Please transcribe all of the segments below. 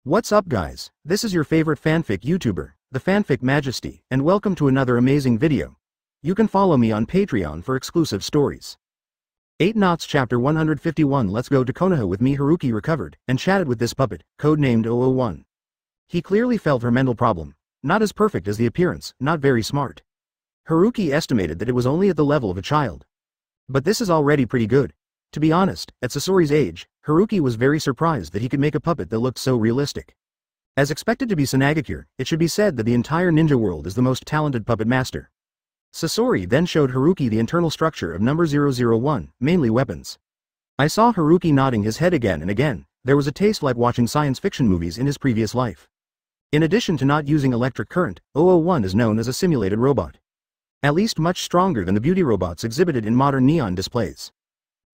What's up guys, this is your favorite fanfic YouTuber, the Fanfic Majesty, and welcome to another amazing video. You can follow me on Patreon for exclusive stories. 8 Knots Chapter 151. Let's go to Konoha with me. Haruki recovered, and chatted with this puppet, codenamed 001. He clearly felt her mental problem. Not as perfect as the appearance, not very smart. Haruki estimated that it was only at the level of a child. But this is already pretty good. To be honest, at Sasori's age, Haruki was very surprised that he could make a puppet that looked so realistic. As expected to be Tsunade, it should be said that the entire ninja world is the most talented puppet master. Sasori then showed Haruki the internal structure of number 001, mainly weapons. I saw Haruki nodding his head again and again. There was a taste like watching science fiction movies in his previous life. In addition to not using electric current, 001 is known as a simulated robot. At least much stronger than the beauty robots exhibited in modern neon displays.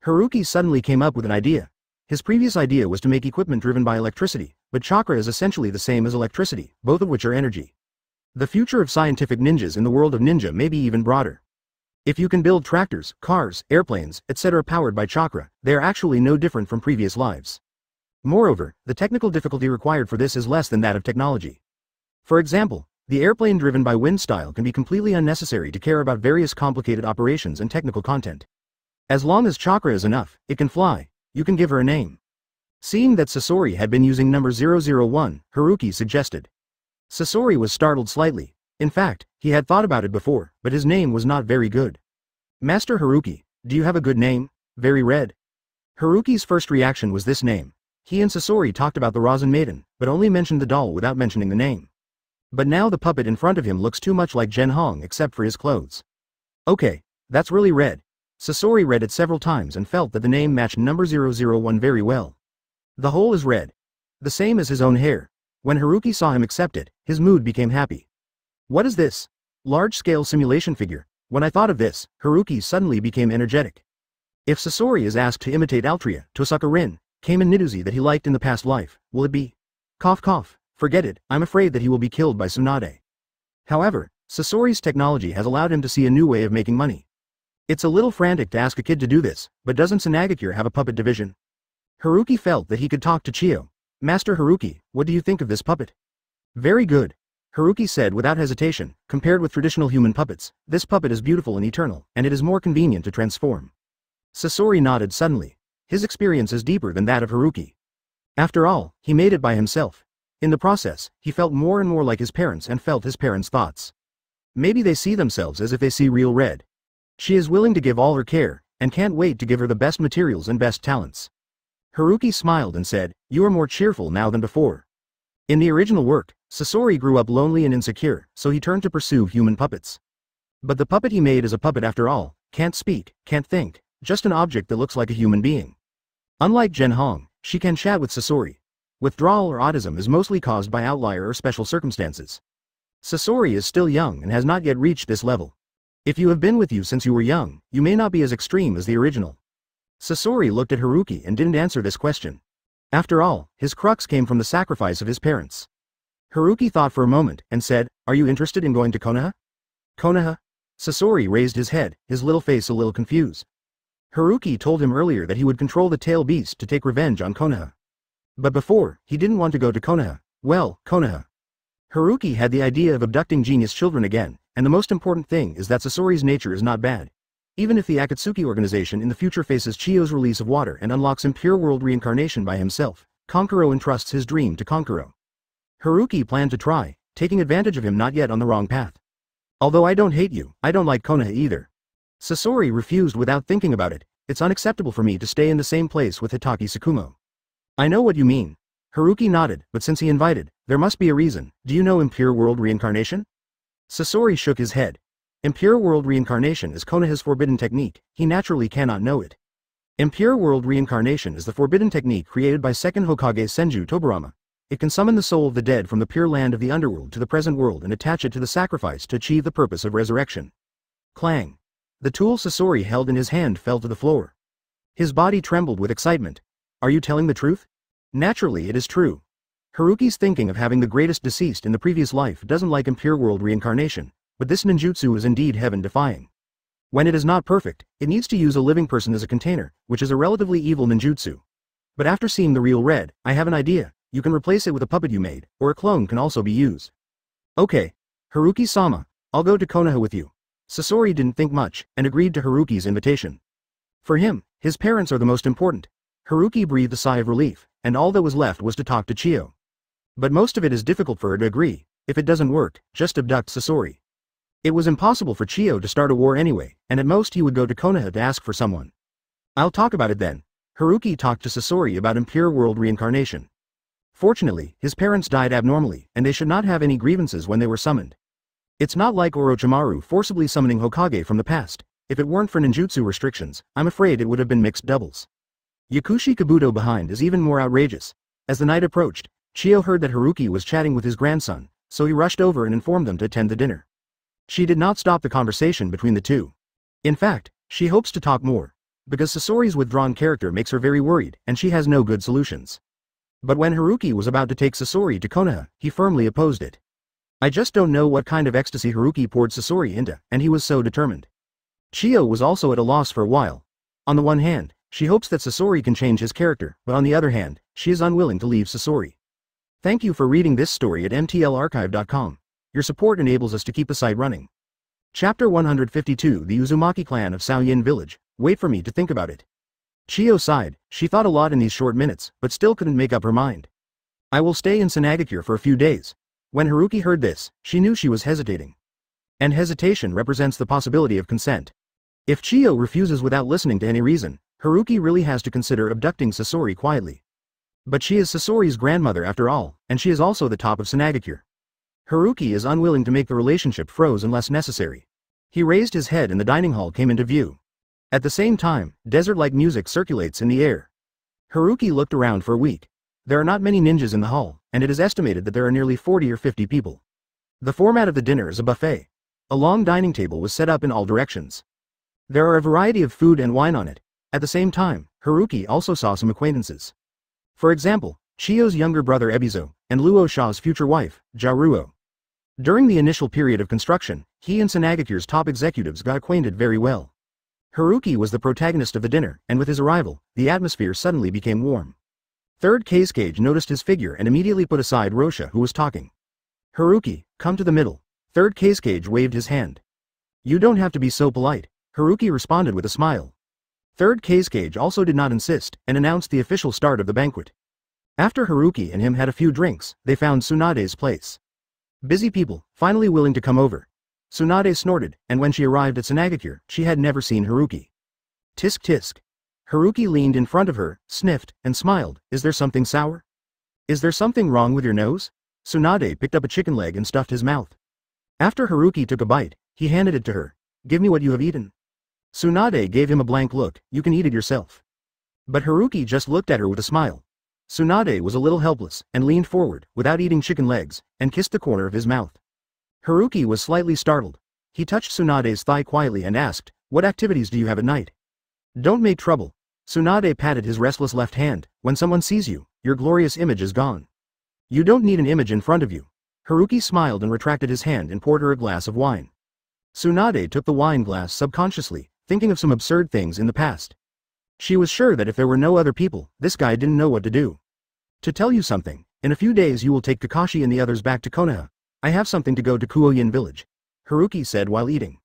Haruki suddenly came up with an idea. His previous idea was to make equipment driven by electricity, but chakra is essentially the same as electricity, both of which are energy. The future of scientific ninjas in the world of ninja may be even broader. If you can build tractors, cars, airplanes, etc. powered by chakra, they are actually no different from previous lives. Moreover, the technical difficulty required for this is less than that of technology. For example, the airplane driven by wind style can be completely unnecessary to care about various complicated operations and technical content. As long as chakra is enough, it can fly. You can give her a name. Seeing that Sasori had been using number 001, Haruki suggested. Sasori was startled slightly. In fact, he had thought about it before, but his name was not very good. Master Haruki, do you have a good name? Very red. Haruki's first reaction was this name. He and Sasori talked about the Rosin Maiden, but only mentioned the doll without mentioning the name. But now the puppet in front of him looks too much like Gen Hong except for his clothes. Okay, that's really red. Sasori read it several times and felt that the name matched number 001 very well. The whole is red. The same as his own hair. When Haruki saw him accept it, his mood became happy. What is this? Large-scale simulation figure. When I thought of this, Haruki suddenly became energetic. If Sasori is asked to imitate Altria, Tosaka Rin, Kamen Niduzi that he liked in the past life, will it be? Cough cough, forget it, I'm afraid that he will be killed by Tsunade. However, Sasori's technology has allowed him to see a new way of making money. It's a little frantic to ask a kid to do this, but doesn't Tsunade have a puppet division? Haruki felt that he could talk to Chiyo. Master Haruki, what do you think of this puppet? Very good. Haruki said without hesitation. Compared with traditional human puppets, this puppet is beautiful and eternal, and it is more convenient to transform. Sasori nodded suddenly. His experience is deeper than that of Haruki. After all, he made it by himself. In the process, he felt more and more like his parents and felt his parents' thoughts. Maybe they see themselves as if they see real red. She is willing to give all her care, and can't wait to give her the best materials and best talents. Haruki smiled and said, you are more cheerful now than before. In the original work, Sasori grew up lonely and insecure, so he turned to pursue human puppets. But the puppet he made is a puppet after all, can't speak, can't think, just an object that looks like a human being. Unlike Gen Hong, she can chat with Sasori. Withdrawal or autism is mostly caused by outlier or special circumstances. Sasori is still young and has not yet reached this level. If you have been with you since you were young, you may not be as extreme as the original. Sasori looked at Haruki and didn't answer this question. After all, his crux came from the sacrifice of his parents. Haruki thought for a moment, and said, are you interested in going to Konoha? Konoha? Sasori raised his head, his little face a little confused. Haruki told him earlier that he would control the tail beast to take revenge on Konoha. But before, he didn't want to go to Konoha. Well, Konoha. Haruki had the idea of abducting genius children again, and the most important thing is that Sasori's nature is not bad. Even if the Akatsuki organization in the future faces Chiyo's release of water and unlocks impure world reincarnation by himself, Kankuro entrusts his dream to Kankuro. Haruki planned to try, taking advantage of him not yet on the wrong path. Although I don't hate you, I don't like Konoha either. Sasori refused without thinking about it. It's unacceptable for me to stay in the same place with Hitaki Tsukumo. I know what you mean. Haruki nodded, but since he invited, there must be a reason. Do you know impure world reincarnation? Sasori shook his head. Impure world reincarnation is Konoha's forbidden technique, he naturally cannot know it. Impure world reincarnation is the forbidden technique created by second Hokage Senju Tobarama. It can summon the soul of the dead from the pure land of the underworld to the present world and attach it to the sacrifice to achieve the purpose of resurrection. Clang. The tool Sasori held in his hand fell to the floor. His body trembled with excitement. Are you telling the truth? Naturally it is true. Haruki's thinking of having the greatest deceased in the previous life doesn't like impure world reincarnation, but this ninjutsu is indeed heaven-defying. When it is not perfect, it needs to use a living person as a container, which is a relatively evil ninjutsu. But after seeing the real red, I have an idea. you can replace it with a puppet you made, or a clone can also be used. Okay. Haruki-sama, I'll go to Konoha with you. Sasori didn't think much, and agreed to Haruki's invitation. For him, his parents are the most important. Haruki breathed a sigh of relief, and all that was left was to talk to Chiyo. But most of it is difficult for her to agree. If it doesn't work, just abduct Sasori. It was impossible for Chiyo to start a war anyway, and at most he would go to Konoha to ask for someone. I'll talk about it then. Haruki talked to Sasori about impure world reincarnation. Fortunately, his parents died abnormally, and they should not have any grievances when they were summoned. It's not like Orochimaru forcibly summoning Hokage from the past. If it weren't for ninjutsu restrictions, I'm afraid it would have been mixed doubles. Yakushi Kabuto behind is even more outrageous. As the night approached, Chiyo heard that Haruki was chatting with his grandson, so he rushed over and informed them to attend the dinner. She did not stop the conversation between the two. In fact, she hopes to talk more, because Sasori's withdrawn character makes her very worried, and she has no good solutions. But when Haruki was about to take Sasori to Konoha, he firmly opposed it. I just don't know what kind of ecstasy Haruki poured Sasori into, and he was so determined. Chiyo was also at a loss for a while. On the one hand, she hopes that Sasori can change his character, but on the other hand, she is unwilling to leave Sasori. Thank you for reading this story at mtlarchive.com. Your support enables us to keep the site running. Chapter 152 The Uzumaki Clan of Saoyin Village. Wait for me to think about it. Chiyo sighed. She thought a lot in these short minutes, but still couldn't make up her mind. I will stay in Tsunade for a few days. When Haruki heard this, she knew she was hesitating. And hesitation represents the possibility of consent. If Chiyo refuses without listening to any reason, Haruki really has to consider abducting Sasori quietly. But she is Sasori's grandmother after all, and she is also the top of Tsunade. Haruki is unwilling to make the relationship froze unless necessary. He raised his head and the dining hall came into view. At the same time, desert-like music circulates in the air. Haruki looked around for a week. There are not many ninjas in the hall, and it is estimated that there are nearly 40 or 50 people. The format of the dinner is a buffet. A long dining table was set up in all directions. There are a variety of food and wine on it. At the same time, Haruki also saw some acquaintances. For example, Chiyo's younger brother Ebizo, and Luo Sha's future wife, Jaruo. During the initial period of construction, he and Tsunade's top executives got acquainted very well. Haruki was the protagonist of the dinner, and with his arrival, the atmosphere suddenly became warm. Third Kazekage noticed his figure and immediately put aside Rosha who was talking. Haruki, come to the middle. Third Kazekage waved his hand. You don't have to be so polite, Haruki responded with a smile. Third Kazekage also did not insist, and announced the official start of the banquet. After Haruki and him had a few drinks, they found Tsunade's place. Busy people, finally willing to come over. Tsunade snorted, and when she arrived at Tsunade, she had never seen Haruki. Tisk tisk. Haruki leaned in front of her, sniffed, and smiled. Is there something sour? Is there something wrong with your nose? Tsunade picked up a chicken leg and stuffed his mouth. After Haruki took a bite, he handed it to her. Give me what you have eaten. Tsunade gave him a blank look. You can eat it yourself. But Haruki just looked at her with a smile. Tsunade was a little helpless, and leaned forward, without eating chicken legs, and kissed the corner of his mouth. Haruki was slightly startled. He touched Tsunade's thigh quietly and asked, what activities do you have at night? Don't make trouble. Tsunade patted his restless left hand. When someone sees you, your glorious image is gone. You don't need an image in front of you. Haruki smiled and retracted his hand and poured her a glass of wine. Tsunade took the wine glass subconsciously, thinking of some absurd things in the past. She was sure that if there were no other people, this guy didn't know what to do. To tell you something, in a few days you will take Kakashi and the others back to Konoha. I have something to go to Kuoyin village. Haruki said while eating.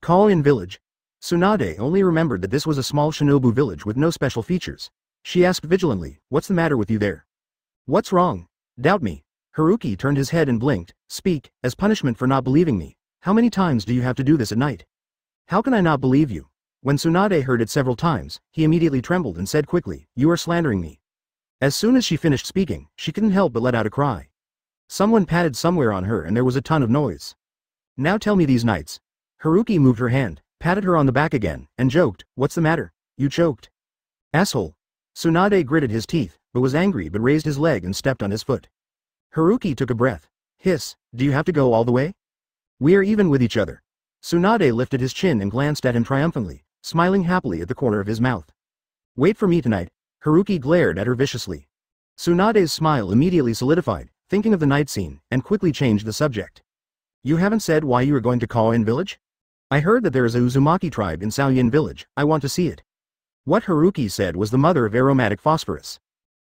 Kuoyin village? Tsunade only remembered that this was a small shinobu village with no special features. She asked vigilantly, what's the matter with you there? What's wrong? Doubt me. Haruki turned his head and blinked. Speak, as punishment for not believing me. How many times do you have to do this at night? How can I not believe you? When Tsunade heard it several times, he immediately trembled and said quickly, you are slandering me. As soon as she finished speaking, she couldn't help but let out a cry. Someone patted somewhere on her and there was a ton of noise. Now tell me these nights. Haruki moved her hand, patted her on the back again, and joked, what's the matter? You choked. Asshole. Tsunade gritted his teeth, but was angry but raised his leg and stepped on his foot. Haruki took a breath. Hiss, do you have to go all the way? We are even with each other. Tsunade lifted his chin and glanced at him triumphantly, smiling happily at the corner of his mouth. Wait for me tonight. Haruki glared at her viciously. Tsunade's smile immediately solidified, thinking of the night scene, and quickly changed the subject. You haven't said why you are going to Kuoyin village? I heard that there is a Uzumaki tribe in Saoyin village. I want to see it. What Haruki said was the mother of aromatic phosphorus.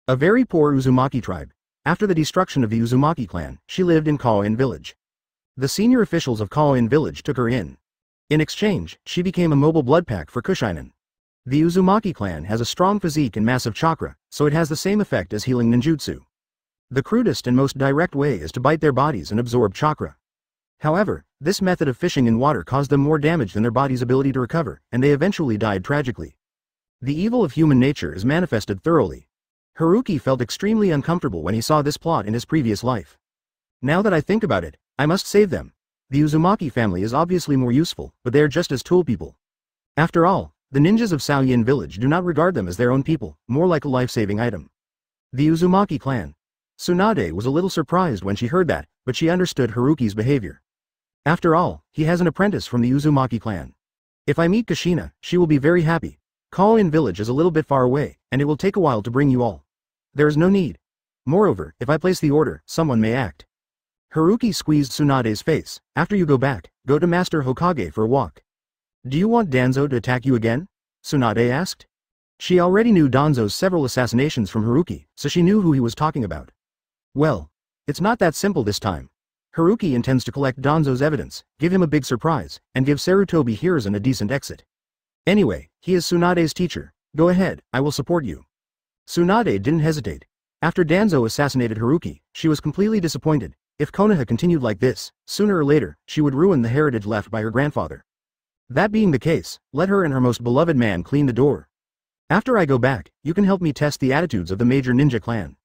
A very poor Uzumaki tribe. After the destruction of the Uzumaki clan, she lived in Konoha village. The senior officials of Konoha village took her in. In exchange, she became a mobile blood pack for Kushinen. The Uzumaki clan has a strong physique and massive chakra, so it has the same effect as healing ninjutsu. The crudest and most direct way is to bite their bodies and absorb chakra. However, this method of fishing in water caused them more damage than their body's ability to recover, and they eventually died tragically. The evil of human nature is manifested thoroughly. Haruki felt extremely uncomfortable when he saw this plot in his previous life. Now that I think about it, I must save them. The Uzumaki family is obviously more useful, but they are just as tool people. After all, the ninjas of Saoyin village do not regard them as their own people, more like a life-saving item. The Uzumaki clan. Tsunade was a little surprised when she heard that, but she understood Haruki's behavior. After all, he has an apprentice from the Uzumaki clan. If I meet Kushina, she will be very happy. Konoha village is a little bit far away, and it will take a while to bring you all. There is no need. Moreover, if I place the order, someone may act. Haruki squeezed Tsunade's face. After you go back, go to Master Hokage for a walk. Do you want Danzo to attack you again? Tsunade asked. She already knew Danzo's several assassinations from Haruki, so she knew who he was talking about. Well, it's not that simple this time. Haruki intends to collect Danzo's evidence, give him a big surprise, and give Sarutobi Hiruzen a decent exit. Anyway, he is Tsunade's teacher. Go ahead, I will support you. Tsunade didn't hesitate. After Danzo assassinated Haruki, she was completely disappointed. If Konoha continued like this, sooner or later, she would ruin the heritage left by her grandfather. That being the case, let her and her most beloved man clean the door. After I go back, you can help me test the attitudes of the major ninja clan.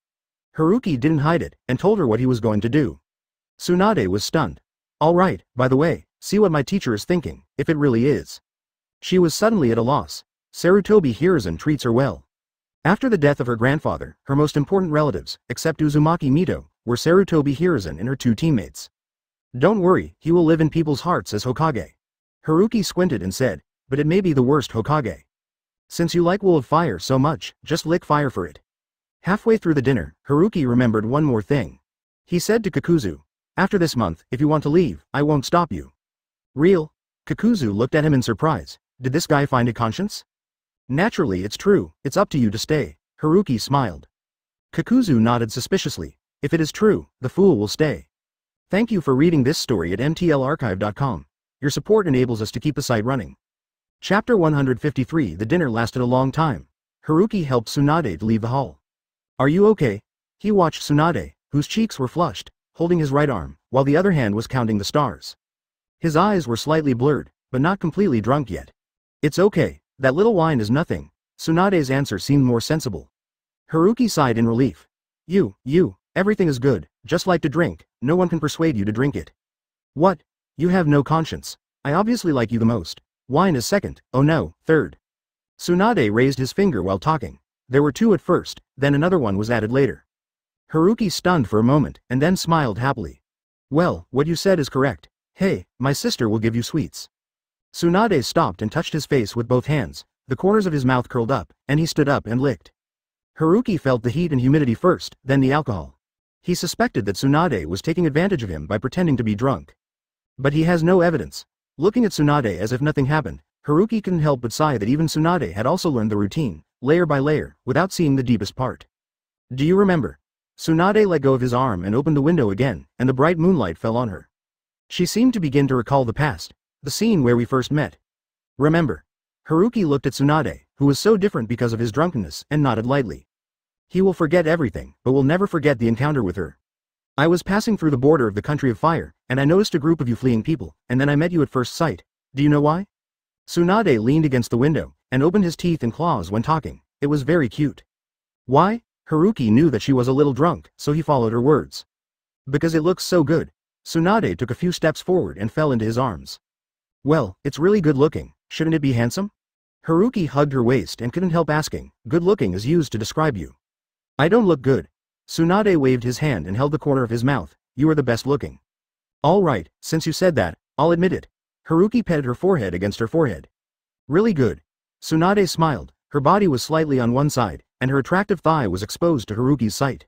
Haruki didn't hide it, and told her what he was going to do. Tsunade was stunned. Alright, by the way, see what my teacher is thinking, if it really is. She was suddenly at a loss. Sarutobi Hiruzen treats her well. After the death of her grandfather, her most important relatives, except Uzumaki Mito, were Sarutobi Hiruzen and her two teammates. Don't worry, he will live in people's hearts as Hokage. Haruki squinted and said, but it may be the worst Hokage. Since you like Will of Fire so much, just lick fire for it. Halfway through the dinner, Haruki remembered one more thing. He said to Kakuzu, after this month, if you want to leave, I won't stop you. Real? Kakuzu looked at him in surprise. Did this guy find a conscience? Naturally it's true, it's up to you to stay. Haruki smiled. Kakuzu nodded suspiciously. If it is true, the fool will stay. Thank you for reading this story at mtlarchive.com. Your support enables us to keep the site running. Chapter 153. The dinner lasted a long time. Haruki helped Tsunade to leave the hall. Are you okay? He watched Tsunade, whose cheeks were flushed, holding his right arm, while the other hand was counting the stars. His eyes were slightly blurred, but not completely drunk yet. It's okay, that little wine is nothing. Tsunade's answer seemed more sensible. Haruki sighed in relief. Everything is good, just like to drink, no one can persuade you to drink it. What? You have no conscience. I obviously like you the most. Wine is second, oh no, third. Tsunade raised his finger while talking. There were two at first, then another one was added later. Haruki stunned for a moment, and then smiled happily. Well, what you said is correct. Hey, my sister will give you sweets. Tsunade stopped and touched his face with both hands, the corners of his mouth curled up, and he stood up and licked. Haruki felt the heat and humidity first, then the alcohol. He suspected that Tsunade was taking advantage of him by pretending to be drunk. But he has no evidence. Looking at Tsunade as if nothing happened, Haruki couldn't help but sigh that even Tsunade had also learned the routine, layer by layer, without seeing the deepest part. Do you remember? Tsunade let go of his arm and opened the window again, and the bright moonlight fell on her. She seemed to begin to recall the past, the scene where we first met. Remember? Haruki looked at Tsunade, who was so different because of his drunkenness, and nodded lightly. He will forget everything, but will never forget the encounter with her. I was passing through the border of the country of fire, and I noticed a group of you fleeing people, and then I met you at first sight. Do you know why? Tsunade leaned against the window, and opened his teeth and claws when talking. It was very cute. Why? Haruki knew that she was a little drunk, so he followed her words. Because it looks so good. Tsunade took a few steps forward and fell into his arms. Well, it's really good looking, shouldn't it be handsome? Haruki hugged her waist and couldn't help asking, good looking is used to describe you. I don't look good. Tsunade waved his hand and held the corner of his mouth. You are the best looking. All right, since you said that, I'll admit it. Haruki petted her forehead against her forehead. Really good. Tsunade smiled. Her body was slightly on one side, and her attractive thigh was exposed to Haruki's sight.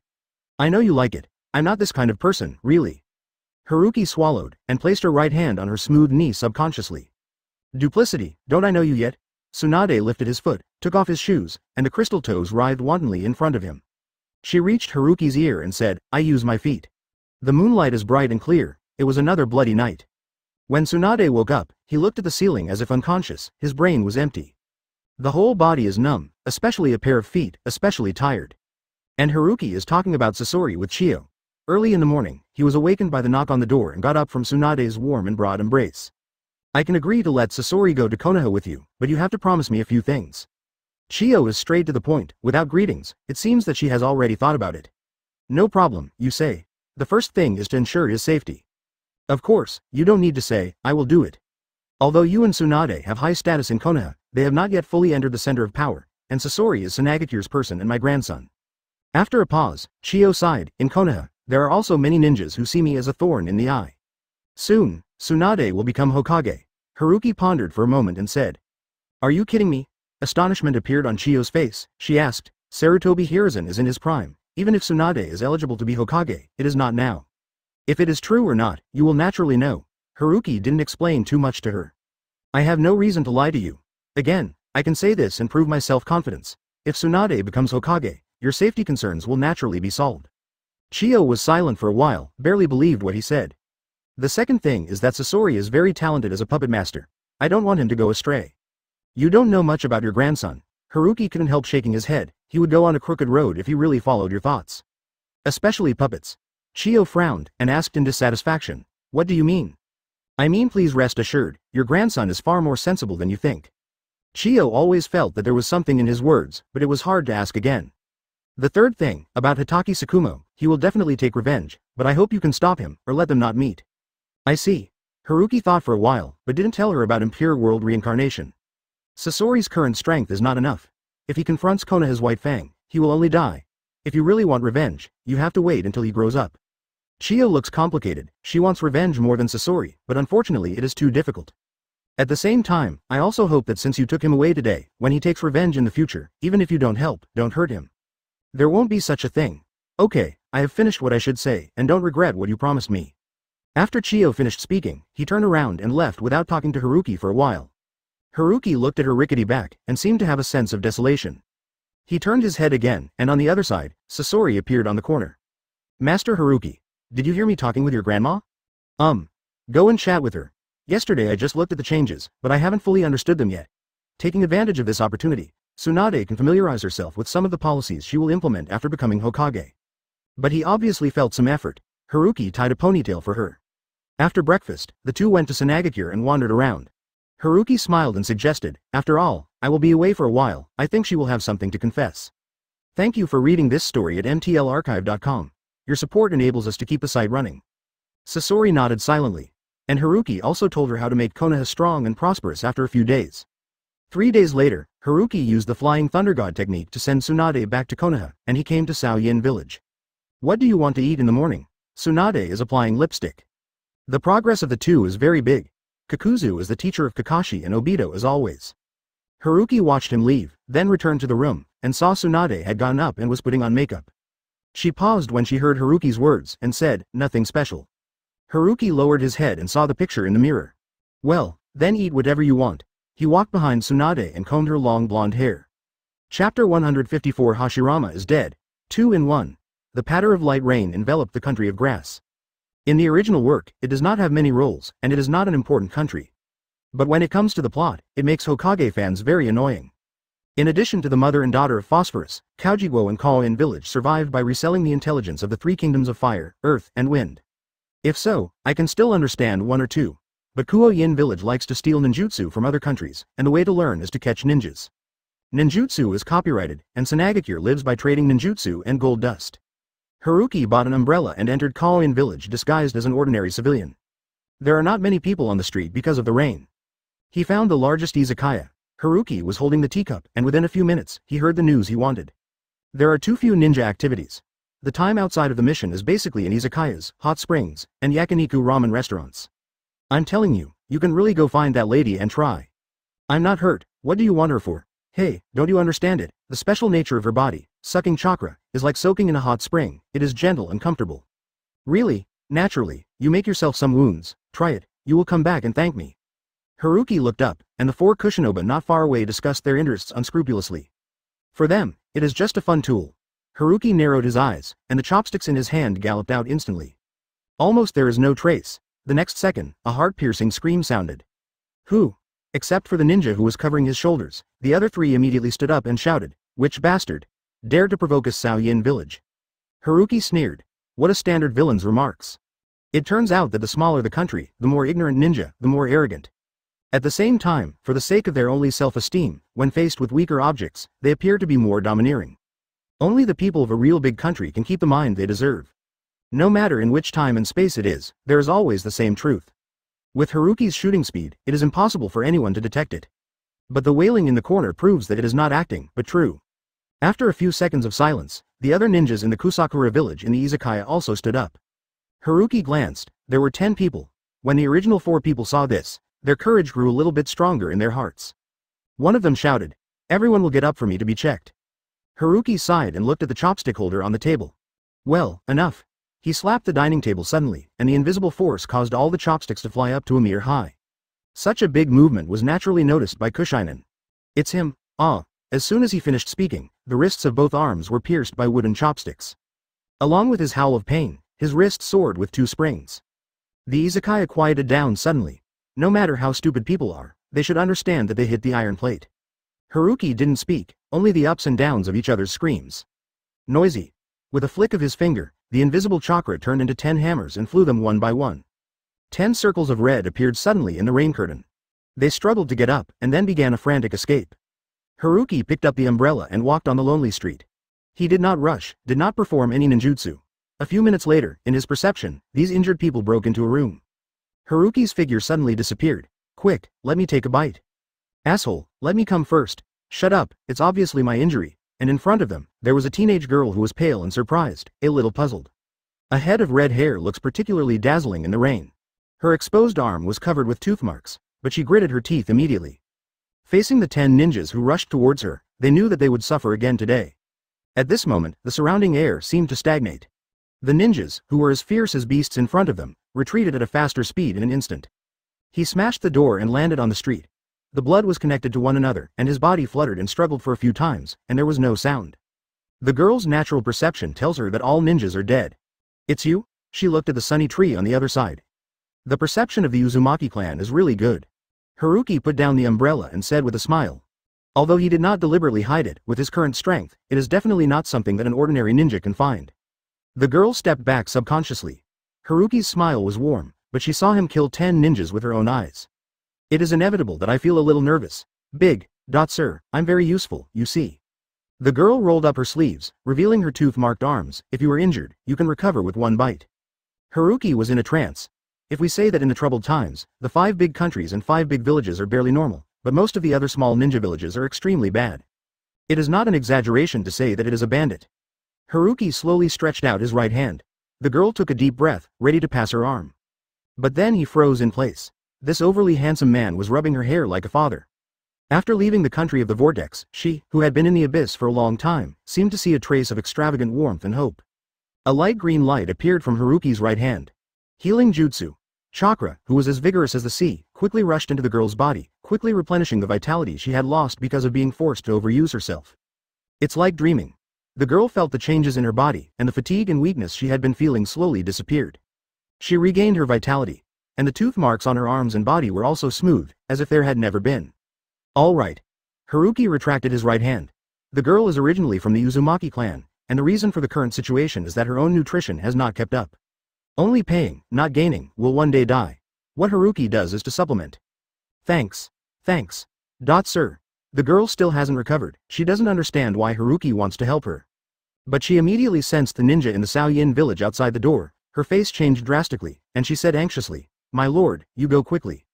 I know you like it. I'm not this kind of person, really. Haruki swallowed, and placed her right hand on her smooth knee subconsciously. Duplicity, don't I know you yet? Tsunade lifted his foot, took off his shoes, and the crystal toes writhed wantonly in front of him. She reached Haruki's ear and said, I use my feet. The moonlight is bright and clear, it was another bloody night. When Tsunade woke up, he looked at the ceiling as if unconscious, his brain was empty. The whole body is numb, especially a pair of feet, especially tired. And Haruki is talking about Sasori with Chiyo. Early in the morning, he was awakened by the knock on the door and got up from Tsunade's warm and broad embrace. I can agree to let Sasori go to Konoha with you, but you have to promise me a few things. Chiyo is straight to the point, without greetings. It seems that she has already thought about it. No problem, you say. The first thing is to ensure his safety. Of course, you don't need to say, I will do it. Although you and Tsunade have high status in Konoha, they have not yet fully entered the center of power, and Sasori is Tsunade's person and my grandson. After a pause, Chiyo sighed, in Konoha, there are also many ninjas who see me as a thorn in the eye. Soon, Tsunade will become Hokage. Haruki pondered for a moment and said. Are you kidding me? Astonishment appeared on Chiyo's face. She asked, Sarutobi Hiruzen is in his prime. Even if Tsunade is eligible to be Hokage, it is not now. If it is true or not, you will naturally know. Haruki didn't explain too much to her. I have no reason to lie to you. Again, I can say this and prove my self-confidence. If Tsunade becomes Hokage, your safety concerns will naturally be solved. Chiyo was silent for a while, barely believed what he said. The second thing is that Sasori is very talented as a puppet master. I don't want him to go astray. You don't know much about your grandson. Haruki couldn't help shaking his head. He would go on a crooked road if he really followed your thoughts. Especially puppets. Chiyo frowned and asked in dissatisfaction. What do you mean? I mean, please rest assured, your grandson is far more sensible than you think. Chiyo always felt that there was something in his words, but it was hard to ask again. The third thing, about Hitaki Tsukumo, he will definitely take revenge, but I hope you can stop him, or let them not meet. I see. Haruki thought for a while, but didn't tell her about impure world reincarnation. Sasori's current strength is not enough. If he confronts Konoha's White Fang, he will only die. If you really want revenge, you have to wait until he grows up. Chiyo looks complicated. She wants revenge more than Sasori, but unfortunately it is too difficult. At the same time, I also hope that since you took him away today, when he takes revenge in the future, even if you don't help, don't hurt him. There won't be such a thing. Okay, I have finished what I should say, and don't regret what you promised me. After Chiyo finished speaking, he turned around and left without talking to Haruki for a while. Haruki looked at her rickety back, and seemed to have a sense of desolation. He turned his head again, and on the other side, Sasori appeared on the corner. Master Haruki, did you hear me talking with your grandma? Go and chat with her. Yesterday I just looked at the changes, but I haven't fully understood them yet. Taking advantage of this opportunity, Tsunade can familiarize herself with some of the policies she will implement after becoming Hokage. But he obviously felt some effort. Haruki tied a ponytail for her. After breakfast, the two went to Tsunade and wandered around. Haruki smiled and suggested, after all, I will be away for a while, I think she will have something to confess. Thank you for reading this story at mtlarchive.com. Your support enables us to keep the site running. Sasori nodded silently. And Haruki also told her how to make Konoha strong and prosperous after a few days. 3 days later, Haruki used the Flying Thunder God technique to send Tsunade back to Konoha, and he came to Sao Yin village. What do you want to eat in the morning? Tsunade is applying lipstick. The progress of the two is very big. Kakuzu is the teacher of Kakashi and Obito as always. Haruki watched him leave, then returned to the room, and saw Tsunade had gotten up and was putting on makeup. She paused when she heard Haruki's words, and said, nothing special. Haruki lowered his head and saw the picture in the mirror. Well, then eat whatever you want. He walked behind Tsunade and combed her long blonde hair. Chapter 154 Hashirama is dead. 2 in 1. The patter of light rain enveloped the country of grass. In the original work, it does not have many roles, and it is not an important country. But when it comes to the plot, it makes Hokage fans very annoying. In addition to the mother and daughter of Phosphorus, Kaujiguo and Kao-in village survived by reselling the intelligence of the three kingdoms of fire, earth, and wind. If so, I can still understand one or two. But Kuo-yin village likes to steal ninjutsu from other countries, and the way to learn is to catch ninjas. Ninjutsu is copyrighted, and Tsunade lives by trading ninjutsu and gold dust. Haruki bought an umbrella and entered Kao-in village disguised as an ordinary civilian. There are not many people on the street because of the rain. He found the largest izakaya. Haruki was holding the teacup, and within a few minutes, he heard the news he wanted. There are too few ninja activities. The time outside of the mission is basically in izakayas, hot springs, and yakiniku ramen restaurants. I'm telling you, you can really go find that lady and try. I'm not hurt, what do you want her for? Hey, don't you understand it? The special nature of her body, sucking chakra, is like soaking in a hot spring. It is gentle and comfortable. Really? Naturally, you make yourself some wounds, try it, you will come back and thank me. Haruki looked up, and the four Kushinoba not far away discussed their interests unscrupulously. For them, it is just a fun tool. Haruki narrowed his eyes, and the chopsticks in his hand galloped out instantly. Almost there is no trace. The next second, a heart-piercing scream sounded. Who? Except for the ninja who was covering his shoulders, the other three immediately stood up and shouted, "Which bastard dared to provoke us Saoyin village?" Haruki sneered. What a standard villain's remarks. It turns out that the smaller the country, the more ignorant ninja, the more arrogant. At the same time, for the sake of their only self-esteem, when faced with weaker objects, they appear to be more domineering. Only the people of a real big country can keep the mind they deserve. No matter in which time and space it is, there is always the same truth. With Haruki's shooting speed, it is impossible for anyone to detect it. But the wailing in the corner proves that it is not acting, but true. After a few seconds of silence, the other ninjas in the Kusakura village in the izakaya also stood up. Haruki glanced. There were 10 people. When the original 4 people saw this, their courage grew a little bit stronger in their hearts. One of them shouted, "Everyone will get up for me to be checked." Haruki sighed and looked at the chopstick holder on the table. Well, enough. He slapped the dining table suddenly, and the invisible force caused all the chopsticks to fly up to a mere high. Such a big movement was naturally noticed by Kushinen. It's him. Ah. As soon as he finished speaking, the wrists of both arms were pierced by wooden chopsticks. Along with his howl of pain, his wrist soared with 2 springs. The izakaya quieted down suddenly. No matter how stupid people are, they should understand that they hit the iron plate. Haruki didn't speak, only the ups and downs of each other's screams. Noisy. With a flick of his finger, the invisible chakra turned into 10 hammers and flew them one by one. 10 circles of red appeared suddenly in the rain curtain. They struggled to get up, and then began a frantic escape. Haruki picked up the umbrella and walked on the lonely street. He did not rush, did not perform any ninjutsu. A few minutes later, in his perception, these injured people broke into a room. Haruki's figure suddenly disappeared. Quick, let me take a bite. Asshole, let me come first. Shut up, it's obviously my injury. And in front of them, there was a teenage girl who was pale and surprised, a little puzzled. A head of red hair looks particularly dazzling in the rain. Her exposed arm was covered with tooth marks, but she gritted her teeth immediately. Facing the 10 ninjas who rushed towards her, they knew that they would suffer again today. At this moment, the surrounding air seemed to stagnate. The ninjas, who were as fierce as beasts in front of them, retreated at a faster speed in an instant. He smashed the door and landed on the street. The blood was connected to one another, and his body fluttered and struggled for a few times, and there was no sound. The girl's natural perception tells her that all ninjas are dead. It's you? She looked at the sunny tree on the other side. The perception of the Uzumaki clan is really good. Haruki put down the umbrella and said with a smile. Although he did not deliberately hide it, with his current strength, it is definitely not something that an ordinary ninja can find. The girl stepped back subconsciously. Haruki's smile was warm, but she saw him kill 10 ninjas with her own eyes. It is inevitable that I feel a little nervous. Big. Sir, I'm very useful, you see. The girl rolled up her sleeves, revealing her tooth-marked arms. If you are injured, you can recover with 1 bite. Haruki was in a trance. If we say that in the troubled times, the 5 big countries and 5 big villages are barely normal, but most of the other small ninja villages are extremely bad. It is not an exaggeration to say that it is a bandit. Haruki slowly stretched out his right hand. The girl took a deep breath, ready to pass her arm. But then he froze in place. This overly handsome man was rubbing her hair like a father. After leaving the country of the vortex, she, who had been in the abyss for a long time, seemed to see a trace of extravagant warmth and hope. A light green light appeared from Haruki's right hand. Healing jutsu. Chakra, who was as vigorous as the sea, quickly rushed into the girl's body, quickly replenishing the vitality she had lost because of being forced to overuse herself. It's like dreaming. The girl felt the changes in her body, and the fatigue and weakness she had been feeling slowly disappeared. She regained her vitality, and the tooth marks on her arms and body were also smooth, as if there had never been. All right. Haruki retracted his right hand. The girl is originally from the Uzumaki clan, and the reason for the current situation is that her own nutrition has not kept up. Only paying, not gaining, will one day die. What Haruki does is to supplement. Thanks. Thanks. Sir. The girl still hasn't recovered. She doesn't understand why Haruki wants to help her. But she immediately sensed the ninja in the Saoyin village outside the door. Her face changed drastically, and she said anxiously, "My lord, you go quickly.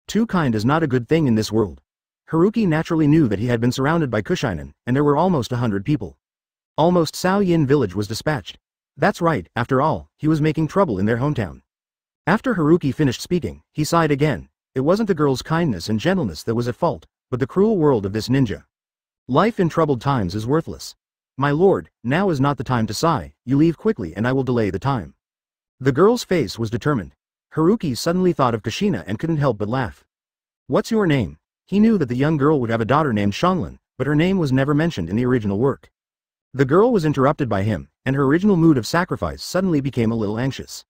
Too kind is not a good thing in this world." Haruki naturally knew that he had been surrounded by Kushinen, and there were almost 100 people. Almost Saoyin village was dispatched. That's right, after all, he was making trouble in their hometown. After Haruki finished speaking, he sighed again. It wasn't the girl's kindness and gentleness that was at fault, but the cruel world of this ninja. Life in troubled times is worthless. My lord, now is not the time to sigh. You leave quickly and I will delay the time. The girl's face was determined. Haruki suddenly thought of Kushina and couldn't help but laugh. What's your name? He knew that the young girl would have a daughter named Shanlin, but her name was never mentioned in the original work. The girl was interrupted by him, and her original mood of sacrifice suddenly became a little anxious.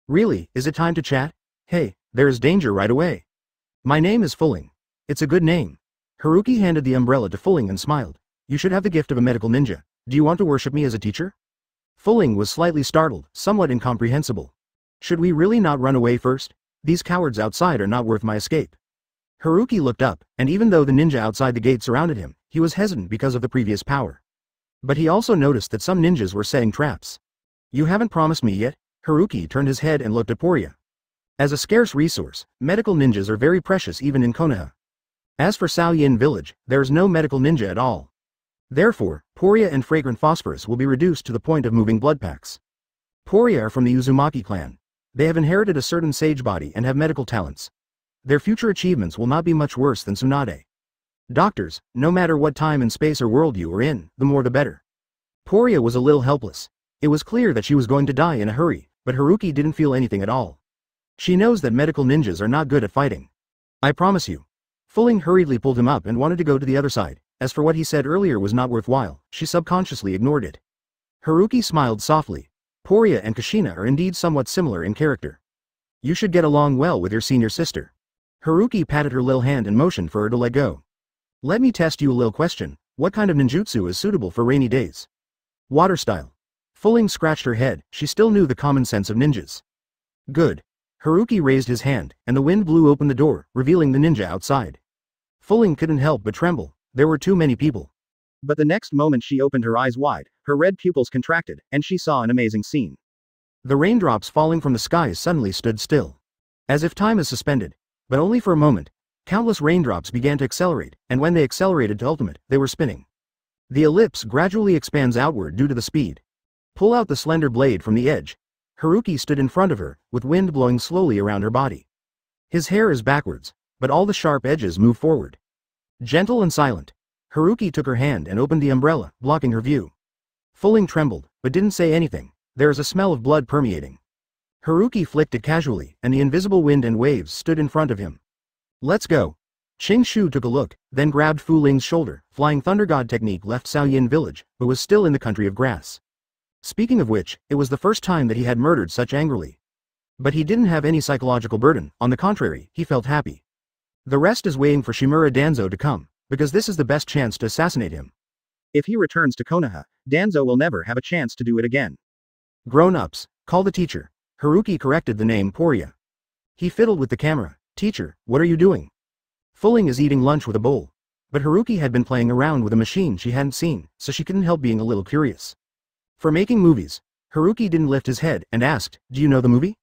Really, is it time to chat? Hey, there is danger right away. My name is Fulling. It's a good name. Haruki handed the umbrella to Fulling and smiled. You should have the gift of a medical ninja. Do you want to worship me as a teacher? Fulling was slightly startled, somewhat incomprehensible. Should we really not run away first? These cowards outside are not worth my escape. Haruki looked up, and even though the ninja outside the gate surrounded him, he was hesitant because of the previous power. But he also noticed that some ninjas were setting traps. You haven't promised me yet? Haruki turned his head and looked at Poria. As a scarce resource, medical ninjas are very precious even in Konoha. As for Sao Yin village, there is no medical ninja at all. Therefore, Poria and Fragrant Phosphorus will be reduced to the point of moving blood packs. Poria are from the Uzumaki clan. They have inherited a certain sage body and have medical talents. Their future achievements will not be much worse than Tsunade. Doctors, no matter what time and space or world you are in, the more the better. Poria was a little helpless. It was clear that she was going to die in a hurry, but Haruki didn't feel anything at all. She knows that medical ninjas are not good at fighting. I promise you. Fulling hurriedly pulled him up and wanted to go to the other side. As for what he said earlier was not worthwhile, she subconsciously ignored it. Haruki smiled softly. Poria and Kushina are indeed somewhat similar in character. You should get along well with your senior sister. Haruki patted her little hand and motioned for her to let go. Let me test you a little question. What kind of ninjutsu is suitable for rainy days? Water style. Fulling scratched her head. She still knew the common sense of ninjas. Good. Haruki raised his hand, and the wind blew open the door, revealing the ninja outside. Fulling couldn't help but tremble. There were too many people. But the next moment she opened her eyes wide, her red pupils contracted, and she saw an amazing scene. The raindrops falling from the skies suddenly stood still. As if time is suspended. But only for a moment. Countless raindrops began to accelerate, and when they accelerated to ultimate, they were spinning. The ellipse gradually expands outward due to the speed. Pull out the slender blade from the edge. Haruki stood in front of her, with wind blowing slowly around her body. His hair is backwards, but all the sharp edges move forward. Gentle and silent. Haruki took her hand and opened the umbrella, blocking her view. Fulling trembled, but didn't say anything. There is a smell of blood permeating. Haruki flicked it casually, and the invisible wind and waves stood in front of him. Let's go. Ching Shu took a look, then grabbed Fu Ling's shoulder. Flying Thunder God technique left Sao Yin village, but was still in the country of grass. Speaking of which, it was the first time that he had murdered such angrily. But he didn't have any psychological burden, on the contrary, he felt happy. The rest is waiting for Shimura Danzo to come, because this is the best chance to assassinate him. If he returns to Konoha, Danzo will never have a chance to do it again. Grown-ups, call the teacher. Haruki corrected the name Poria. He fiddled with the camera. Teacher, what are you doing? Fulling is eating lunch with a bowl. But Haruki had been playing around with a machine she hadn't seen, so she couldn't help being a little curious. For making movies, Haruki didn't lift his head and asked, do you know the movie?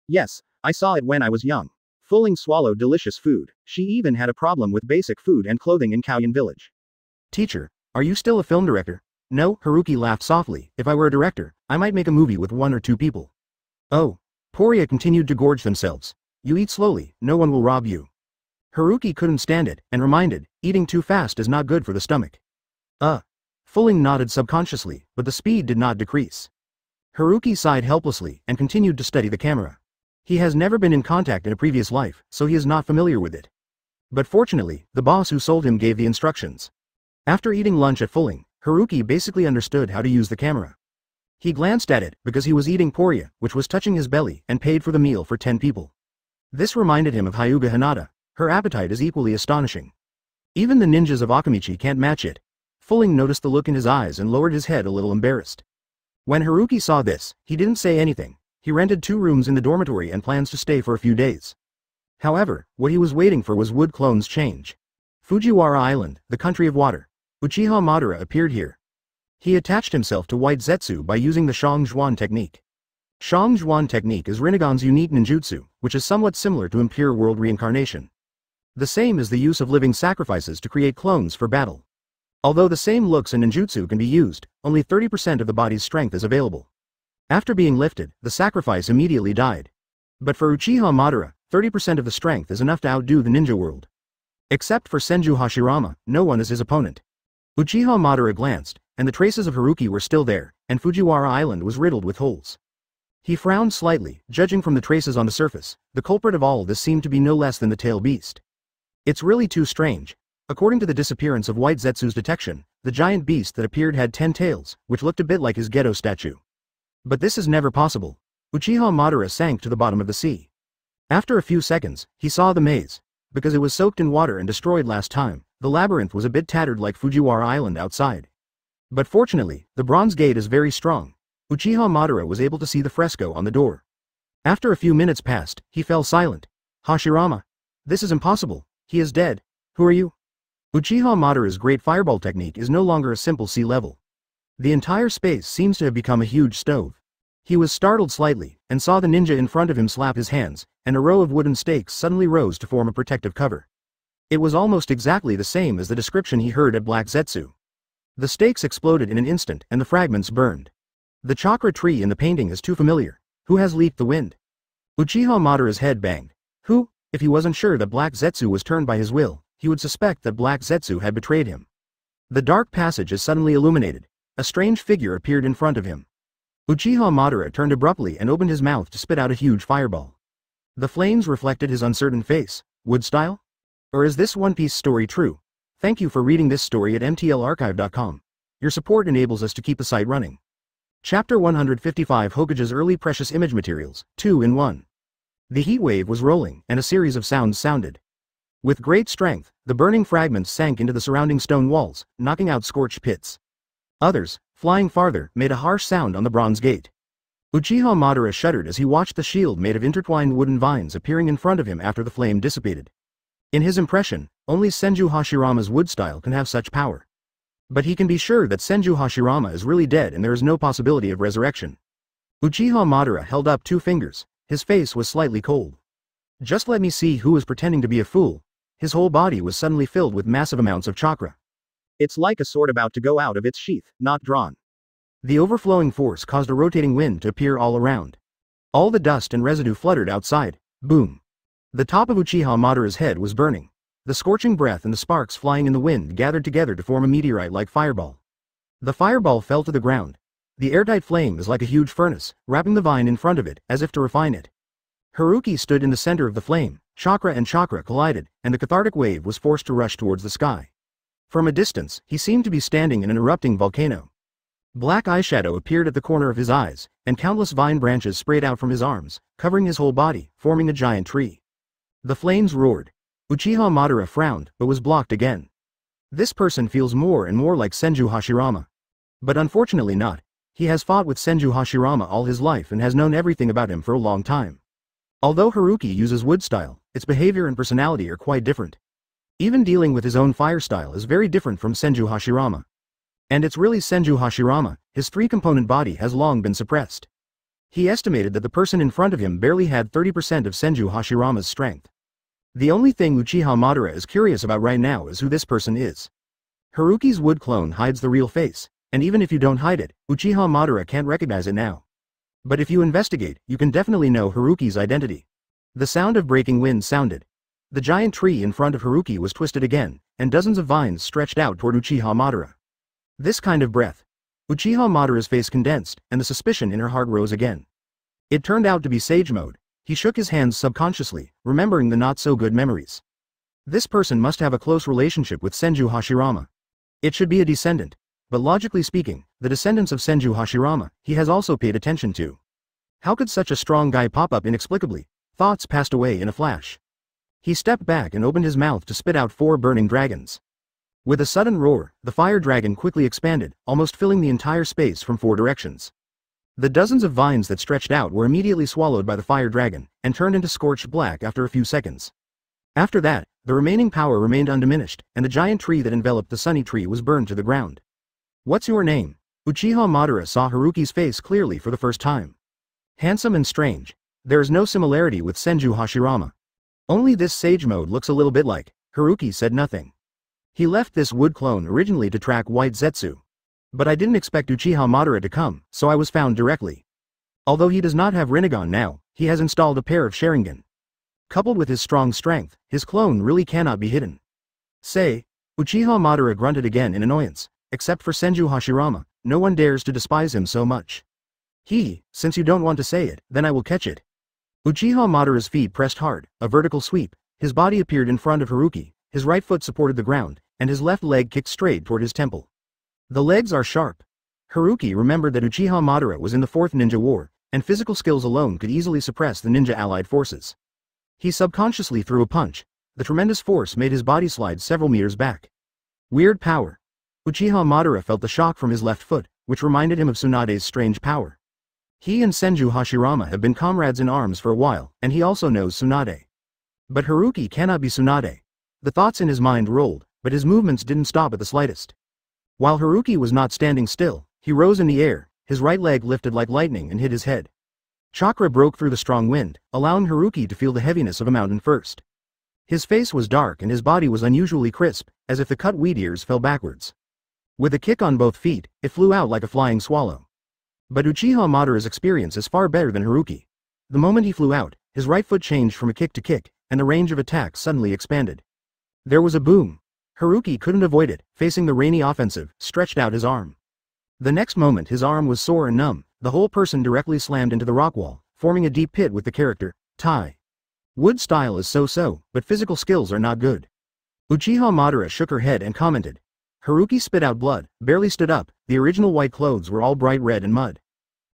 Yes, I saw it when I was young. Fulling swallowed delicious food. She even had a problem with basic food and clothing in Kaoyan village. Teacher, are you still a film director? No, Haruki laughed softly. If I were a director, I might make a movie with 1 or 2 people. Oh. Poria continued to gorge themselves. You eat slowly, no one will rob you. Haruki couldn't stand it, and reminded, eating too fast is not good for the stomach. Fulling nodded subconsciously, but the speed did not decrease. Haruki sighed helplessly, and continued to study the camera. He has never been in contact in a previous life, so he is not familiar with it. But fortunately, the boss who sold him gave the instructions. After eating lunch at Fulling, Haruki basically understood how to use the camera. He glanced at it, because he was eating Poria, which was touching his belly, and paid for the meal for 10 people. This reminded him of Hyuga Hinata. Her appetite is equally astonishing. Even the ninjas of Akamichi can't match it. Fulling noticed the look in his eyes and lowered his head a little embarrassed. When Haruki saw this, he didn't say anything. He rented 2 rooms in the dormitory and plans to stay for a few days. However, what he was waiting for was wood clones change. Fujiwara Island, the country of water. Uchiha Madara appeared here. He attached himself to White Zetsu by using the Shangzhuan technique. Shangzhuan technique is Rinnegan's unique ninjutsu, which is somewhat similar to impure world reincarnation. The same is the use of living sacrifices to create clones for battle. Although the same looks and ninjutsu can be used, only 30% of the body's strength is available. After being lifted, the sacrifice immediately died. But for Uchiha Madara, 30% of the strength is enough to outdo the ninja world. Except for Senju Hashirama, no one is his opponent. Uchiha Madara glanced, and the traces of Haruki were still there, and Fujiwara Island was riddled with holes. He frowned slightly, judging from the traces on the surface. The culprit of all this seemed to be no less than the tail beast. It's really too strange. According to the disappearance of White Zetsu's detection, the giant beast that appeared had 10 tails, which looked a bit like his Geto statue. But this is never possible. Uchiha Madara sank to the bottom of the sea. After a few seconds, he saw the maze. Because it was soaked in water and destroyed last time, the labyrinth was a bit tattered like Fujiwara Island outside. But fortunately, the bronze gate is very strong. Uchiha Madara was able to see the fresco on the door. After a few minutes passed, he fell silent. Hashirama. This is impossible. He is dead. Who are you? Uchiha Madara's great fireball technique is no longer a simple sea level. The entire space seems to have become a huge stove. He was startled slightly, and saw the ninja in front of him slap his hands, and a row of wooden stakes suddenly rose to form a protective cover. It was almost exactly the same as the description he heard at Black Zetsu. The stakes exploded in an instant and the fragments burned. The chakra tree in the painting is too familiar. Who has leaked the wind? Uchiha Madara's head banged. Who? If he wasn't sure that Black Zetsu was turned by his will, he would suspect that Black Zetsu had betrayed him. The dark passage is suddenly illuminated. A strange figure appeared in front of him. Uchiha Madara turned abruptly and opened his mouth to spit out a huge fireball. The flames reflected his uncertain face. Wood style? Or is this One Piece story true? Thank you for reading this story at mtlarchive.com. Your support enables us to keep the site running. Chapter 155 Hokage's Early Precious Image Materials, 2 in 1. The heat wave was rolling, and a series of sounds sounded. With great strength, the burning fragments sank into the surrounding stone walls, knocking out scorched pits. Others, flying farther, made a harsh sound on the bronze gate. Uchiha Madara shuddered as he watched the shield made of intertwined wooden vines appearing in front of him after the flame dissipated. In his impression, only Senju Hashirama's wood style can have such power. But he can be sure that Senju Hashirama is really dead and there is no possibility of resurrection. Uchiha Madara held up 2 fingers. His face was slightly cold. Just let me see who is pretending to be a fool. His whole body was suddenly filled with massive amounts of chakra. It's like a sword about to go out of its sheath, not drawn. The overflowing force caused a rotating wind to appear all around. All the dust and residue fluttered outside. Boom. The top of Uchiha Madara's head was burning. The scorching breath and the sparks flying in the wind gathered together to form a meteorite-like fireball. The fireball fell to the ground. The airtight flame is like a huge furnace, wrapping the vine in front of it, as if to refine it. Haruki stood in the center of the flame. Chakra and chakra collided, and the cathartic wave was forced to rush towards the sky. From a distance, he seemed to be standing in an erupting volcano. Black eyeshadow appeared at the corner of his eyes, and countless vine branches sprayed out from his arms, covering his whole body, forming a giant tree. The flames roared. Uchiha Madara frowned, but was blocked again. This person feels more and more like Senju Hashirama. But unfortunately not. He has fought with Senju Hashirama all his life and has known everything about him for a long time. Although Haruki uses wood style, its behavior and personality are quite different. Even dealing with his own fire style is very different from Senju Hashirama. And it's really Senju Hashirama, his 3-component body has long been suppressed. He estimated that the person in front of him barely had 30% of Senju Hashirama's strength. The only thing Uchiha Madara is curious about right now is who this person is. Haruki's wood clone hides the real face, and even if you don't hide it, Uchiha Madara can't recognize it now. But if you investigate, you can definitely know Haruki's identity. The sound of breaking wind sounded. The giant tree in front of Haruki was twisted again, and dozens of vines stretched out toward Uchiha Madara. This kind of breath. Uchiha Madara's face condensed, and the suspicion in her heart rose again. It turned out to be Sage Mode. He shook his hands subconsciously, remembering the not-so-good memories. This person must have a close relationship with Senju Hashirama. It should be a descendant. But logically speaking, the descendants of Senju Hashirama, he has also paid attention to. How could such a strong guy pop up inexplicably? Thoughts passed away in a flash. He stepped back and opened his mouth to spit out 4 burning dragons. With a sudden roar, the fire dragon quickly expanded, almost filling the entire space from 4 directions. The dozens of vines that stretched out were immediately swallowed by the fire dragon, and turned into scorched black after a few seconds. After that, the remaining power remained undiminished, and the giant tree that enveloped the sunny tree was burned to the ground. What's your name? Uchiha Madara saw Haruki's face clearly for the first time. Handsome and strange. There is no similarity with Senju Hashirama. Only this Sage Mode looks a little bit like. Haruki said nothing. He left this wood clone originally to track White Zetsu. But I didn't expect Uchiha Madara to come, so I was found directly. Although he does not have Rinnegan now, he has installed a pair of Sharingan. Coupled with his strong strength, his clone really cannot be hidden. Say, Uchiha Madara grunted again in annoyance. Except for Senju Hashirama, no one dares to despise him so much. Since you don't want to say it, then I will catch it. Uchiha Madara's feet pressed hard, a vertical sweep. His body appeared in front of Haruki, his right foot supported the ground, and his left leg kicked straight toward his temple. The legs are sharp. Haruki remembered that Uchiha Madara was in the 4th Ninja War, and physical skills alone could easily suppress the ninja allied forces. He subconsciously threw a punch. The tremendous force made his body slide several meters back. Weird power. Uchiha Madara felt the shock from his left foot, which reminded him of Tsunade's strange power. He and Senju Hashirama have been comrades in arms for a while, and he also knows Tsunade. But Haruki cannot be Tsunade. The thoughts in his mind rolled, but his movements didn't stop at the slightest. While Haruki was not standing still, he rose in the air, his right leg lifted like lightning and hit his head. Chakra broke through the strong wind, allowing Haruki to feel the heaviness of a mountain first. His face was dark and his body was unusually crisp, as if the cut wheat ears fell backwards. With a kick on both feet, it flew out like a flying swallow. But Uchiha Madara's experience is far better than Haruki. The moment he flew out, his right foot changed from a kick to kick, and the range of attack suddenly expanded. There was a boom. Haruki couldn't avoid it, facing the rainy offensive, stretched out his arm. The next moment his arm was sore and numb, the whole person directly slammed into the rock wall, forming a deep pit with the character, Tai. Wood style is so-so, but physical skills are not good. Uchiha Madara shook her head and commented. Haruki spit out blood, barely stood up, the original white clothes were all bright red and mud.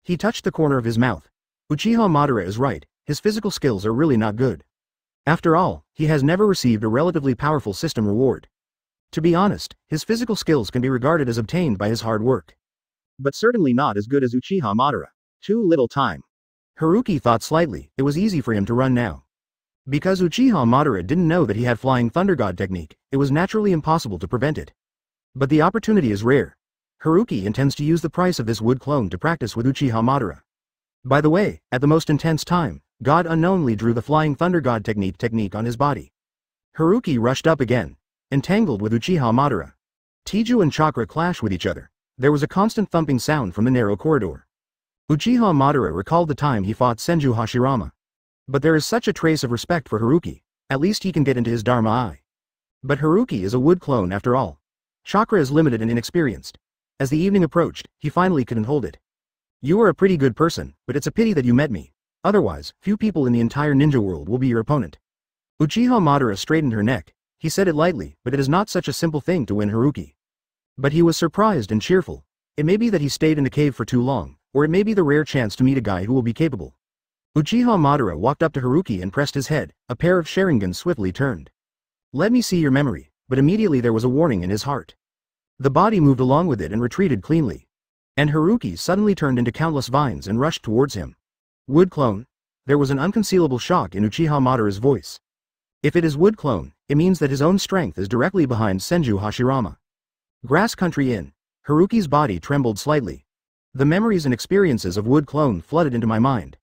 He touched the corner of his mouth. Uchiha Madara is right, his physical skills are really not good. After all, he has never received a relatively powerful system reward. To be honest, his physical skills can be regarded as obtained by his hard work. But certainly not as good as Uchiha Madara. Too little time. Haruki thought slightly, it was easy for him to run now. Because Uchiha Madara didn't know that he had Flying Thunder God technique, it was naturally impossible to prevent it. But the opportunity is rare. Haruki intends to use the price of this wood clone to practice with Uchiha Madara. By the way, at the most intense time, God unknowingly drew the Flying Thunder God technique on his body. Haruki rushed up again, entangled with Uchiha Madara. Tiju and Chakra clashed with each other. There was a constant thumping sound from the narrow corridor. Uchiha Madara recalled the time he fought Senju Hashirama. But there is such a trace of respect for Haruki, at least he can get into his Dharma eye. But Haruki is a wood clone after all. Chakra is limited and inexperienced. As the evening approached, he finally couldn't hold it. You are a pretty good person, but it's a pity that you met me. Otherwise, few people in the entire ninja world will be your opponent. Uchiha Madara straightened her neck. He said it lightly, but it is not such a simple thing to win Haruki. But he was surprised and cheerful. It may be that he stayed in the cave for too long, or it may be the rare chance to meet a guy who will be capable. Uchiha Madara walked up to Haruki and pressed his head, a pair of Sharingans swiftly turned. Let me see your memory, but immediately there was a warning in his heart. The body moved along with it and retreated cleanly. And Haruki suddenly turned into countless vines and rushed towards him. Wood clone? There was an unconcealable shock in Uchiha Madara's voice. If it is wood clone, it means that his own strength is directly behind Senju Hashirama. Grass Country Inn. Haruki's body trembled slightly. The memories and experiences of wood clone flooded into my mind.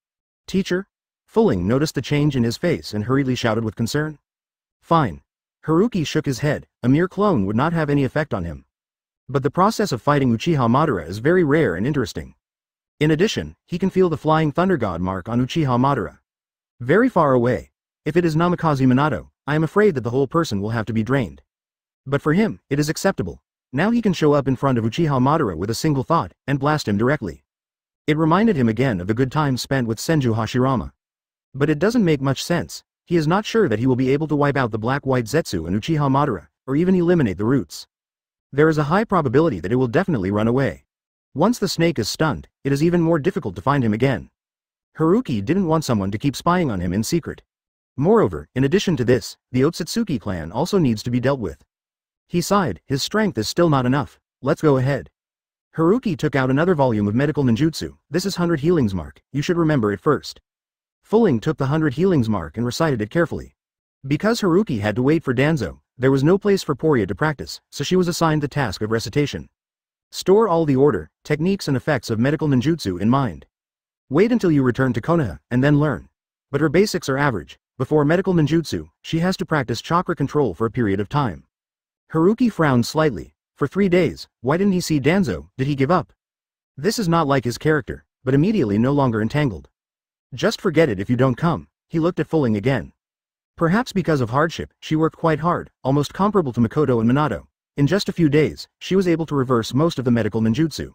Teacher? Fulling noticed the change in his face and hurriedly shouted with concern. Fine. Haruki shook his head, a mere clone would not have any effect on him. But the process of fighting Uchiha Madara is very rare and interesting. In addition, he can feel the Flying Thunder God mark on Uchiha Madara. Very far away. If it is Namikaze Minato, I am afraid that the whole person will have to be drained. But for him, it is acceptable. Now he can show up in front of Uchiha Madara with a single thought, and blast him directly. It reminded him again of the good times spent with Senju Hashirama. But it doesn't make much sense. He is not sure that he will be able to wipe out the black-white Zetsu and Uchiha Madara, or even eliminate the roots. There is a high probability that it will definitely run away. Once the snake is stunned, it is even more difficult to find him again. Haruki didn't want someone to keep spying on him in secret. Moreover, in addition to this, the Otsutsuki clan also needs to be dealt with. He sighed, his strength is still not enough, let's go ahead. Haruki took out another volume of medical ninjutsu. This is 100 healings mark, you should remember it first. Fulling took the 100 healings mark and recited it carefully. Because Haruki had to wait for Danzo, there was no place for Poria to practice, so she was assigned the task of recitation. Store all the order, techniques and effects of medical ninjutsu in mind. Wait until you return to Konoha, and then learn. But her basics are average. Before medical ninjutsu, she has to practice chakra control for a period of time. Haruki frowned slightly. For 3 days, why didn't he see Danzo? Did he give up? This is not like his character, but immediately no longer entangled. Just forget it if you don't come. He looked at Fulling again. Perhaps because of hardship, she worked quite hard, almost comparable to Makoto and Minato. In just a few days, she was able to reverse most of the medical ninjutsu.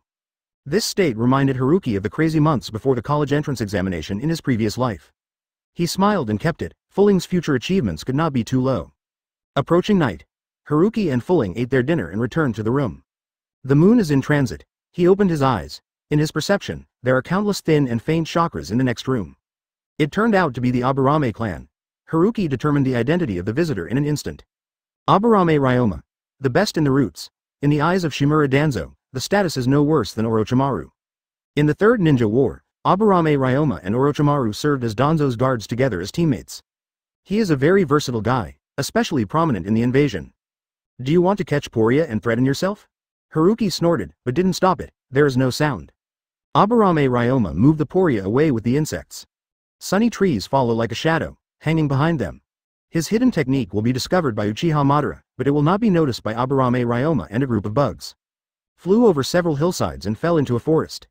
This state reminded Haruki of the crazy months before the college entrance examination in his previous life. He smiled and kept it. Fulling's future achievements could not be too low. Approaching night, Haruki and Fulling ate their dinner and returned to the room. The moon is in transit. He opened his eyes. In his perception, there are countless thin and faint chakras in the next room. It turned out to be the Aburame clan. Haruki determined the identity of the visitor in an instant. Aburame Ryoma. The best in the roots. In the eyes of Shimura Danzo, the status is no worse than Orochimaru. In the Third Ninja War, Aburame Ryoma and Orochimaru served as Danzo's guards together as teammates. He is a very versatile guy, especially prominent in the invasion. Do you want to catch Poria and threaten yourself? Haruki snorted, but didn't stop it. There is no sound. Aburame Ryoma moved the Poria away with the insects. Sunny trees follow like a shadow, hanging behind them. His hidden technique will be discovered by Uchiha Madara, but it will not be noticed by Aburame Ryoma and a group of bugs. Flew over several hillsides and fell into a forest.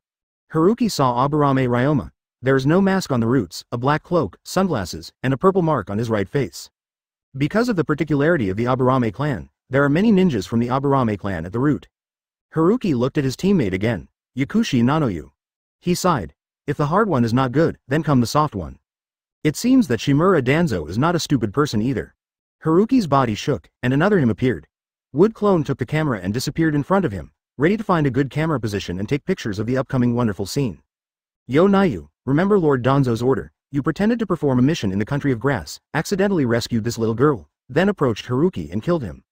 Haruki saw Aburame Ryoma. There is no mask on the roots, a black cloak, sunglasses, and a purple mark on his right face. Because of the particularity of the Aburame clan, there are many ninjas from the Aburame clan at the root. Haruki looked at his teammate again. Yakushi Nanoyu. He sighed. If the hard one is not good, then come the soft one. It seems that Shimura Danzo is not a stupid person either. Haruki's body shook, and another him appeared. Wood Clone took the camera and disappeared in front of him, ready to find a good camera position and take pictures of the upcoming wonderful scene. Yo Nayu, remember Lord Danzo's order. You pretended to perform a mission in the country of grass, accidentally rescued this little girl, then approached Haruki and killed him.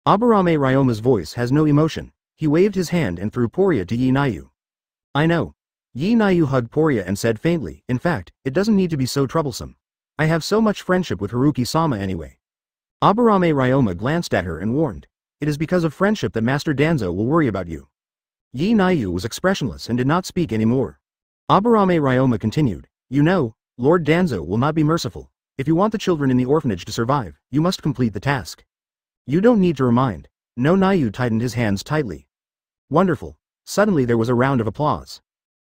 Aburame Ryoma's voice has no emotion. He waved his hand and threw Poria to Yi Nayu. I know. Yi Nayu hugged Poria and said faintly, in fact, it doesn't need to be so troublesome. I have so much friendship with Haruki-sama anyway. Aburame Ryoma glanced at her and warned. It is because of friendship that Master Danzo will worry about you. Yi Nayu was expressionless and did not speak anymore. Aburame Ryoma continued, you know, Lord Danzo will not be merciful. If you want the children in the orphanage to survive, you must complete the task. You don't need to remind. No. Nayu tightened his hands tightly. Wonderful. Suddenly there was a round of applause.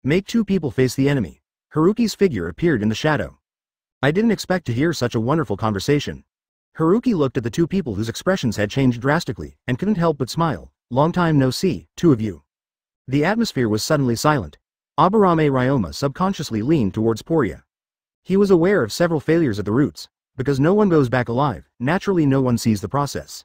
Make two people face the enemy. Haruki's figure appeared in the shadow. I didn't expect to hear such a wonderful conversation. Haruki looked at the two people whose expressions had changed drastically, and couldn't help but smile. Long time no see, two of you. The atmosphere was suddenly silent. Aburame Ryoma subconsciously leaned towards Poria. He was aware of several failures at the roots. Because no one goes back alive, naturally no one sees the process.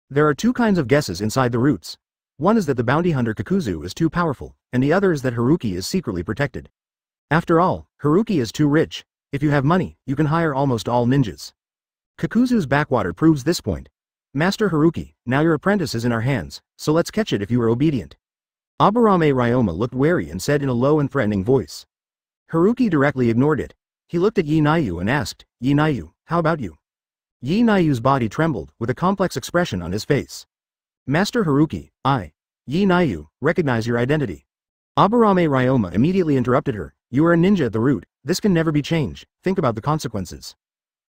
There are two kinds of guesses inside the roots. One is that the bounty hunter Kakuzu is too powerful, and the other is that Haruki is secretly protected. After all, Haruki is too rich. If you have money, you can hire almost all ninjas. Kakuzu's backwater proves this point. Master Haruki, now your apprentice is in our hands, so let's catch it if you are obedient. Aburame Ryoma looked wary and said in a low and threatening voice. Haruki directly ignored it. He looked at Yi Nayu and asked, Yi Nayu, how about you? Yi Nayu's body trembled, with a complex expression on his face. Master Haruki, Yi Nayu, recognize your identity. Aburame Ryoma immediately interrupted her. You are a ninja at the root. This can never be changed. Think about the consequences.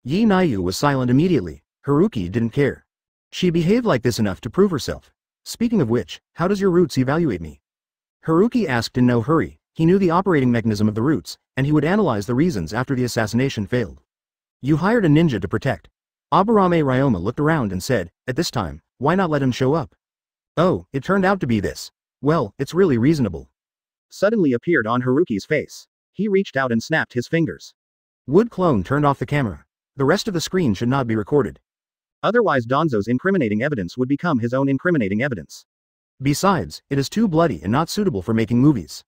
Yi Nayu was silent immediately. Haruki didn't care. She behaved like this enough to prove herself. Speaking of which, how does your roots evaluate me? Haruki asked in no hurry. He knew the operating mechanism of the roots, and he would analyze the reasons after the assassination failed. You hired a ninja to protect. Aburame Ryoma looked around and said, at this time, why not let him show up? Oh, it turned out to be this. Well, it's really reasonable. Suddenly appeared on Haruki's face. He reached out and snapped his fingers. Wood Clone turned off the camera. The rest of the screen should not be recorded. Otherwise Danzo's incriminating evidence would become his own incriminating evidence. Besides, it is too bloody and not suitable for making movies.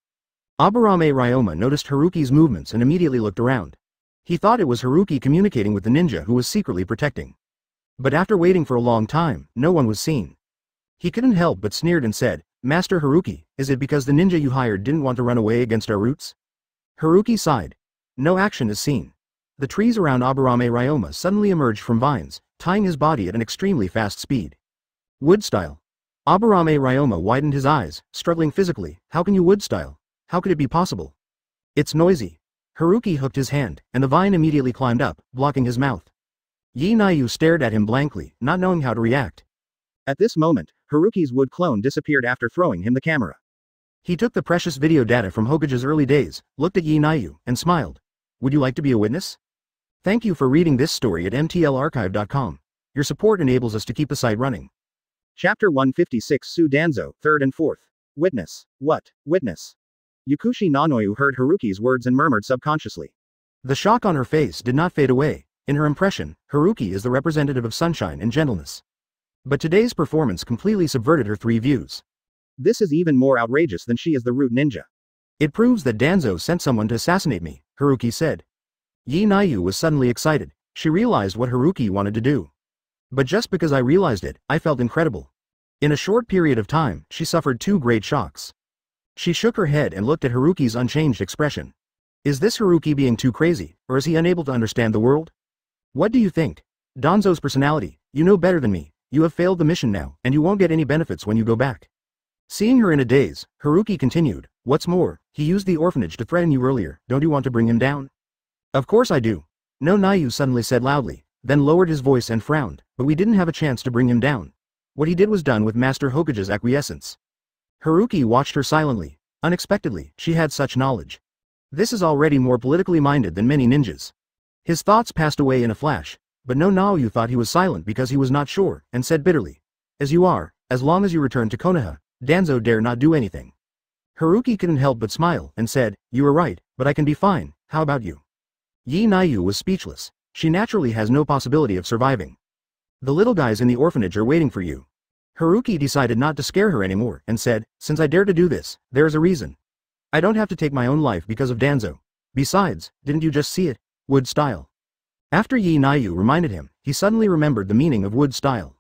Aburame Ryoma noticed Haruki's movements and immediately looked around. He thought it was Haruki communicating with the ninja who was secretly protecting. But after waiting for a long time, no one was seen. He couldn't help but sneered and said, Master Haruki, is it because the ninja you hired didn't want to run away against our roots? Haruki sighed. No action is seen. The trees around Aburame Ryoma suddenly emerged from vines, tying his body at an extremely fast speed. Wood style. Aburame Ryoma widened his eyes, struggling physically. How can you wood style? How could it be possible? It's noisy. Haruki hooked his hand, and the vine immediately climbed up, blocking his mouth. Yi Nayu stared at him blankly, not knowing how to react. At this moment, Haruki's wood clone disappeared after throwing him the camera. He took the precious video data from Hokage's early days, looked at Yi Nayu, and smiled. Would you like to be a witness? Thank you for reading this story at mtlarchive.com. Your support enables us to keep the site running. Chapter 156 Su Danzo, 3rd and 4th. Witness. What? Witness. Yakushi Nanoyu heard Haruki's words and murmured subconsciously. The shock on her face did not fade away. In her impression, Haruki is the representative of sunshine and gentleness. But today's performance completely subverted her three views. This is even more outrageous than she is the root ninja. It proves that Danzo sent someone to assassinate me, Haruki said. Yi Nayu was suddenly excited. She realized what Haruki wanted to do. But just because I realized it, I felt incredible. In a short period of time, she suffered 2 great shocks. She shook her head and looked at Haruki's unchanged expression. Is this Haruki being too crazy, or is he unable to understand the world? What do you think? Danzo's personality, you know better than me. You have failed the mission now, and you won't get any benefits when you go back. Seeing her in a daze, Haruki continued, what's more, he used the orphanage to threaten you earlier, don't you want to bring him down? Of course I do. No, Nayu suddenly said loudly, then lowered his voice and frowned, but we didn't have a chance to bring him down. What he did was done with Master Hokage's acquiescence. Haruki watched her silently. Unexpectedly, she had such knowledge. This is already more politically minded than many ninjas. His thoughts passed away in a flash, but no Naoyu thought he was silent because he was not sure, and said bitterly. As you are, as long as you return to Konoha, Danzo dare not do anything. Haruki couldn't help but smile, and said, you are right, but I can be fine, how about you? Yi Nayu was speechless. She naturally has no possibility of surviving. The little guys in the orphanage are waiting for you. Haruki decided not to scare her anymore, and said, since I dare to do this, there is a reason. I don't have to take my own life because of Danzo. Besides, didn't you just see it? Wood style. After Yi Nayu reminded him, he suddenly remembered the meaning of wood style.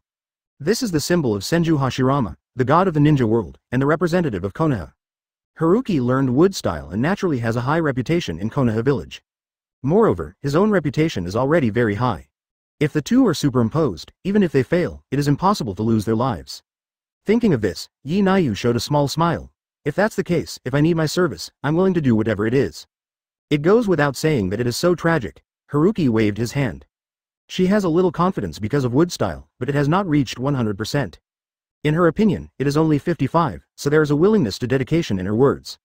This is the symbol of Senju Hashirama, the god of the ninja world, and the representative of Konoha. Haruki learned wood style and naturally has a high reputation in Konoha village. Moreover, his own reputation is already very high. If the two are superimposed, even if they fail, it is impossible to lose their lives. Thinking of this, Yi Nayu showed a small smile. If that's the case, if I need my service, I'm willing to do whatever it is. It goes without saying that it is so tragic. Haruki waved his hand. She has a little confidence because of wood style, but it has not reached 100%. In her opinion, it is only 55, so there is a willingness to dedication in her words.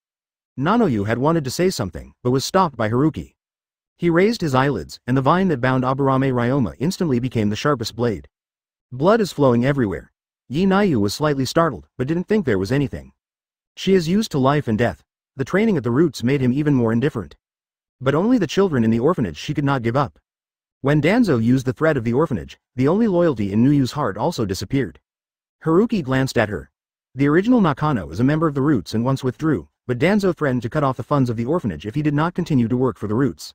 Nanoyu had wanted to say something, but was stopped by Haruki. He raised his eyelids, and the vine that bound Aburame Ryoma instantly became the sharpest blade. Blood is flowing everywhere. Yi Nayu was slightly startled, but didn't think there was anything. She is used to life and death. The training at the roots made him even more indifferent. But only the children in the orphanage she could not give up. When Danzo used the thread of the orphanage, the only loyalty in Nuyu's heart also disappeared. Haruki glanced at her. The original Nakano is a member of the roots and once withdrew, but Danzo threatened to cut off the funds of the orphanage if he did not continue to work for the roots.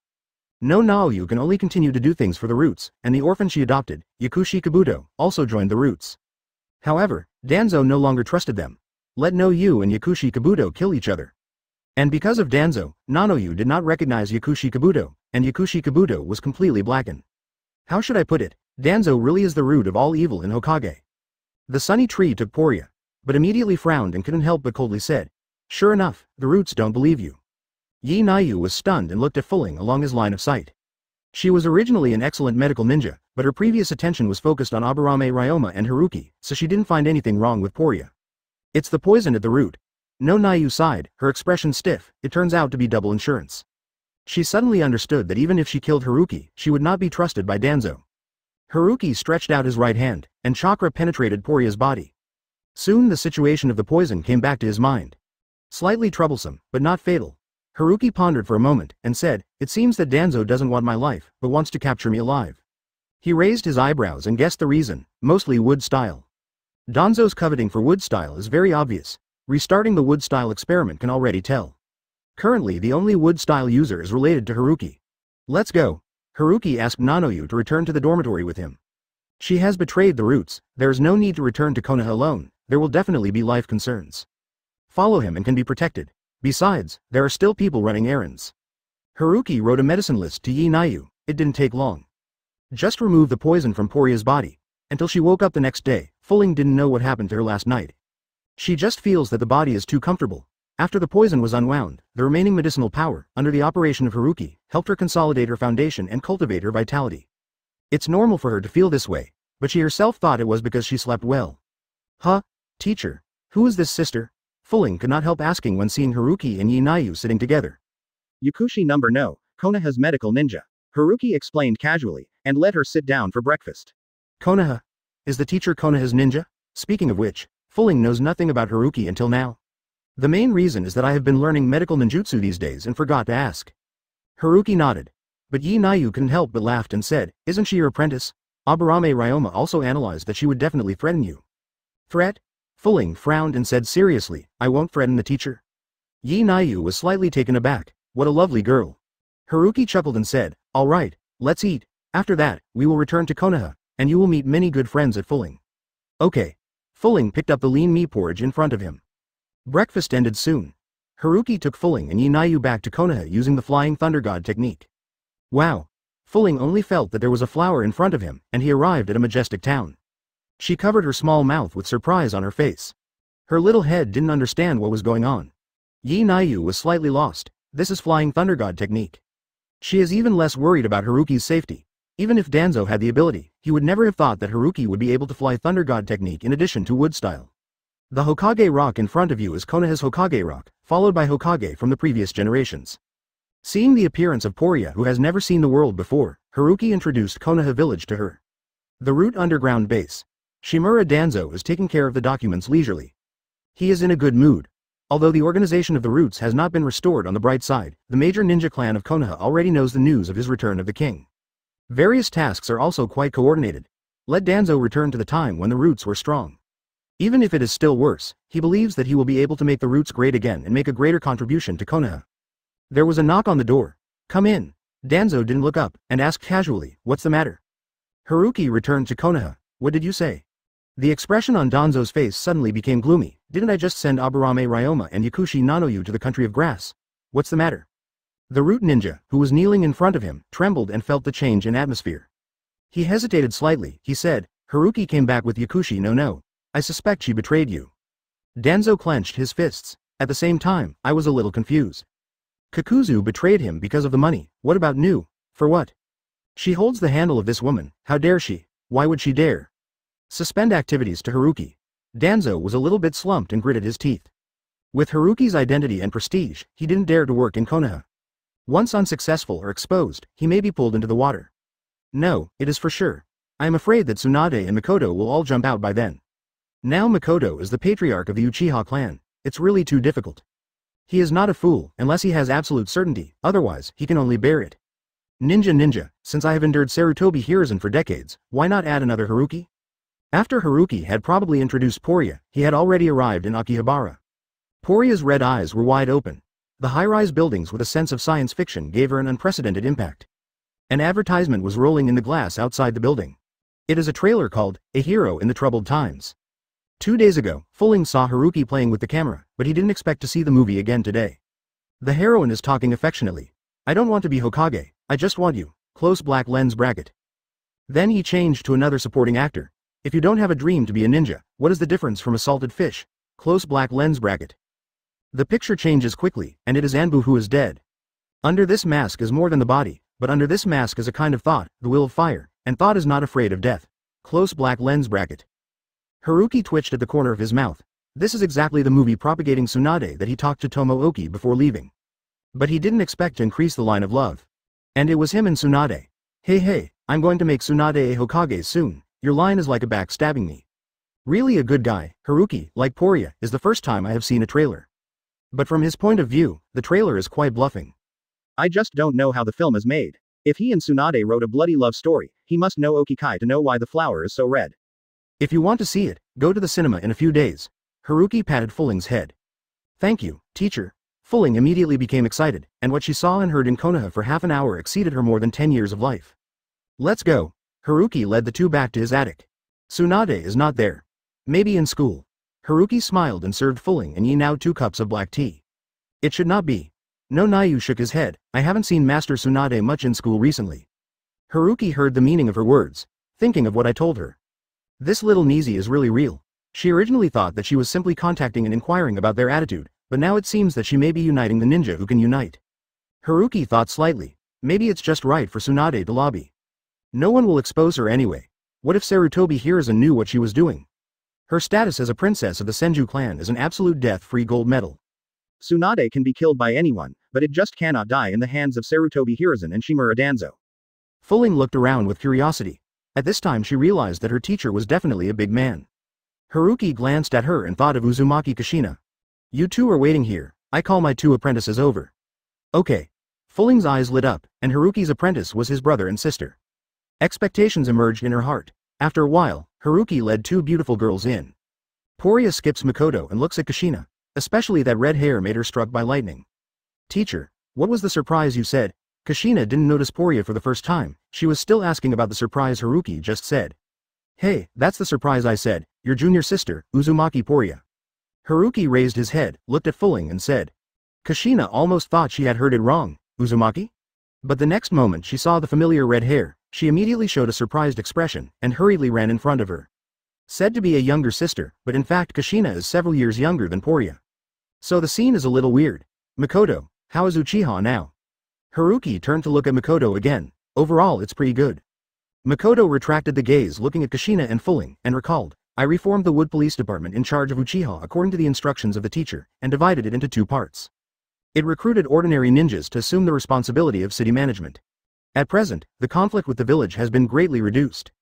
No Naoyu can only continue to do things for the roots, and the orphan she adopted, Yakushi Kabuto, also joined the roots. However, Danzo no longer trusted them. Let No-Yu and Yakushi Kabuto kill each other. And because of Danzo, Nanoyu did not recognize Yakushi Kabuto, and Yakushi Kabuto was completely blackened. How should I put it? Danzo really is the root of all evil in Hokage. The sunny tree took Porya, but immediately frowned and couldn't help but coldly said, sure enough, the roots don't believe you. Yi Nayu was stunned and looked at Fulling along his line of sight. She was originally an excellent medical ninja, but her previous attention was focused on Aburame Ryoma and Haruki, so she didn't find anything wrong with Porya. It's the poison at the root. No Nayu sighed, her expression stiff. It turns out to be double insurance. She suddenly understood that even if she killed Haruki, she would not be trusted by Danzo. Haruki stretched out his right hand, and chakra penetrated Porya's body. Soon the situation of the poison came back to his mind. Slightly troublesome, but not fatal. Haruki pondered for a moment, and said, it seems that Danzo doesn't want my life, but wants to capture me alive. He raised his eyebrows and guessed the reason, mostly wood style. Danzo's coveting for wood style is very obvious. Restarting the wood style experiment can already tell. Currently the only wood style user is related to Haruki. Let's go. Haruki asked Nanoyu to return to the dormitory with him. She has betrayed the roots, there is no need to return to Konoha alone, there will definitely be life concerns. Follow him and can be protected. Besides, there are still people running errands. Haruki wrote a medicine list to Yi Nayu. It didn't take long. Just remove the poison from Porya's body. Until she woke up the next day, Fulling didn't know what happened to her last night. She just feels that the body is too comfortable. After the poison was unwound, the remaining medicinal power, under the operation of Haruki, helped her consolidate her foundation and cultivate her vitality. It's normal for her to feel this way, but she herself thought it was because she slept well. Huh? Teacher? Who is this sister? Fulling could not help asking when seeing Haruki and Yi Nayu sitting together. Yakushi no, Konoha's medical ninja. Haruki explained casually, and let her sit down for breakfast. Konoha? Is the teacher Konoha's ninja? Speaking of which, Fulling knows nothing about Haruki until now. The main reason is that I have been learning medical ninjutsu these days and forgot to ask. Haruki nodded. But Yi Nayu couldn't help but laughed and said, isn't she your apprentice? Aburame Ryoma also analyzed that she would definitely threaten you. Threat? Fuling frowned and said seriously, I won't threaten the teacher. Yi Naiyu was slightly taken aback. What a lovely girl. Haruki chuckled and said, all right, let's eat. After that, we will return to Konoha, and you will meet many good friends at Fuling. Okay. Fuling picked up the lean meat porridge in front of him. Breakfast ended soon. Haruki took Fuling and Yi Naiyu back to Konoha using the Flying Thunder God technique. Wow. Fuling only felt that there was a flower in front of him, and he arrived at a majestic town. She covered her small mouth with surprise on her face. Her little head didn't understand what was going on. Yi Naiyu was slightly lost. This is Flying Thunder God technique. She is even less worried about Haruki's safety. Even if Danzo had the ability, he would never have thought that Haruki would be able to fly Thunder God technique in addition to wood style. The Hokage rock in front of you is Konoha's Hokage rock, followed by Hokage from the previous generations. Seeing the appearance of Porya, who has never seen the world before, Haruki introduced Konoha village to her. The root underground base. Shimura Danzo is taking care of the documents leisurely. He is in a good mood. Although the organization of the roots has not been restored on the bright side, the major ninja clan of Konoha already knows the news of his return of the king. Various tasks are also quite coordinated. Let Danzo return to the time when the roots were strong. Even if it is still worse, he believes that he will be able to make the roots great again and make a greater contribution to Konoha. There was a knock on the door. Come in. Danzo didn't look up, and asked casually, what's the matter? Haruki returned to Konoha. What did you say? The expression on Danzo's face suddenly became gloomy. Didn't I just send Aburame Ryoma and Yakushi Nanoyu to the country of grass? What's the matter? The root ninja, who was kneeling in front of him, trembled and felt the change in atmosphere. He hesitated slightly. He said, Haruki came back with Yakushi no. I suspect she betrayed you. Danzo clenched his fists. At the same time, I was a little confused. Kakuzu betrayed him because of the money. What about Nu? For what? She holds the handle of this woman. How dare she? Why would she dare? Suspend activities to Haruki. Danzo was a little bit slumped and gritted his teeth. With Haruki's identity and prestige, he didn't dare to work in Konoha. Once unsuccessful or exposed, he may be pulled into the water. No, it is for sure. I am afraid that Tsunade and Mikoto will all jump out by then. Now Mikoto is the patriarch of the Uchiha clan. It's really too difficult. He is not a fool, unless he has absolute certainty, otherwise, he can only bear it. Ninja, since I have endured Sarutobi Hiruzen for decades, why not add another Haruki? After Haruki had probably introduced Porya, he had already arrived in Akihabara. Porya's red eyes were wide open. The high-rise buildings with a sense of science fiction gave her an unprecedented impact. An advertisement was rolling in the glass outside the building. It is a trailer called, A Hero in the Troubled Times. 2 days ago, Fuling saw Haruki playing with the camera, but he didn't expect to see the movie again today. The heroine is talking affectionately. I don't want to be Hokage, I just want you. Close black lens bracket. Then he changed to another supporting actor. If you don't have a dream to be a ninja, what is the difference from a salted fish? Close black lens bracket. The picture changes quickly, and it is Anbu who is dead. Under this mask is more than the body, but under this mask is a kind of thought, the will of fire, and thought is not afraid of death. Close black lens bracket. Haruki twitched at the corner of his mouth. This is exactly the movie propagating Tsunade that he talked to Tomooki before leaving. But he didn't expect to increase the line of love. And it was him and Tsunade. Hey, I'm going to make Tsunade a Hokage soon. Your line is like a backstabbing me. Really a good guy, Haruki, like Porya, is the first time I have seen a trailer. But from his point of view, the trailer is quite bluffing. I just don't know how the film is made. If he and Tsunade wrote a bloody love story, he must know Okikai to know why the flower is so red. If you want to see it, go to the cinema in a few days. Haruki patted Fuling's head. Thank you, teacher. Fuling immediately became excited, and what she saw and heard in Konoha for half an hour exceeded her more than 10 years of life. Let's go. Haruki led the two back to his attic. Tsunade is not there. Maybe in school. Haruki smiled and served Fuling and Yi now 2 cups of black tea. It should not be. No, Naiyu shook his head. I haven't seen Master Tsunade much in school recently. Haruki heard the meaning of her words, thinking of what I told her. This little Nizi is really real. She originally thought that she was simply contacting and inquiring about their attitude, but now it seems that she may be uniting the ninja who can unite. Haruki thought slightly. Maybe it's just right for Tsunade to lobby. No one will expose her anyway. What if Sarutobi Hiruzen knew what she was doing? Her status as a princess of the Senju clan is an absolute death-free gold medal. Tsunade can be killed by anyone, but it just cannot die in the hands of Sarutobi Hiruzen and Shimura Danzo. Fuling looked around with curiosity. At this time she realized that her teacher was definitely a big man. Haruki glanced at her and thought of Uzumaki Kushina. You two are waiting here. I call my 2 apprentices over. Okay. Fuling's eyes lit up, and Haruki's apprentice was his brother and sister. Expectations emerged in her heart. After a while, Haruki led 2 beautiful girls in. Poria skips Makoto and looks at Kushina. Especially that red hair made her struck by lightning. Teacher, what was the surprise you said? Kushina didn't notice Poria for the first time. She was still asking about the surprise Haruki just said. Hey, that's the surprise I said, your junior sister, Uzumaki Poria. Haruki raised his head, looked at Fulling and said. Kushina almost thought she had heard it wrong. Uzumaki? But the next moment she saw the familiar red hair, she immediately showed a surprised expression, and hurriedly ran in front of her. Said to be a younger sister, but in fact Kushina is several years younger than Poria. So the scene is a little weird. Makoto, how is Uchiha now? Haruki turned to look at Makoto again. Overall it's pretty good. Makoto retracted the gaze looking at Kushina and Fulling, and recalled, I reformed the Wood Police Department in charge of Uchiha according to the instructions of the teacher, and divided it into 2 parts. It recruited ordinary ninjas to assume the responsibility of city management. At present, the conflict with the village has been greatly reduced.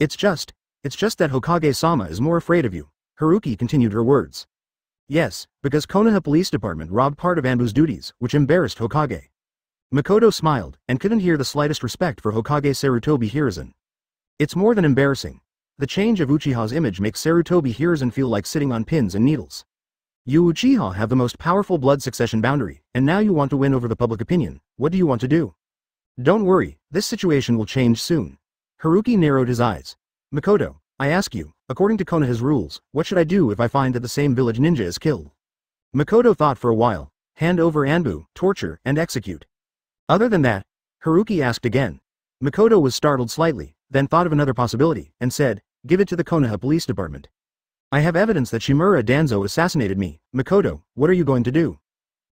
It's just that Hokage-sama is more afraid of you. Haruki continued her words. Yes, because Konoha Police Department robbed part of Anbu's duties, which embarrassed Hokage. Makoto smiled, and couldn't hear the slightest respect for Hokage Sarutobi Hiruzen. It's more than embarrassing. The change of Uchiha's image makes Sarutobi Hiruzen feel like sitting on pins and needles. You Uchiha have the most powerful blood succession boundary, and now you want to win over the public opinion. What do you want to do? Don't worry, this situation will change soon. Haruki narrowed his eyes. Makoto, I ask you, according to Konoha's rules, what should I do if I find that the same village ninja is killed? Makoto thought for a while. Hand over Anbu, torture, and execute. Other than that, Haruki asked again. Makoto was startled slightly, then thought of another possibility, and said, give it to the Konoha Police Department. I have evidence that Shimura Danzo assassinated me. Makoto, what are you going to do?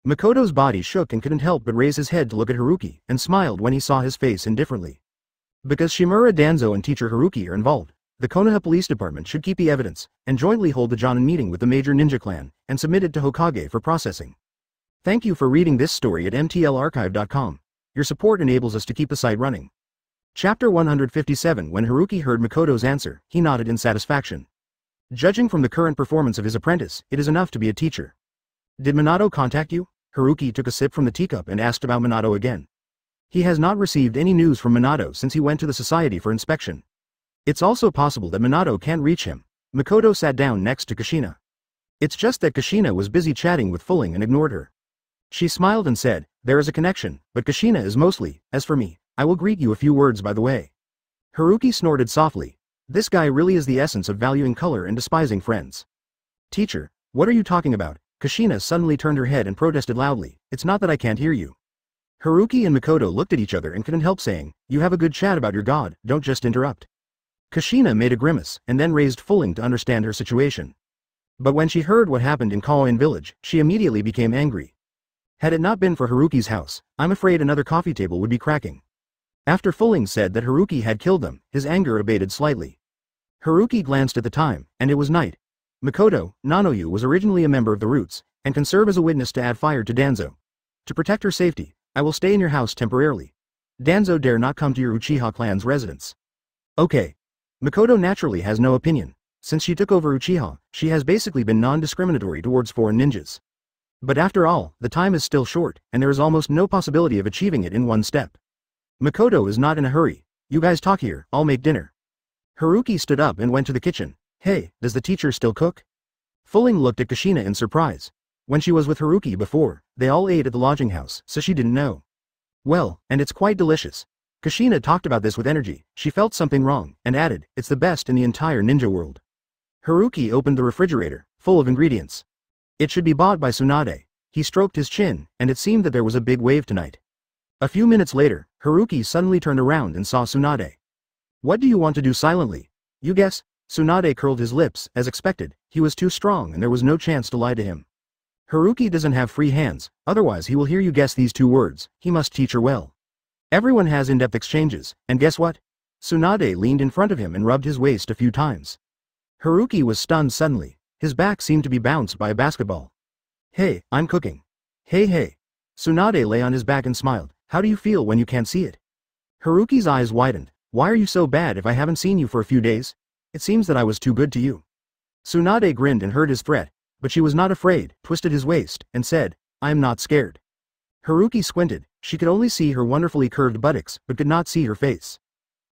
Makoto's body shook and couldn't help but raise his head to look at Haruki, and smiled when he saw his face indifferently. Because Shimura Danzo and teacher Haruki are involved, the Konoha Police Department should keep the evidence, and jointly hold the Jonin meeting with the major ninja clan, and submit it to Hokage for processing. Thank you for reading this story at mtlarchive.com. Your support enables us to keep the site running. Chapter 157. When Haruki heard Makoto's answer, he nodded in satisfaction. Judging from the current performance of his apprentice, it is enough to be a teacher. Did Minato contact you? Haruki took a sip from the teacup and asked about Minato again. He has not received any news from Minato since he went to the society for inspection. It's also possible that Minato can't reach him. Makoto sat down next to Kushina. It's just that Kushina was busy chatting with Fulling and ignored her. She smiled and said, there is a connection, but Kushina is mostly, as for me, I will greet you a few words by the way. Haruki snorted softly. This guy really is the essence of valuing color and despising friends. Teacher, what are you talking about? Kushina suddenly turned her head and protested loudly, it's not that I can't hear you. Haruki and Makoto looked at each other and couldn't help saying, you have a good chat about your god, don't just interrupt. Kushina made a grimace, and then raised Fulling to understand her situation. But when she heard what happened in Kaoin village, she immediately became angry. Had it not been for Haruki's house, I'm afraid another coffee table would be cracking. After Fulling said that Haruki had killed them, his anger abated slightly. Haruki glanced at the time, and it was night. Makoto, Nanoyu was originally a member of the Roots, and can serve as a witness to add fire to Danzo. To protect her safety, I will stay in your house temporarily. Danzo dare not come to your Uchiha clan's residence. Okay. Makoto naturally has no opinion. Since she took over Uchiha, she has basically been non-discriminatory towards foreign ninjas. But after all, the time is still short, and there is almost no possibility of achieving it in one step. Makoto is not in a hurry. You guys talk here, I'll make dinner. Haruki stood up and went to the kitchen. Hey, does the teacher still cook? Fulling looked at Kushina in surprise. When she was with Haruki before, they all ate at the lodging house, so she didn't know. Well, and it's quite delicious. Kushina talked about this with energy. She felt something wrong, and added, it's the best in the entire ninja world. Haruki opened the refrigerator, full of ingredients. It should be bought by Tsunade. He stroked his chin, and it seemed that there was a big wave tonight. A few minutes later, Haruki suddenly turned around and saw Tsunade. What do you want to do silently? You guess? Tsunade curled his lips, as expected. He was too strong and there was no chance to lie to him. Haruki doesn't have free hands, otherwise he will hear you guess these 2 words. He must teach her well. Everyone has in-depth exchanges, and guess what? Tsunade leaned in front of him and rubbed his waist a few times. Haruki was stunned suddenly. His back seemed to be bounced by a basketball. Hey, I'm cooking. Hey. Tsunade lay on his back and smiled. How do you feel when you can't see it? Haruki's eyes widened. Why are you so bad if I haven't seen you for a few days? It seems that I was too good to you. Tsunade grinned and heard his threat, but she was not afraid, twisted his waist, and said, I am not scared. Haruki squinted. She could only see her wonderfully curved buttocks, but could not see her face.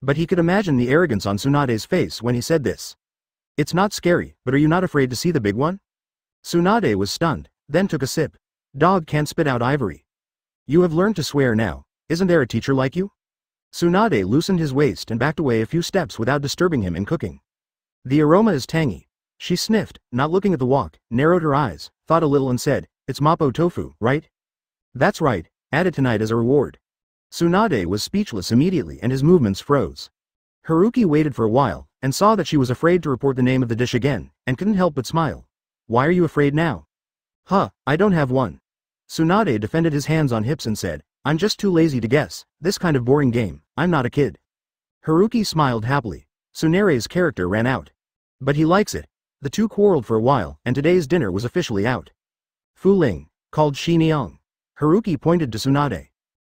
But he could imagine the arrogance on Tsunade's face when he said this. It's not scary, but are you not afraid to see the big one? Tsunade was stunned, then took a sip. Dog can't spit out ivory. You have learned to swear now, isn't there a teacher like you? Tsunade loosened his waist and backed away a few steps without disturbing him in cooking. The aroma is tangy. She sniffed, not looking at the wok, narrowed her eyes, thought a little and said, it's mapo tofu, right? That's right, add it tonight as a reward. Tsunade was speechless immediately and his movements froze. Haruki waited for a while, and saw that she was afraid to report the name of the dish again, and couldn't help but smile. Why are you afraid now? Huh, I don't have one. Tsunade defended his hands on hips and said, I'm just too lazy to guess, this kind of boring game, I'm not a kid. Haruki smiled happily. Tsunade's character ran out. But he likes it. The two quarreled for a while, and today's dinner was officially out. Fu Ling, called Shi Niang. Haruki pointed to Tsunade.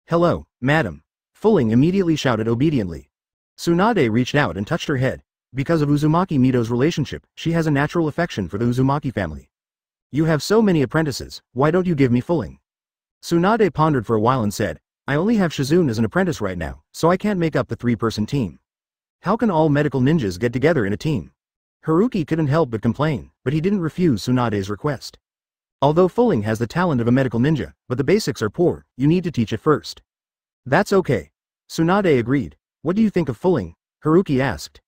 Hello, madam. Fu Ling immediately shouted obediently. Tsunade reached out and touched her head. Because of Uzumaki Mito's relationship, she has a natural affection for the Uzumaki family. You have so many apprentices, why don't you give me Fu Ling? Tsunade pondered for a while and said, I only have Shizune as an apprentice right now, so I can't make up the three-person team. How can all medical ninjas get together in a team? Haruki couldn't help but complain, but he didn't refuse Tsunade's request. Although Fu Ling has the talent of a medical ninja, but the basics are poor, you need to teach it first. That's okay. Tsunade agreed. What do you think of Fu Ling? Haruki asked.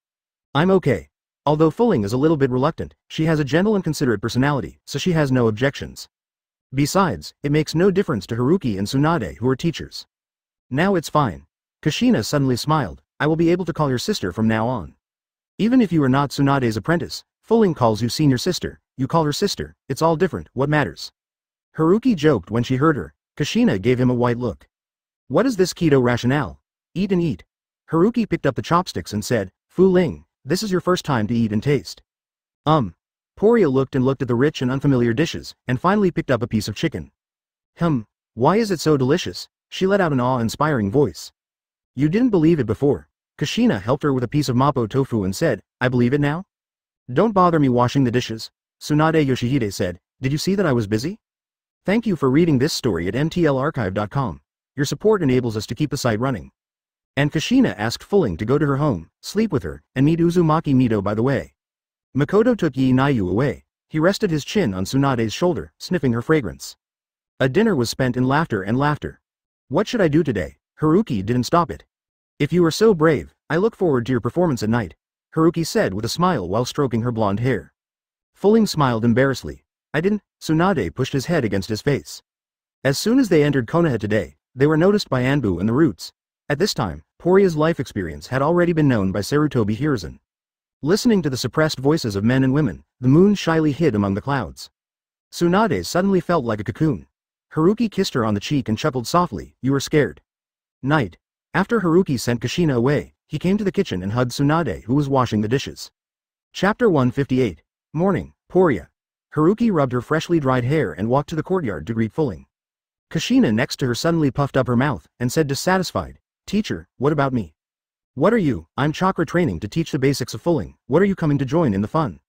I'm okay. Although Fu Ling is a little bit reluctant, she has a gentle and considerate personality, so she has no objections. Besides, it makes no difference to Haruki and Tsunade who are teachers. Now it's fine. Kushina suddenly smiled. I will be able to call your sister from now on. Even if you are not Tsunade's apprentice, Fu Ling calls you senior sister, you call her sister, it's all different, what matters? Haruki joked when she heard her. Kushina gave him a white look. What is this keto rationale? Eat and eat. Haruki picked up the chopsticks and said, Fu Ling, this is your first time to eat and taste. Poria looked at the rich and unfamiliar dishes, and finally picked up a piece of chicken. Why is it so delicious? She let out an awe-inspiring voice. You didn't believe it before. Kushina helped her with a piece of mapo tofu and said, I believe it now? Don't bother me washing the dishes. Tsunade Yoshihide said, did you see that I was busy? Thank you for reading this story at mtlarchive.com. Your support enables us to keep the site running. And Kushina asked Fu Ling to go to her home, sleep with her, and meet Uzumaki Mito by the way. Makoto took Yi Nayu away. He rested his chin on Tsunade's shoulder, sniffing her fragrance. A dinner was spent in laughter and laughter. What should I do today? Haruki didn't stop it. If you are so brave, I look forward to your performance at night, Haruki said with a smile while stroking her blonde hair. Fu Ling smiled embarrassedly. I didn't. Tsunade pushed his head against his face. As soon as they entered Konoha today, they were noticed by Anbu and the Roots. At this time, Poria's life experience had already been known by Sarutobi Hiruzen. Listening to the suppressed voices of men and women, the moon shyly hid among the clouds. Tsunade suddenly felt like a cocoon. Haruki kissed her on the cheek and chuckled softly, you were scared. Night. After Haruki sent Kushina away, he came to the kitchen and hugged Tsunade who was washing the dishes. Chapter 158. Morning, Poria. Haruki rubbed her freshly dried hair and walked to the courtyard to greet Fu Ling. Kushina next to her suddenly puffed up her mouth and said dissatisfied, Teacher, what about me? What are you? I'm chakra training to teach the basics of Fu Ling. What are you coming to join in the fun?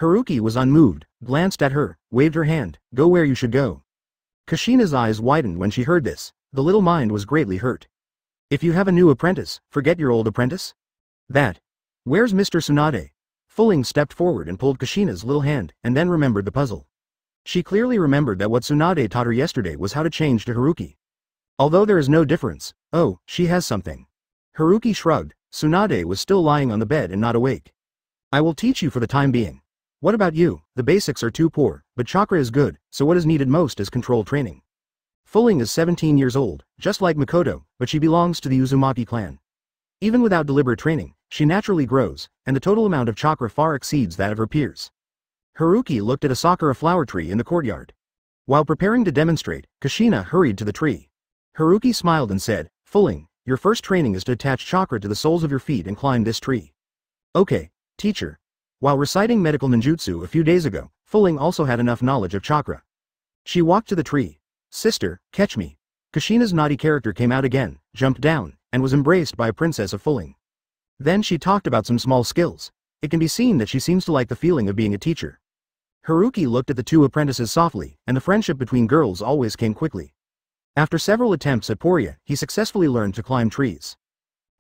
Haruki was unmoved, glanced at her, waved her hand, go where you should go. Kushina's eyes widened when she heard this. The little mind was greatly hurt. If you have a new apprentice, forget your old apprentice? That. Where's Mr. Tsunade? Fu Ling stepped forward and pulled Kushina's little hand, and then remembered the puzzle. She clearly remembered that what Tsunade taught her yesterday was how to change to Haruki. Although there is no difference, oh, she has something. Haruki shrugged. Tsunade was still lying on the bed and not awake. I will teach you for the time being. What about you? The basics are too poor, but chakra is good, so what is needed most is control training. Fu Ling is 17 years old, just like Makoto, but she belongs to the Uzumaki clan. Even without deliberate training, she naturally grows, and the total amount of chakra far exceeds that of her peers. Haruki looked at a sakura flower tree in the courtyard. While preparing to demonstrate, Kushina hurried to the tree. Haruki smiled and said, Fu Ling, your first training is to attach chakra to the soles of your feet and climb this tree. Okay, teacher. While reciting medical ninjutsu a few days ago, Fu Ling also had enough knowledge of chakra. She walked to the tree. Sister, catch me. Kushina's naughty character came out again, jumped down, and was embraced by a princess of Fu Ling. Then she talked about some small skills. It can be seen that she seems to like the feeling of being a teacher. Haruki looked at the two apprentices softly, and the friendship between girls always came quickly. After several attempts at Poria, he successfully learned to climb trees.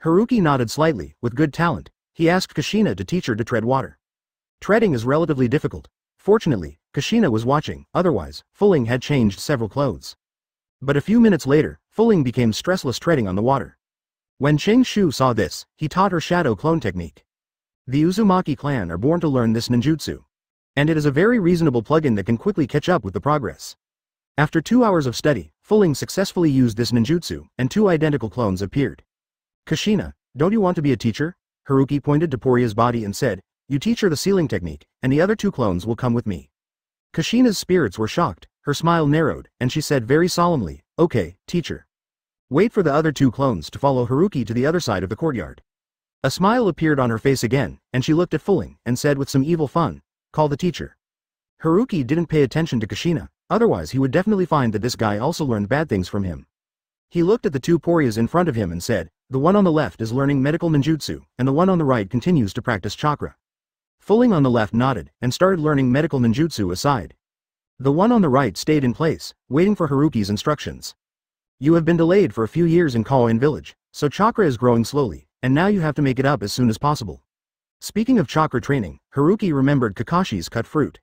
Haruki nodded slightly, with good talent. He asked Kushina to teach her to tread water. Treading is relatively difficult. Fortunately, Kushina was watching, otherwise, Fuling had changed several clothes. But a few minutes later, Fuling became stressless treading on the water. When Ching Shu saw this, he taught her shadow clone technique. The Uzumaki clan are born to learn this ninjutsu. And it is a very reasonable plugin that can quickly catch up with the progress. After 2 hours of study, Fuling successfully used this ninjutsu, and 2 identical clones appeared. Kushina, don't you want to be a teacher? Haruki pointed to Porya's body and said, you teach her the sealing technique, and the other 2 clones will come with me. Kushina's spirits were shocked, her smile narrowed, and she said very solemnly, okay, teacher. Wait for the other 2 clones to follow Haruki to the other side of the courtyard. A smile appeared on her face again, and she looked at Fuling, and said with some evil fun, call the teacher. Haruki didn't pay attention to Kushina, otherwise he would definitely find that this guy also learned bad things from him. He looked at the 2 Poryas in front of him and said, the one on the left is learning medical ninjutsu, and the one on the right continues to practice chakra. Fuling on the left nodded, and started learning medical ninjutsu aside. The one on the right stayed in place, waiting for Haruki's instructions. You have been delayed for a few years in Kaoin village, so chakra is growing slowly, and now you have to make it up as soon as possible. Speaking of chakra training, Haruki remembered Kakashi's cut fruit.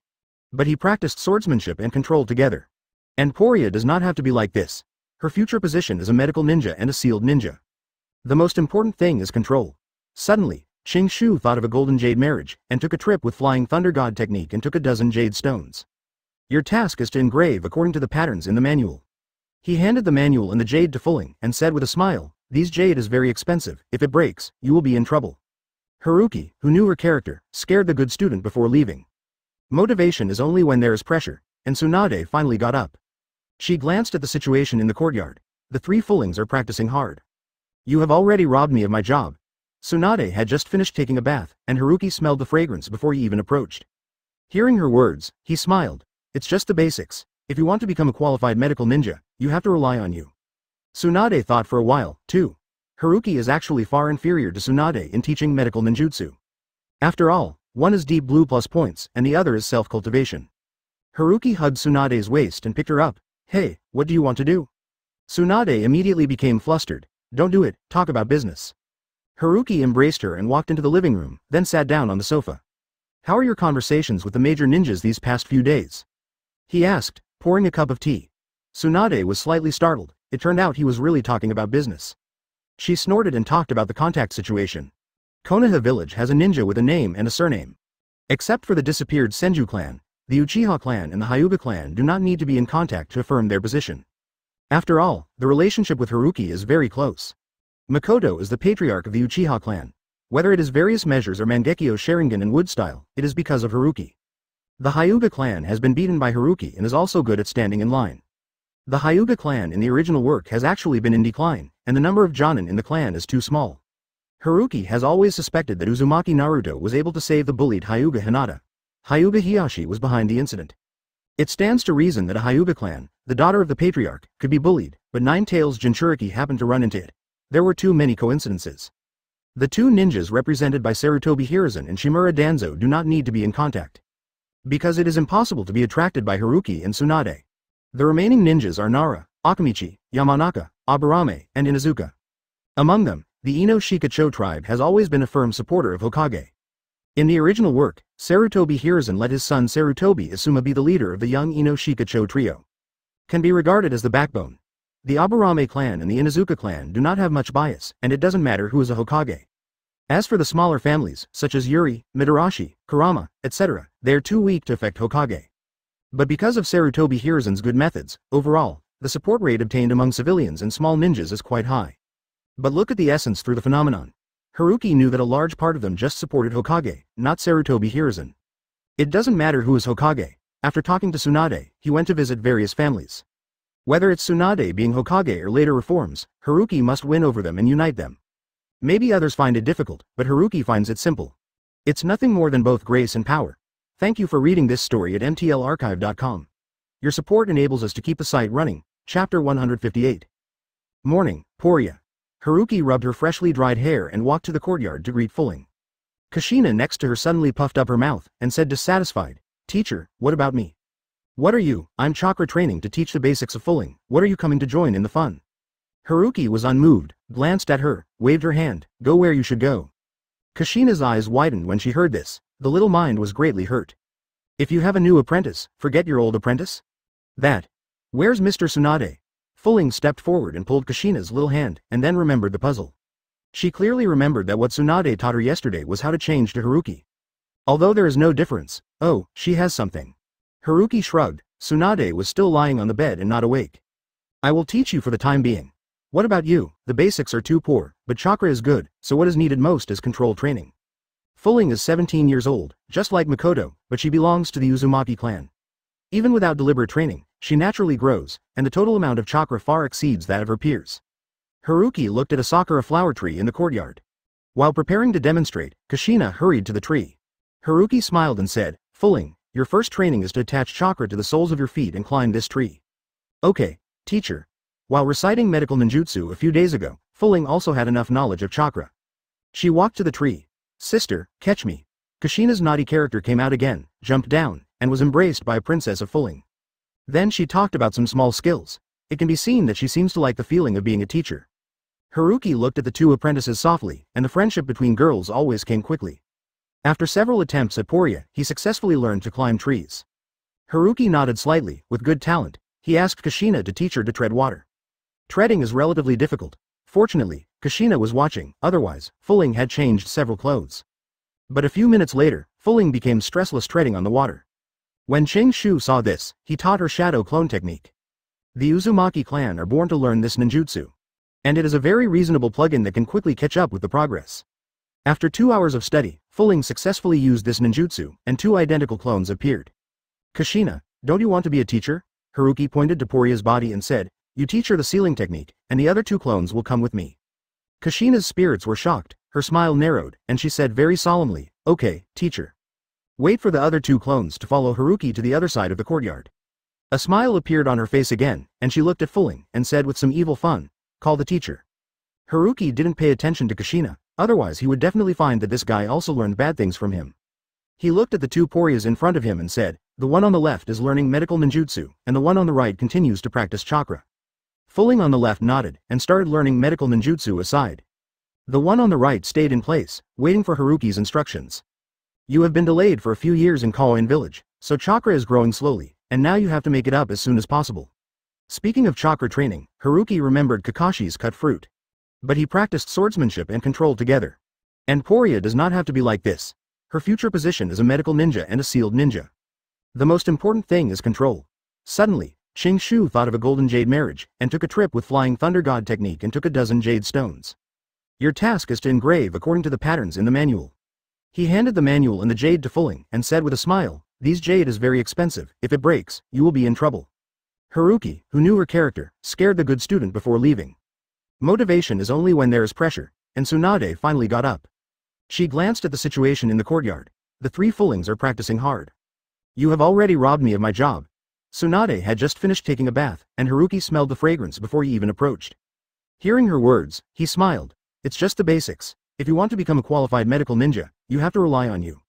But he practiced swordsmanship and control together. And Porya does not have to be like this. Her future position is a medical ninja and a sealed ninja. The most important thing is control. Suddenly, Ching Shu thought of a golden jade marriage, and took a trip with Flying Thunder God technique and took a dozen jade stones. Your task is to engrave according to the patterns in the manual. He handed the manual and the jade to Fuling, and said with a smile, these jade is very expensive, if it breaks, you will be in trouble. Haruki, who knew her character, scared the good student before leaving. Motivation is only when there is pressure, and Tsunade finally got up. She glanced at the situation in the courtyard. The 3 Fulings are practicing hard. You have already robbed me of my job. Tsunade had just finished taking a bath, and Haruki smelled the fragrance before he even approached. Hearing her words, he smiled. It's just the basics. If you want to become a qualified medical ninja, you have to rely on you. Tsunade thought for a while, too. Haruki is actually far inferior to Tsunade in teaching medical ninjutsu. After all, one is deep blue plus points, and the other is self-cultivation. Haruki hugged Tsunade's waist and picked her up. Hey, what do you want to do? Tsunade immediately became flustered. Don't do it, talk about business. Haruki embraced her and walked into the living room, then sat down on the sofa. How are your conversations with the major ninjas these past few days? He asked, pouring a cup of tea. Tsunade was slightly startled. It turned out he was really talking about business. She snorted and talked about the contact situation. Konoha village has a ninja with a name and a surname. Except for the disappeared Senju clan, the Uchiha clan and the Hyuga clan do not need to be in contact to affirm their position. After all, the relationship with Haruki is very close. Makoto is the patriarch of the Uchiha clan. Whether it is various measures or Mangekyo Sharingan and Wood style, it is because of Haruki. The Hyuga clan has been beaten by Haruki and is also good at standing in line. The Hyuga clan in the original work has actually been in decline, and the number of Jonin in the clan is too small. Haruki has always suspected that Uzumaki Naruto was able to save the bullied Hyuga Hinata. Hyuga Hiyashi was behind the incident. It stands to reason that a Hyuga clan, the daughter of the patriarch, could be bullied, but Nine-Tails Jinchuriki happened to run into it. There were too many coincidences. The 2 ninjas represented by Sarutobi Hiruzen and Shimura Danzo do not need to be in contact. Because it is impossible to be attracted by Haruki and Tsunade. The remaining ninjas are Nara, Akamichi, Yamanaka, Aburame, and Inuzuka. Among them, the Ino Shikacho tribe has always been a firm supporter of Hokage. In the original work, Sarutobi Hiruzen let his son Sarutobi Asuma be the leader of the young Ino Shikacho trio. Can be regarded as the backbone. The Aburame clan and the Inuzuka clan do not have much bias, and it doesn't matter who is a Hokage. As for the smaller families, such as Yuri, Midarashi, Kurama, etc., they are too weak to affect Hokage. But because of Sarutobi Hiruzen's good methods, overall, the support rate obtained among civilians and small ninjas is quite high. But look at the essence through the phenomenon. Haruki knew that a large part of them just supported Hokage, not Sarutobi Hiruzen. It doesn't matter who is Hokage. After talking to Tsunade, he went to visit various families. Whether it's Tsunade being Hokage or later reforms, Haruki must win over them and unite them. Maybe others find it difficult, but Haruki finds it simple. It's nothing more than both grace and power. Thank you for reading this story at mtlarchive.com. Your support enables us to keep the site running. Chapter 158. Morning, Porya. Haruki rubbed her freshly dried hair and walked to the courtyard to greet Fuling. Kushina next to her suddenly puffed up her mouth and said dissatisfied, Teacher, what about me? What are you? I'm chakra training to teach the basics of Fuling. What are you coming to join in the fun? Haruki was unmoved, glanced at her, waved her hand, go where you should go. Kushina's eyes widened when she heard this. The little mind was greatly hurt. If you have a new apprentice, forget your old apprentice? That. Where's Mr. Tsunade? Fuling stepped forward and pulled Kushina's little hand, and then remembered the puzzle. She clearly remembered that what Tsunade taught her yesterday was how to change to Haruki. Although there is no difference, oh, she has something. Haruki shrugged. Tsunade was still lying on the bed and not awake. I will teach you for the time being. What about you? The basics are too poor, but chakra is good, so what is needed most is control training. Fuling is 17 years old, just like Makoto, but she belongs to the Uzumaki clan. Even without deliberate training, she naturally grows, and the total amount of chakra far exceeds that of her peers. Haruki looked at a sakura flower tree in the courtyard. While preparing to demonstrate, Kushina hurried to the tree. Haruki smiled and said, Fuling, your first training is to attach chakra to the soles of your feet and climb this tree. Okay, teacher. While reciting medical ninjutsu a few days ago, Fuling also had enough knowledge of chakra. She walked to the tree. Sister, catch me. Kushina's naughty character came out again, jumped down, and was embraced by a princess of Fuling. Then she talked about some small skills. It can be seen that she seems to like the feeling of being a teacher. Haruki looked at the two apprentices softly, and the friendship between girls always came quickly. After several attempts at Porya, he successfully learned to climb trees. Haruki nodded slightly, with good talent. He asked Kushina to teach her to tread water. Treading is relatively difficult. Fortunately, Kushina was watching, otherwise, Fuling had changed several clothes. But a few minutes later, Fuling became stressless treading on the water. When Ching Shu saw this, he taught her shadow clone technique. The Uzumaki clan are born to learn this ninjutsu. And it is a very reasonable plugin that can quickly catch up with the progress. After 2 hours of study, Fuling successfully used this ninjutsu, and 2 identical clones appeared. Kushina, don't you want to be a teacher? Haruki pointed to Porya's body and said, you teach her the sealing technique, and the other 2 clones will come with me. Kushina's spirits were shocked, her smile narrowed, and she said very solemnly, okay, teacher. Wait for the other 2 clones to follow Haruki to the other side of the courtyard. A smile appeared on her face again, and she looked at Fuling, and said with some evil fun, call the teacher. Haruki didn't pay attention to Kushina, otherwise he would definitely find that this guy also learned bad things from him. He looked at the 2 Poryas in front of him and said, the one on the left is learning medical ninjutsu, and the one on the right continues to practice chakra. Fuling on the left nodded, and started learning medical ninjutsu aside. The one on the right stayed in place, waiting for Haruki's instructions. You have been delayed for a few years in Konoha village, so chakra is growing slowly, and now you have to make it up as soon as possible. Speaking of chakra training, Haruki remembered Kakashi's cut fruit. But he practiced swordsmanship and control together. And Porya does not have to be like this. Her future position is a medical ninja and a sealed ninja. The most important thing is control. Suddenly, Ching Shu thought of a golden jade marriage, and took a trip with Flying Thunder God technique and took a dozen jade stones. Your task is to engrave according to the patterns in the manual. He handed the manual and the jade to Fuling, and said with a smile, these jade is very expensive, if it breaks, you will be in trouble. Haruki, who knew her character, scared the good student before leaving. Motivation is only when there is pressure, and Tsunade finally got up. She glanced at the situation in the courtyard. The 3 Fulings are practicing hard. You have already robbed me of my job. Tsunade had just finished taking a bath, and Haruki smelled the fragrance before he even approached. Hearing her words, he smiled. It's just the basics. If you want to become a qualified medical ninja, you have to rely on you.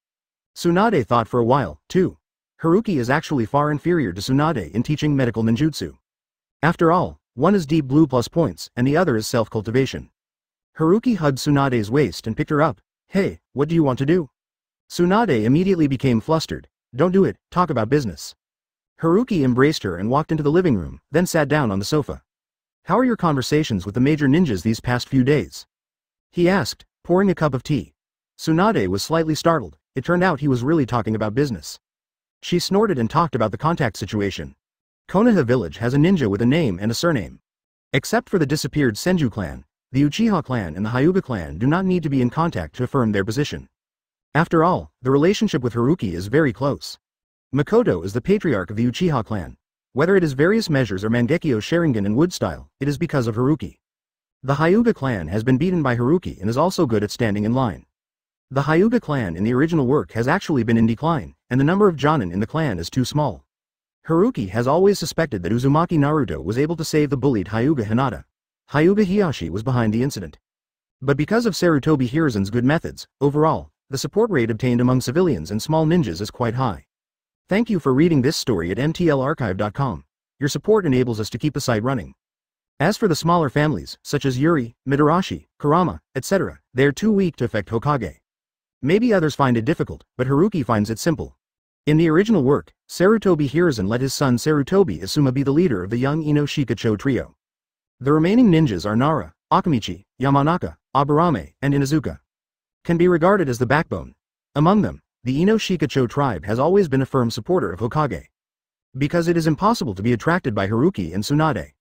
Tsunade thought for a while, too. Haruki is actually far inferior to Tsunade in teaching medical ninjutsu. After all, one is deep blue plus points, and the other is self-cultivation. Haruki hugged Tsunade's waist and picked her up. Hey, what do you want to do? Tsunade immediately became flustered. Don't do it, talk about business. Haruki embraced her and walked into the living room, then sat down on the sofa. How are your conversations with the major ninjas these past few days? He asked, pouring a cup of tea. Tsunade was slightly startled. It turned out he was really talking about business. She snorted and talked about the contact situation. Konoha village has a ninja with a name and a surname. Except for the disappeared Senju clan, the Uchiha clan and the Hyuga clan do not need to be in contact to affirm their position. After all, the relationship with Haruki is very close. Makoto is the patriarch of the Uchiha clan. Whether it is various measures or Mangekyo Sharingan and Wood style, it is because of Haruki. The Hyuga clan has been beaten by Haruki and is also good at standing in line. The Hyuga clan in the original work has actually been in decline, and the number of Jonin in the clan is too small. Haruki has always suspected that Uzumaki Naruto was able to save the bullied Hyuga Hinata. Hyuga Hiyashi was behind the incident. But because of Sarutobi Hiruzen's good methods, overall, the support rate obtained among civilians and small ninjas is quite high. Thank you for reading this story at mtlarchive.com. Your support enables us to keep the site running. As for the smaller families, such as Yuri, Midarashi, Kurama, etc., they are too weak to affect Hokage. Maybe others find it difficult, but Haruki finds it simple. In the original work, Sarutobi Hiruzen let his son Sarutobi Asuma be the leader of the young Ino Shikacho trio. The remaining ninjas are Nara, Akamichi, Yamanaka, Aburame, and Inuzuka. Can be regarded as the backbone. Among them, the Ino Shikacho tribe has always been a firm supporter of Hokage. Because it is impossible to be attracted by Haruki and Tsunade.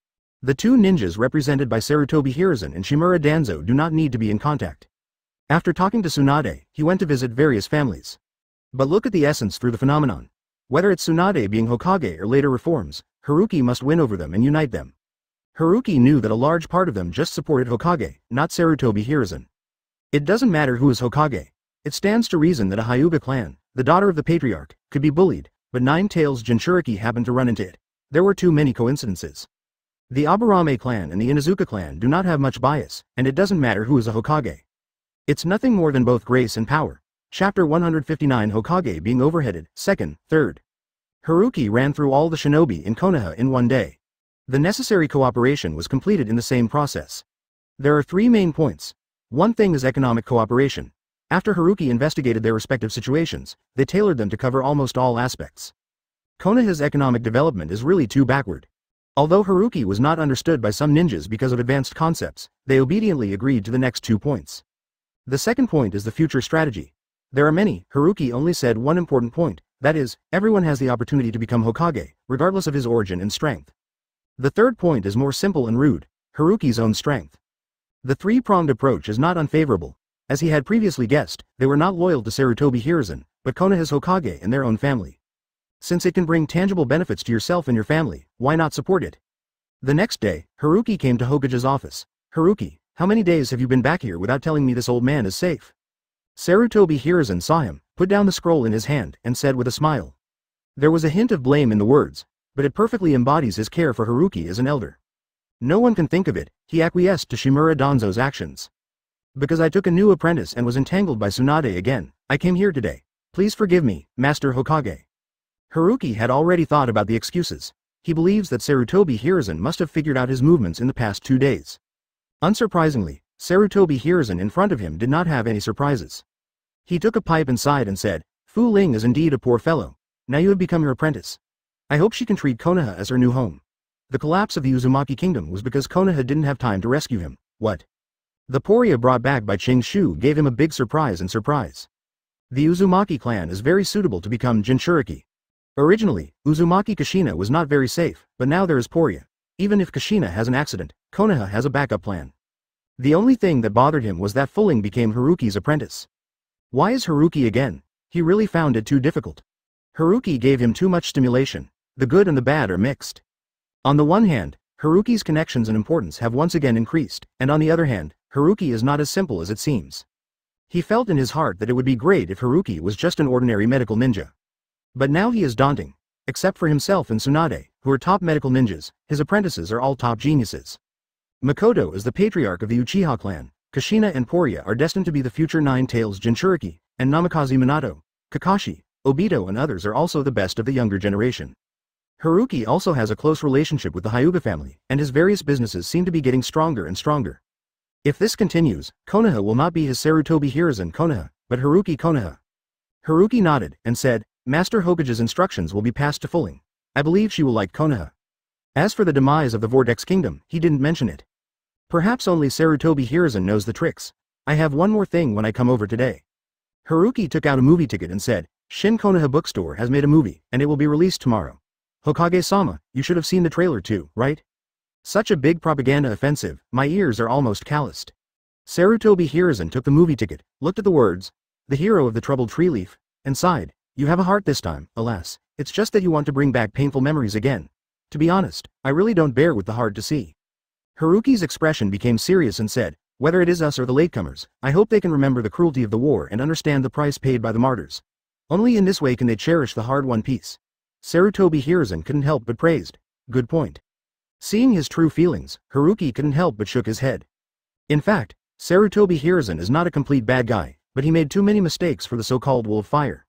The two ninjas represented by Sarutobi Hiruzen and Shimura Danzo do not need to be in contact. After talking to Tsunade, he went to visit various families. But look at the essence through the phenomenon. Whether it's Tsunade being Hokage or later reforms, Haruki must win over them and unite them. Haruki knew that a large part of them just supported Hokage, not Sarutobi Hiruzen. It doesn't matter who is Hokage. It stands to reason that a Hyuga clan, the daughter of the patriarch, could be bullied, but Nine Tails Jinchuriki happened to run into it. There were too many coincidences. The Aburame clan and the Inuzuka clan do not have much bias, and it doesn't matter who is a Hokage. It's nothing more than both grace and power. Chapter 159 Hokage being overheaded, 2nd, 3rd. Haruki ran through all the shinobi in Konoha in one day. The necessary cooperation was completed in the same process. There are three main points. One thing is economic cooperation. After Haruki investigated their respective situations, they tailored them to cover almost all aspects. Konoha's economic development is really too backward. Although Haruki was not understood by some ninjas because of advanced concepts, they obediently agreed to the next 2 points. The second point is the future strategy. There are many, Haruki only said one important point, that is, everyone has the opportunity to become Hokage, regardless of his origin and strength. The third point is more simple and rude, Haruki's own strength. The three-pronged approach is not unfavorable. As he had previously guessed, they were not loyal to Sarutobi Hiruzen, but Konoha's Hokage and their own family. Since it can bring tangible benefits to yourself and your family, why not support it? The next day, Haruki came to Hokage's office. Haruki, how many days have you been back here without telling me this old man is safe? Sarutobi Hiruzen saw him, put down the scroll in his hand, and said with a smile. There was a hint of blame in the words, but it perfectly embodies his care for Haruki as an elder. No one can think of it, he acquiesced to Shimura Danzo's actions. Because I took a new apprentice and was entangled by Tsunade again, I came here today. Please forgive me, Master Hokage. Haruki had already thought about the excuses. He believes that Sarutobi Hiruzen must have figured out his movements in the past 2 days. Unsurprisingly, Sarutobi Hiruzen in front of him did not have any surprises. He took a pipe and sighed and said, Fu Ling is indeed a poor fellow. Now you have become her apprentice. I hope she can treat Konoha as her new home. The collapse of the Uzumaki kingdom was because Konoha didn't have time to rescue him. What? The Poria brought back by Ching Shu gave him a big surprise and surprise. The Uzumaki clan is very suitable to become Jinchuriki. Originally, Uzumaki Kushina was not very safe, but now there is Poria. Even if Kushina has an accident, Konoha has a backup plan. The only thing that bothered him was that Fu Ling became Haruki's apprentice. Why is Haruki again? He really found it too difficult. Haruki gave him too much stimulation. The good and the bad are mixed. On the one hand, Haruki's connections and importance have once again increased, and on the other hand, Haruki is not as simple as it seems. He felt in his heart that it would be great if Haruki was just an ordinary medical ninja. But now he is daunting. Except for himself and Tsunade, who are top medical ninjas, his apprentices are all top geniuses. Makoto is the patriarch of the Uchiha clan, Kushina and Poria are destined to be the future Nine Tails Jinchuriki, and Namikaze Minato, Kakashi, Obito and others are also the best of the younger generation. Haruki also has a close relationship with the Hyuga family, and his various businesses seem to be getting stronger and stronger. If this continues, Konoha will not be his Sarutobi Hiruzen Konoha, but Haruki Konoha. Haruki nodded, and said, Master Hokage's instructions will be passed to Fu Ling. I believe she will like Konoha. As for the demise of the Vortex Kingdom, he didn't mention it. Perhaps only Sarutobi Hiruzen knows the tricks. I have one more thing when I come over today. Haruki took out a movie ticket and said, Shin Konoha Bookstore has made a movie, and it will be released tomorrow. Hokage-sama, you should have seen the trailer too, right? Such a big propaganda offensive, my ears are almost calloused. Sarutobi Hiruzen took the movie ticket, looked at the words, the hero of the troubled tree leaf, and sighed, you have a heart this time, alas, it's just that you want to bring back painful memories again. To be honest, I really don't bear with the hard to see. Haruki's expression became serious and said, whether it is us or the latecomers, I hope they can remember the cruelty of the war and understand the price paid by the martyrs. Only in this way can they cherish the hard-won peace. Sarutobi Hiruzen couldn't help but praised. Good point. Seeing his true feelings, Haruki couldn't help but shook his head. In fact, Sarutobi Hiruzen is not a complete bad guy, but he made too many mistakes for the so-called Wolf Fire.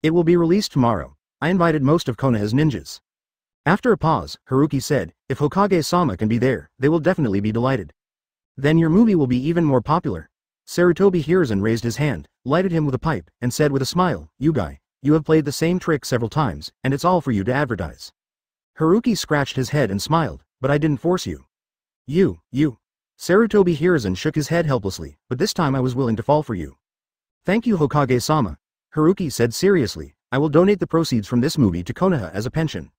It will be released tomorrow. I invited most of Konoha's ninjas. After a pause, Haruki said, if Hokage-sama can be there, they will definitely be delighted. Then your movie will be even more popular. Sarutobi Hiruzen raised his hand, lighted him with a pipe, and said with a smile, "You guy, you have played the same trick several times, and it's all for you to advertise." Haruki scratched his head and smiled, "But I didn't force you." You. Sarutobi Hiruzen shook his head helplessly, "But this time I was willing to fall for you." "Thank you, Hokage-sama," Haruki said seriously. "I will donate the proceeds from this movie to Konoha as a pension."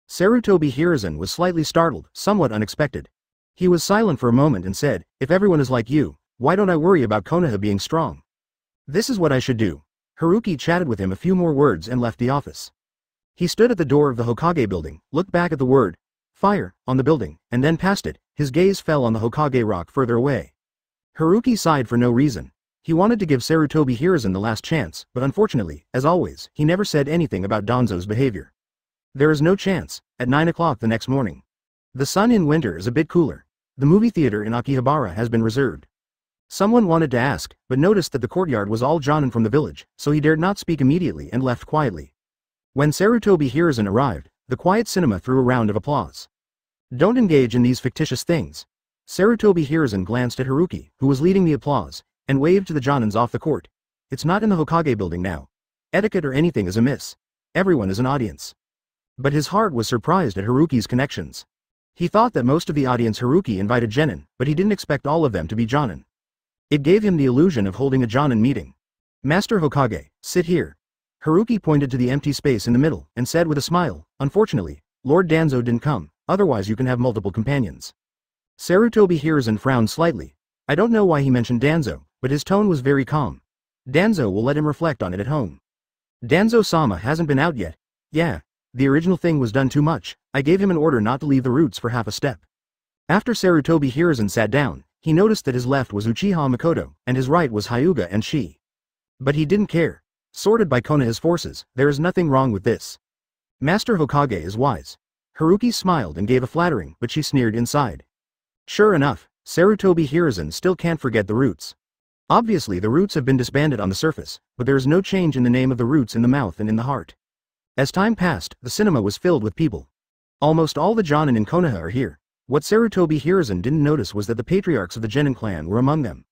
Sarutobi Hiruzen was slightly startled, somewhat unexpected. He was silent for a moment and said, "If everyone is like you, why don't I worry about Konoha being strong? This is what I should do." Haruki chatted with him a few more words and left the office. He stood at the door of the Hokage building, looked back at the word fire on the building, and then past it. His gaze fell on the Hokage rock further away. Haruki sighed for no reason. He wanted to give Sarutobi Hiruzen the last chance, but unfortunately, as always, he never said anything about Danzo's behavior. There is no chance. At 9 o'clock the next morning. The sun in winter is a bit cooler. The movie theater in Akihabara has been reserved. Someone wanted to ask, but noticed that the courtyard was all Jonin from the village, so he dared not speak immediately and left quietly. When Sarutobi Hiruzen arrived, the quiet cinema threw a round of applause. "Don't engage in these fictitious things." Sarutobi Hiruzen glanced at Haruki, who was leading the applause, and waved to the Jonins off the court. "It's not in the Hokage building now. Etiquette or anything is amiss. Everyone is an audience." But his heart was surprised at Haruki's connections. He thought that most of the audience Haruki invited Genin, but he didn't expect all of them to be Jonin. It gave him the illusion of holding a Jonin meeting. "Master Hokage, sit here." Haruki pointed to the empty space in the middle, and said with a smile, "Unfortunately, Lord Danzo didn't come, otherwise you can have multiple companions." Sarutobi Hiruzen frowned slightly. I don't know why he mentioned Danzo, but his tone was very calm. Danzo will let him reflect on it at home. "Danzo-sama hasn't been out yet." "Yeah. The original thing was done too much. I gave him an order not to leave the roots for half a step." After Sarutobi Hiruzen sat down, he noticed that his left was Uchiha Mikoto, and his right was Hyuga and Shi. But he didn't care. Sorted by Konoha's forces, there is nothing wrong with this. Master Hokage is wise. Haruki smiled and gave a flattering, but she sneered inside. Sure enough, Sarutobi Hiruzen still can't forget the roots. Obviously the roots have been disbanded on the surface, but there is no change in the name of the roots in the mouth and in the heart. As time passed, the cinema was filled with people. Almost all the Jonin in Konoha are here. What Sarutobi Hiruzen didn't notice was that the patriarchs of the Genin clan were among them.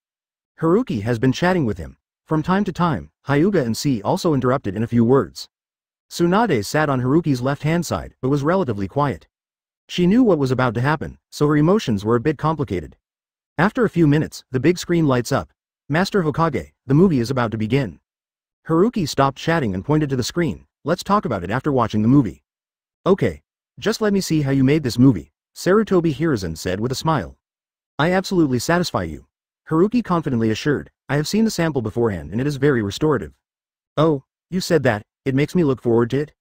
Haruki has been chatting with him. From time to time, Hyuga and Shi also interrupted in a few words. Tsunade sat on Haruki's left-hand side, but was relatively quiet. She knew what was about to happen, so her emotions were a bit complicated. After a few minutes, the big screen lights up. "Master Hokage, the movie is about to begin." Haruki stopped chatting and pointed to the screen. "Let's talk about it after watching the movie." "Okay. Just let me see how you made this movie," Sarutobi Hiruzen said with a smile. "I absolutely satisfy you," Haruki confidently assured. "I have seen the sample beforehand and it is very restorative." "Oh, you said that, it makes me look forward to it?"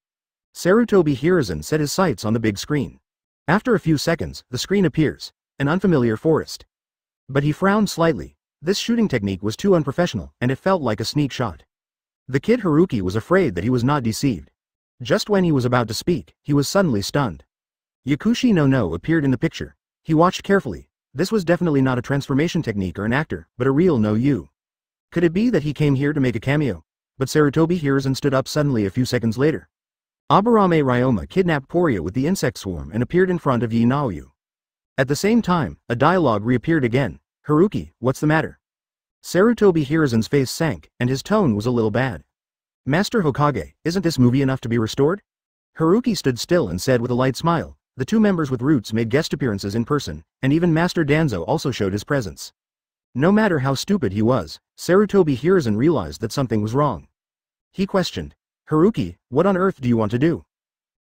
Sarutobi Hiruzen set his sights on the big screen. After a few seconds, the screen appears. An unfamiliar forest. But he frowned slightly. This shooting technique was too unprofessional, and it felt like a sneak shot. The kid Haruki was afraid that he was not deceived. Just when he was about to speak, he was suddenly stunned. Yakushi no appeared in the picture. He watched carefully. This was definitely not a transformation technique or an actor, but a real no-yu. Could it be that he came here to make a cameo? But Sarutobi Hiruzen stood up suddenly a few seconds later. Aburame Ryoma kidnapped Poria with the insect swarm and appeared in front of Naoyu. At the same time, a dialogue reappeared again. "Haruki, what's the matter?" Sarutobi Hiruzen's face sank, and his tone was a little bad. "Master Hokage, isn't this movie enough to be restored?" Haruki stood still and said with a light smile. The two members with roots made guest appearances in person, and even Master Danzo also showed his presence. No matter how stupid he was, Sarutobi Hiruzen realized that something was wrong. He questioned, "Haruki, what on earth do you want to do?"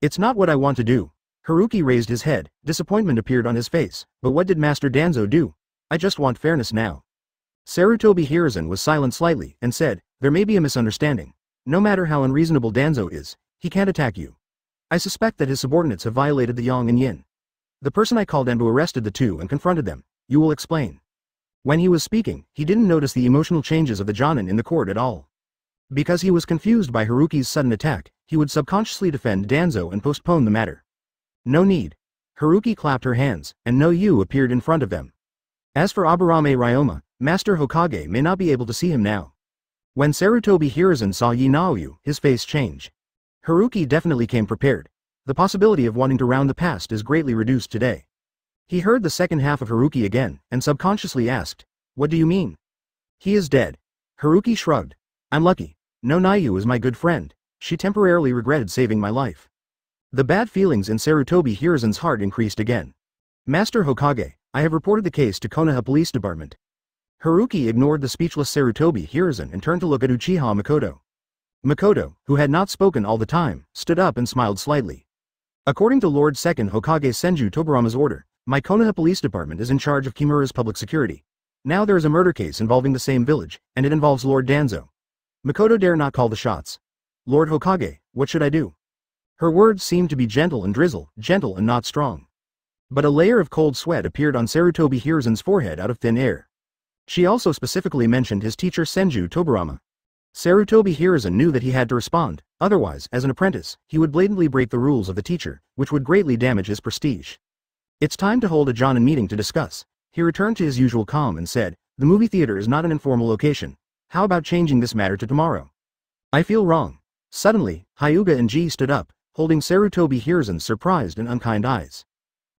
"It's not what I want to do." Haruki raised his head, disappointment appeared on his face. "But what did Master Danzo do? I just want fairness now." Sarutobi Hiruzen was silent slightly, and said, "There may be a misunderstanding. No matter how unreasonable Danzo is, he can't attack you. I suspect that his subordinates have violated the Yang and Yin. The person I called Embu arrested the two and confronted them. You will explain." When he was speaking, he didn't notice the emotional changes of the Jonin in the court at all. Because he was confused by Haruki's sudden attack, he would subconsciously defend Danzo and postpone the matter. "No need." Haruki clapped her hands, and no Yu appeared in front of them. As for Aburame Ryoma, Master Hokage may not be able to see him now. When Sarutobi Hiruzen saw Naoyu, his face changed. Haruki definitely came prepared. The possibility of wanting to round the past is greatly reduced today. He heard the second half of Haruki again, and subconsciously asked, "What do you mean?" He is dead. Haruki shrugged. I'm lucky. No, Nayu is my good friend. She temporarily regretted saving my life. The bad feelings in Sarutobi Hiruzen's heart increased again. Master Hokage, I have reported the case to Konoha Police Department. Haruki ignored the speechless Sarutobi Hiruzen and turned to look at Uchiha Makoto. Makoto, who had not spoken all the time, stood up and smiled slightly. According to Lord Second Hokage Senju Toburama's order, my Konoha Police Department is in charge of Kimura's public security. Now there is a murder case involving the same village, and it involves Lord Danzo. Makoto dare not call the shots. Lord Hokage, what should I do? Her words seemed to be gentle and drizzle, gentle and not strong. But a layer of cold sweat appeared on Sarutobi Hiruzen's forehead out of thin air. She also specifically mentioned his teacher Senju Toburama. Sarutobi Hiruzen knew that he had to respond, otherwise, as an apprentice, he would blatantly break the rules of the teacher, which would greatly damage his prestige. It's time to hold a Jonin meeting to discuss. He returned to his usual calm and said, the movie theater is not an informal location. How about changing this matter to tomorrow? I feel wrong. Suddenly, Hyuga and Ji stood up, holding Sarutobi Hiruzen's surprised and unkind eyes.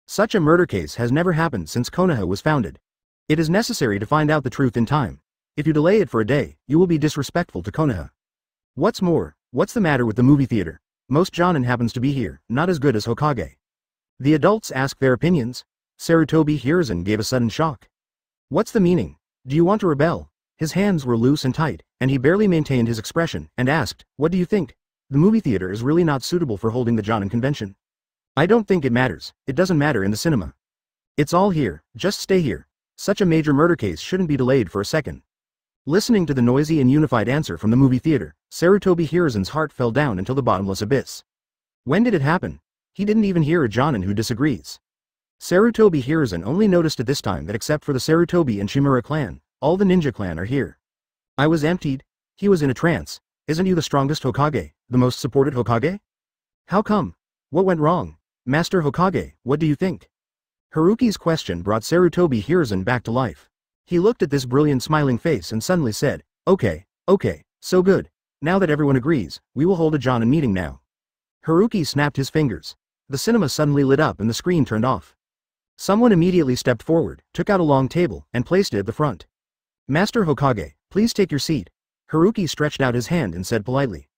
Such a murder case has never happened since Konoha was founded. It is necessary to find out the truth in time. If you delay it for a day, you will be disrespectful to Konoha. What's more, what's the matter with the movie theater? Most Jonin happens to be here, not as good as Hokage. The adults ask their opinions. Sarutobi Hiruzen gave a sudden shock. What's the meaning? Do you want to rebel? His hands were loose and tight, and he barely maintained his expression, and asked, what do you think? The movie theater is really not suitable for holding the Jonin convention. I don't think it matters. It doesn't matter in the cinema. It's all here, just stay here. Such a major murder case shouldn't be delayed for a second. Listening to the noisy and unified answer from the movie theater, Sarutobi Hiruzen's heart fell down into the bottomless abyss. When did it happen? He didn't even hear a Jonin who disagrees. Sarutobi Hiruzen only noticed at this time that except for the Sarutobi and Shimura clan, all the ninja clan are here. I was emptied. He was in a trance. Isn't you the strongest Hokage, the most supported Hokage? How come? What went wrong? Master Hokage, what do you think? Haruki's question brought Sarutobi Hiruzen back to life. He looked at this brilliant smiling face and suddenly said, okay, so good. Now that everyone agrees, we will hold a Jonin meeting now. Haruki snapped his fingers. The cinema suddenly lit up and the screen turned off. Someone immediately stepped forward, took out a long table, and placed it at the front. Master Hokage, please take your seat. Haruki stretched out his hand and said politely.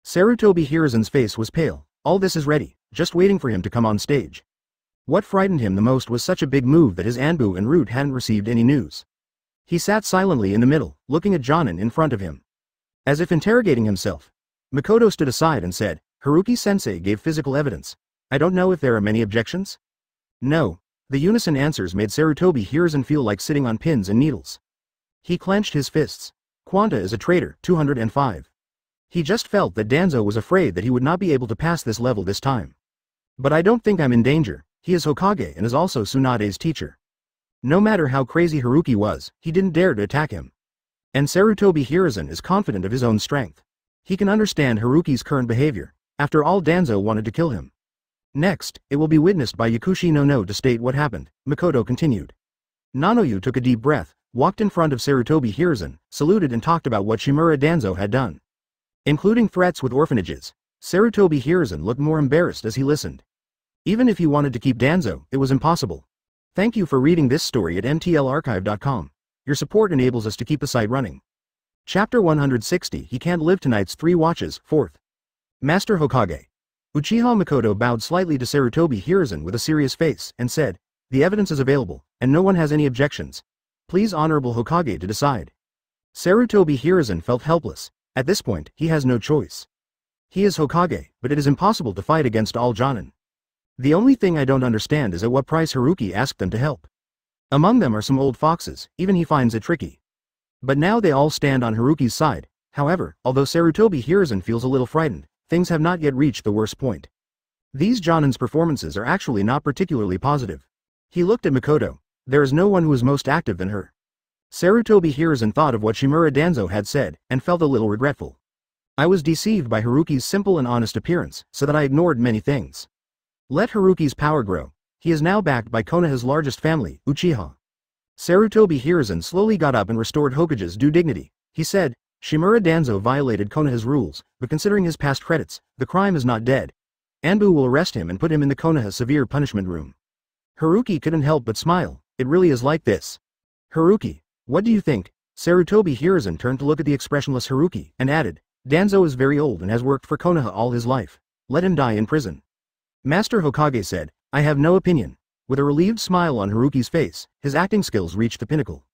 Sarutobi Hiruzen's face was pale. All this is ready, just waiting for him to come on stage. What frightened him the most was such a big move that his Anbu and Root hadn't received any news. He sat silently in the middle, looking at Jonin in front of him. As if interrogating himself. Makoto stood aside and said, Haruki-sensei gave physical evidence. I don't know if there are many objections? No. The unison answers made Sarutobi Hiruzen feel like sitting on pins and needles. He clenched his fists. Quanta is a traitor, 205. He just felt that Danzo was afraid that he would not be able to pass this level this time. But I don't think I'm in danger. He is Hokage and is also Tsunade's teacher. No matter how crazy Haruki was, he didn't dare to attack him. And Sarutobi Hiruzen is confident of his own strength. He can understand Haruki's current behavior. After all, Danzo wanted to kill him. Next, it will be witnessed by Yakushi no to state what happened, Makoto continued. Nanoyu took a deep breath, walked in front of Sarutobi Hiruzen, saluted and talked about what Shimura Danzo had done. Including threats with orphanages. Sarutobi Hiruzen looked more embarrassed as he listened. Even if he wanted to keep Danzo, it was impossible. Thank you for reading this story at mtlarchive.com. Your support enables us to keep the site running. Chapter 160 He Can't Live Tonight's 3 Watches, 4th. Master Hokage. Uchiha Makoto bowed slightly to Sarutobi Hiruzen with a serious face, and said, the evidence is available, and no one has any objections. Please Honorable Hokage to decide. Sarutobi Hiruzen felt helpless. At this point, he has no choice. He is Hokage, but it is impossible to fight against all Jonin. The only thing I don't understand is at what price Haruki asked them to help. Among them are some old foxes, even he finds it tricky. But now they all stand on Haruki's side. However, although Sarutobi Hiruzen feels a little frightened, things have not yet reached the worst point. These Jonin's performances are actually not particularly positive. He looked at Makoto. There is no one who is most active than her. Sarutobi Hiruzen thought of what Shimura Danzo had said, and felt a little regretful. I was deceived by Haruki's simple and honest appearance, so that I ignored many things. Let Haruki's power grow. He is now backed by Konoha's largest family, Uchiha. Sarutobi Hiruzen slowly got up and restored Hokage's due dignity. He said, Shimura Danzo violated Konoha's rules, but considering his past credits, the crime is not dead. Anbu will arrest him and put him in the Konoha severe punishment room. Haruki couldn't help but smile. It really is like this. Haruki, what do you think? Sarutobi Hiruzen turned to look at the expressionless Haruki, and added, Danzo is very old and has worked for Konoha all his life. Let him die in prison. Master Hokage said, I have no opinion. With a relieved smile on Haruki's face, his acting skills reached the pinnacle.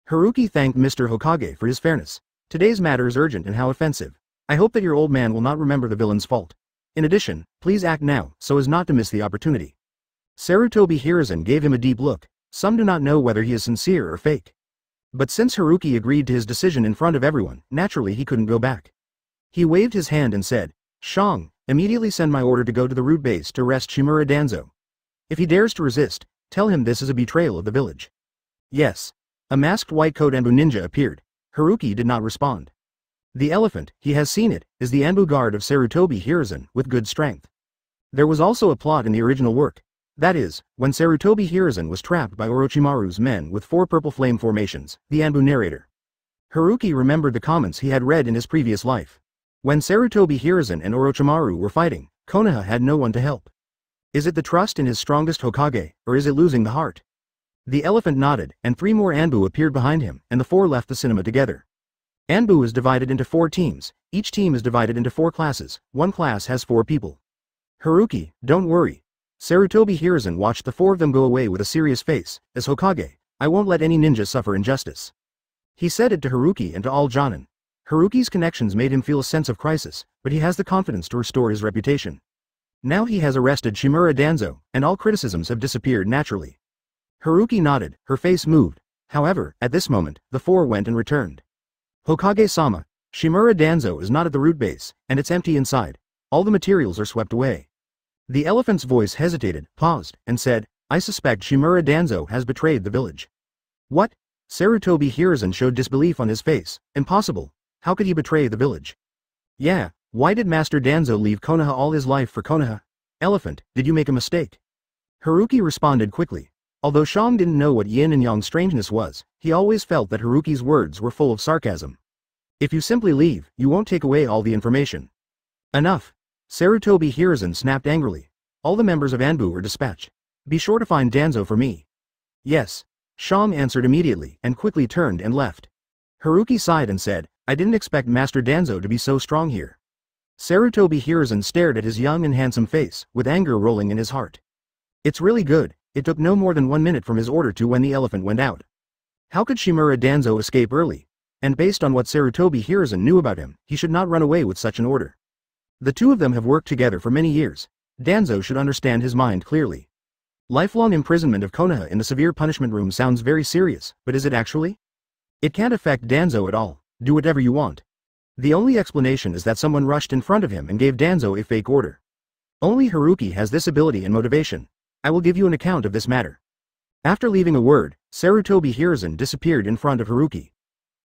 Haruki thanked Mr. Hokage for his fairness. Today's matter is urgent and how offensive. I hope that your old man will not remember the villain's fault. In addition, please act now, so as not to miss the opportunity. Sarutobi Hiruzen gave him a deep look. Some do not know whether he is sincere or fake. But since Haruki agreed to his decision in front of everyone, naturally he couldn't go back. He waved his hand and said, Shang, immediately send my order to go to the root base to arrest Shimura Danzo. If he dares to resist, tell him this is a betrayal of the village. Yes. A masked white coat Anbu ninja appeared. Haruki did not respond. The elephant, he has seen it, is the Anbu guard of Sarutobi Hiruzen, with good strength. There was also a plot in the original work. That is, when Sarutobi Hiruzen was trapped by Orochimaru's men with 4 purple flame formations, the Anbu narrator. Haruki remembered the comments he had read in his previous life. When Sarutobi Hiruzen and Orochimaru were fighting, Konoha had no one to help. Is it the trust in his strongest Hokage, or is it losing the heart? The elephant nodded, and 3 more Anbu appeared behind him, and the 4 left the cinema together. Anbu is divided into 4 teams, each team is divided into 4 classes, one class has 4 people. Haruki, don't worry. Sarutobi Hiruzen watched the 4 of them go away with a serious face. As Hokage, I won't let any ninja suffer injustice. He said it to Haruki and to all Jonin. Haruki's connections made him feel a sense of crisis, but he has the confidence to restore his reputation. Now he has arrested Shimura Danzo, and all criticisms have disappeared naturally. Haruki nodded, her face moved. However, at this moment, the 4 went and returned. Hokage-sama, Shimura Danzo is not at the root base, and it's empty inside. All the materials are swept away. The elephant's voice hesitated, paused, and said, I suspect Shimura Danzo has betrayed the village. What? Sarutobi Hiruzen showed disbelief on his face. Impossible. How could he betray the village? Yeah, why did Master Danzo leave Konoha all his life for Konoha? Elephant, did you make a mistake? Haruki responded quickly. Although Shang didn't know what yin and yang strangeness was, he always felt that Haruki's words were full of sarcasm. If you simply leave, you won't take away all the information. Enough. Sarutobi Hiruzen snapped angrily. All the members of Anbu were dispatched. Be sure to find Danzo for me. Yes. Shang answered immediately and quickly turned and left. Haruki sighed and said, I didn't expect Master Danzo to be so strong here. Sarutobi Hiruzen stared at his young and handsome face, with anger rolling in his heart. It's really good. It took no more than 1 minute from his order to when the elephant went out. How could Shimura Danzo escape early? And based on what Sarutobi Hiruzen knew about him, he should not run away with such an order. The 2 of them have worked together for many years. Danzo should understand his mind clearly. Lifelong imprisonment of Konoha in the severe punishment room sounds very serious, but is it actually? It can't affect Danzo at all. Do whatever you want. The only explanation is that someone rushed in front of him and gave Danzo a fake order. Only Haruki has this ability and motivation. I will give you an account of this matter. After leaving a word, Sarutobi Hiruzen disappeared in front of Haruki.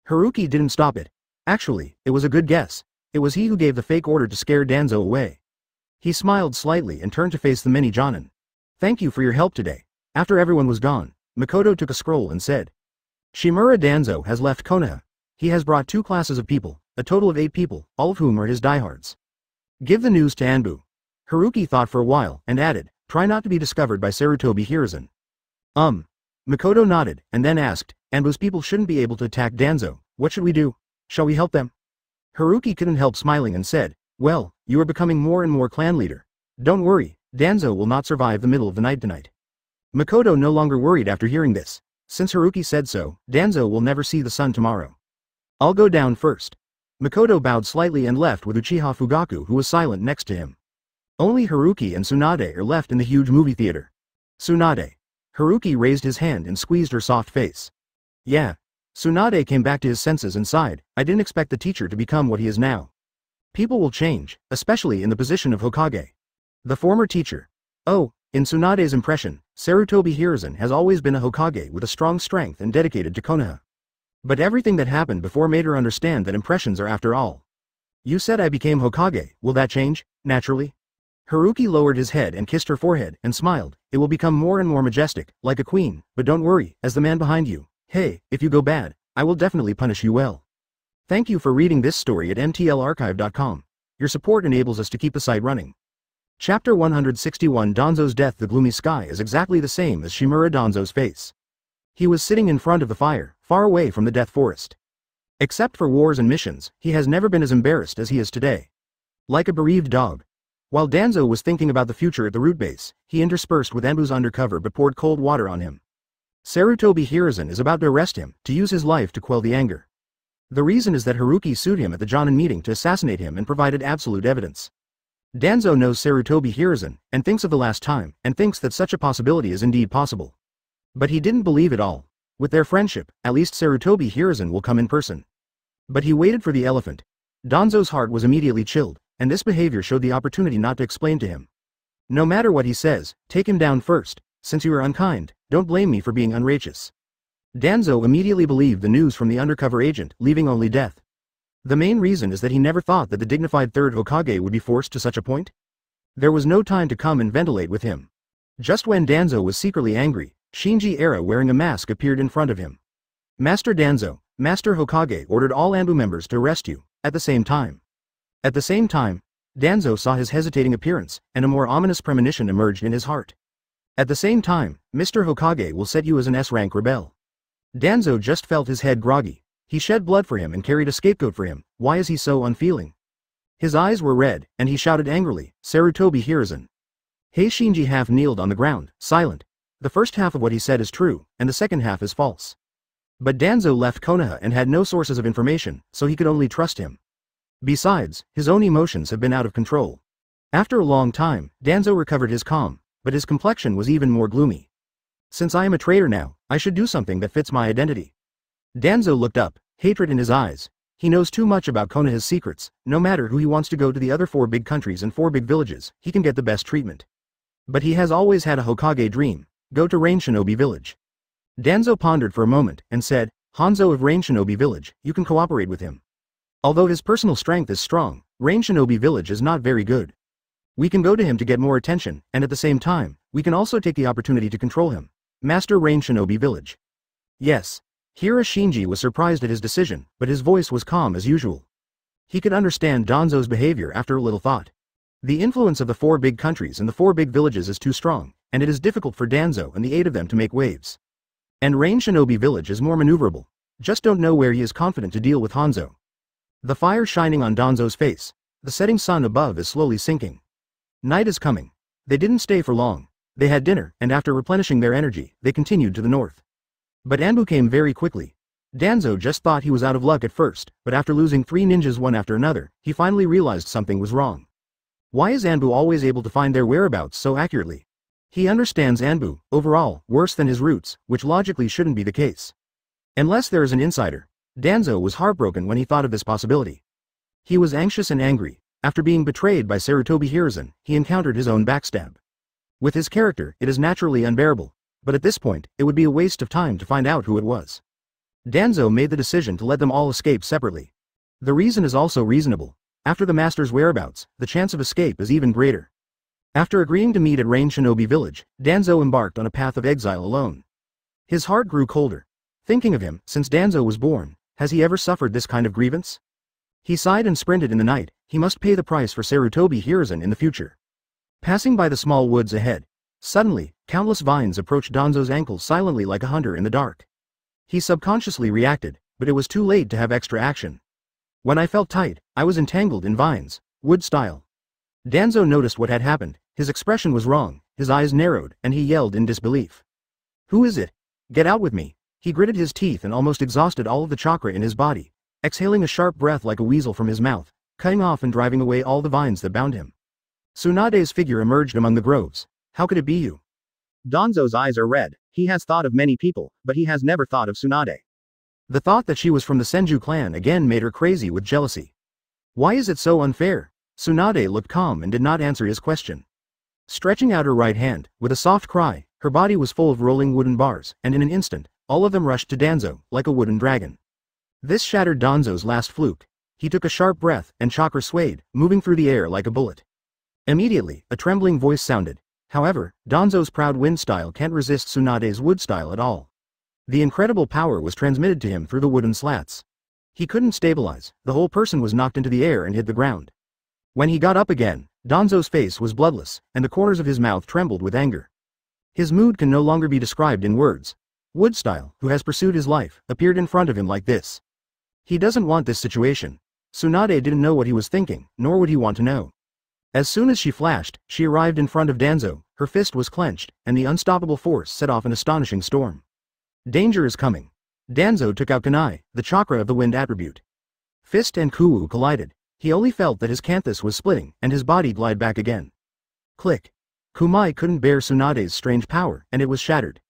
Haruki didn't stop it. Actually, it was a good guess. It was he who gave the fake order to scare Danzo away. He smiled slightly and turned to face the many Jonin. Thank you for your help today. After everyone was gone, Makoto took a scroll and said, Shimura Danzo has left Konoha. He has brought 2 classes of people, a total of 8 people, all of whom are his diehards. Give the news to Anbu. Haruki thought for a while, and added, try not to be discovered by Sarutobi Hiruzen. Makoto nodded, and then asked, Anbu's people shouldn't be able to attack Danzo. What should we do? Shall we help them? Haruki couldn't help smiling and said, well, you are becoming more and more clan leader. Don't worry, Danzo will not survive the middle of the night tonight. Makoto no longer worried after hearing this. Since Haruki said so, Danzo will never see the sun tomorrow. I'll go down first. Makoto bowed slightly and left with Uchiha Fugaku, who was silent next to him. Only Haruki and Tsunade are left in the huge movie theater. Tsunade. Haruki raised his hand and squeezed her soft face. Yeah. Tsunade came back to his senses and sighed. I didn't expect the teacher to become what he is now. People will change, especially in the position of Hokage. The former teacher. Oh, in Tsunade's impression, Sarutobi Hiruzen has always been a Hokage with a strong strength and dedicated to Konoha. But everything that happened before made her understand that impressions are after all. You said I became Hokage, will that change, naturally? Haruki lowered his head and kissed her forehead and smiled. It will become more and more majestic, like a queen, but don't worry, as the man behind you. Hey, if you go bad, I will definitely punish you well. Thank you for reading this story at mtlarchive.com. Your support enables us to keep the site running. Chapter 161 Danzo's death. The gloomy sky is exactly the same as Shimura Danzo's face. He was sitting in front of the fire, far away from the death forest. Except for wars and missions, he has never been as embarrassed as he is today. Like a bereaved dog. While Danzo was thinking about the future at the root base, he interspersed with Anbu's undercover but poured cold water on him. Sarutobi Hiruzen is about to arrest him, to use his life to quell the anger. The reason is that Haruki sued him at the Jonin meeting to assassinate him and provided absolute evidence. Danzo knows Sarutobi Hiruzen, and thinks of the last time, and thinks that such a possibility is indeed possible. But he didn't believe it all. With their friendship, at least Sarutobi Hiruzen will come in person. But he waited for the elephant. Danzo's heart was immediately chilled, and this behavior showed the opportunity not to explain to him. No matter what he says, take him down first. Since you are unkind, don't blame me for being unrighteous. Danzo immediately believed the news from the undercover agent, leaving only death. The main reason is that he never thought that the dignified third Hokage would be forced to such a point. There was no time to come and ventilate with him. Just when Danzo was secretly angry, Shinji Era wearing a mask appeared in front of him. Master Danzo, Master Hokage ordered all Anbu members to arrest you, at the same time. At the same time, Danzo saw his hesitating appearance, and a more ominous premonition emerged in his heart. At the same time, Mr. Hokage will set you as an S-rank rebel. Danzo just felt his head groggy. He shed blood for him and carried a scapegoat for him. Why is he so unfeeling? His eyes were red, and he shouted angrily, Sarutobi Hiruzen. Hey Shinji half kneeled on the ground, silent. The first half of what he said is true, and the second half is false. But Danzo left Konoha and had no sources of information, so he could only trust him. Besides, his own emotions have been out of control. After a long time, Danzo recovered his calm, but his complexion was even more gloomy. Since I am a traitor now, I should do something that fits my identity. Danzo looked up, hatred in his eyes. He knows too much about Konoha's secrets. No matter who he wants to go to the other 4 big countries and 4 big villages, he can get the best treatment. But he has always had a Hokage dream, go to Rain Shinobi Village. Danzo pondered for a moment, and said, Hanzo of Rain Shinobi Village, you can cooperate with him. Although his personal strength is strong, Rain Shinobi Village is not very good. We can go to him to get more attention, and at the same time, we can also take the opportunity to control him. Master Rain Shinobi Village. Yes. Hira Shinji was surprised at his decision, but his voice was calm as usual. He could understand Danzo's behavior after a little thought. The influence of the 4 big countries and the 4 big villages is too strong, and it is difficult for Danzo and the 8 of them to make waves. And Rain Shinobi Village is more maneuverable. Just don't know where he is confident to deal with Hanzo. The fire shining on Danzo's face. The setting sun above is slowly sinking. Night is coming. They didn't stay for long. They had dinner, and after replenishing their energy, they continued to the north. But Anbu came very quickly. Danzo just thought he was out of luck at first, but after losing 3 ninjas one after another, he finally realized something was wrong. Why is Anbu always able to find their whereabouts so accurately? He understands Anbu, overall, worse than his roots, which logically shouldn't be the case. Unless there is an insider. Danzo was heartbroken when he thought of this possibility. He was anxious and angry. After being betrayed by Sarutobi Hiruzen, he encountered his own backstab. With his character, it is naturally unbearable. But at this point, it would be a waste of time to find out who it was. Danzo made the decision to let them all escape separately. The reason is also reasonable. After the master's whereabouts, the chance of escape is even greater. After agreeing to meet at Rain Shinobi Village, Danzo embarked on a path of exile alone. His heart grew colder. Thinking of him, since Danzo was born, has he ever suffered this kind of grievance? He sighed and sprinted in the night. He must pay the price for Sarutobi Hiruzen in the future. Passing by the small woods ahead, suddenly, countless vines approached Danzo's ankles silently like a hunter in the dark. He subconsciously reacted, but it was too late to have extra action. When I felt tight, I was entangled in vines, wood style. Danzo noticed what had happened. His expression was wrong, his eyes narrowed, and he yelled in disbelief. Who is it? Get out with me. He gritted his teeth and almost exhausted all of the chakra in his body, exhaling a sharp breath like a weasel from his mouth, cutting off and driving away all the vines that bound him. Tsunade's figure emerged among the groves. How could it be you? Danzo's eyes are red. He has thought of many people, but he has never thought of Tsunade. The thought that she was from the Senju clan again made her crazy with jealousy. Why is it so unfair? Tsunade looked calm and did not answer his question. Stretching out her right hand, with a soft cry, her body was full of rolling wooden bars, and in an instant, all of them rushed to Danzo, like a wooden dragon. This shattered Danzo's last fluke. He took a sharp breath, and chakra swayed, moving through the air like a bullet. Immediately, a trembling voice sounded. However, Danzo's proud wind style can't resist Tsunade's wood style at all. The incredible power was transmitted to him through the wooden slats. He couldn't stabilize, the whole person was knocked into the air and hit the ground. When he got up again, Danzo's face was bloodless, and the corners of his mouth trembled with anger. His mood can no longer be described in words. Wood style, who has pursued his life, appeared in front of him like this. He doesn't want this situation. Tsunade didn't know what he was thinking, nor would he want to know. As soon as she flashed, she arrived in front of Danzo, her fist was clenched, and the unstoppable force set off an astonishing storm. Danger is coming. Danzo took out Kunai, the chakra of the wind attribute. Fist and Kuwu collided. He only felt that his canthus was splitting, and his body glide back again. Click. Kumai couldn't bear Tsunade's strange power, and it was shattered.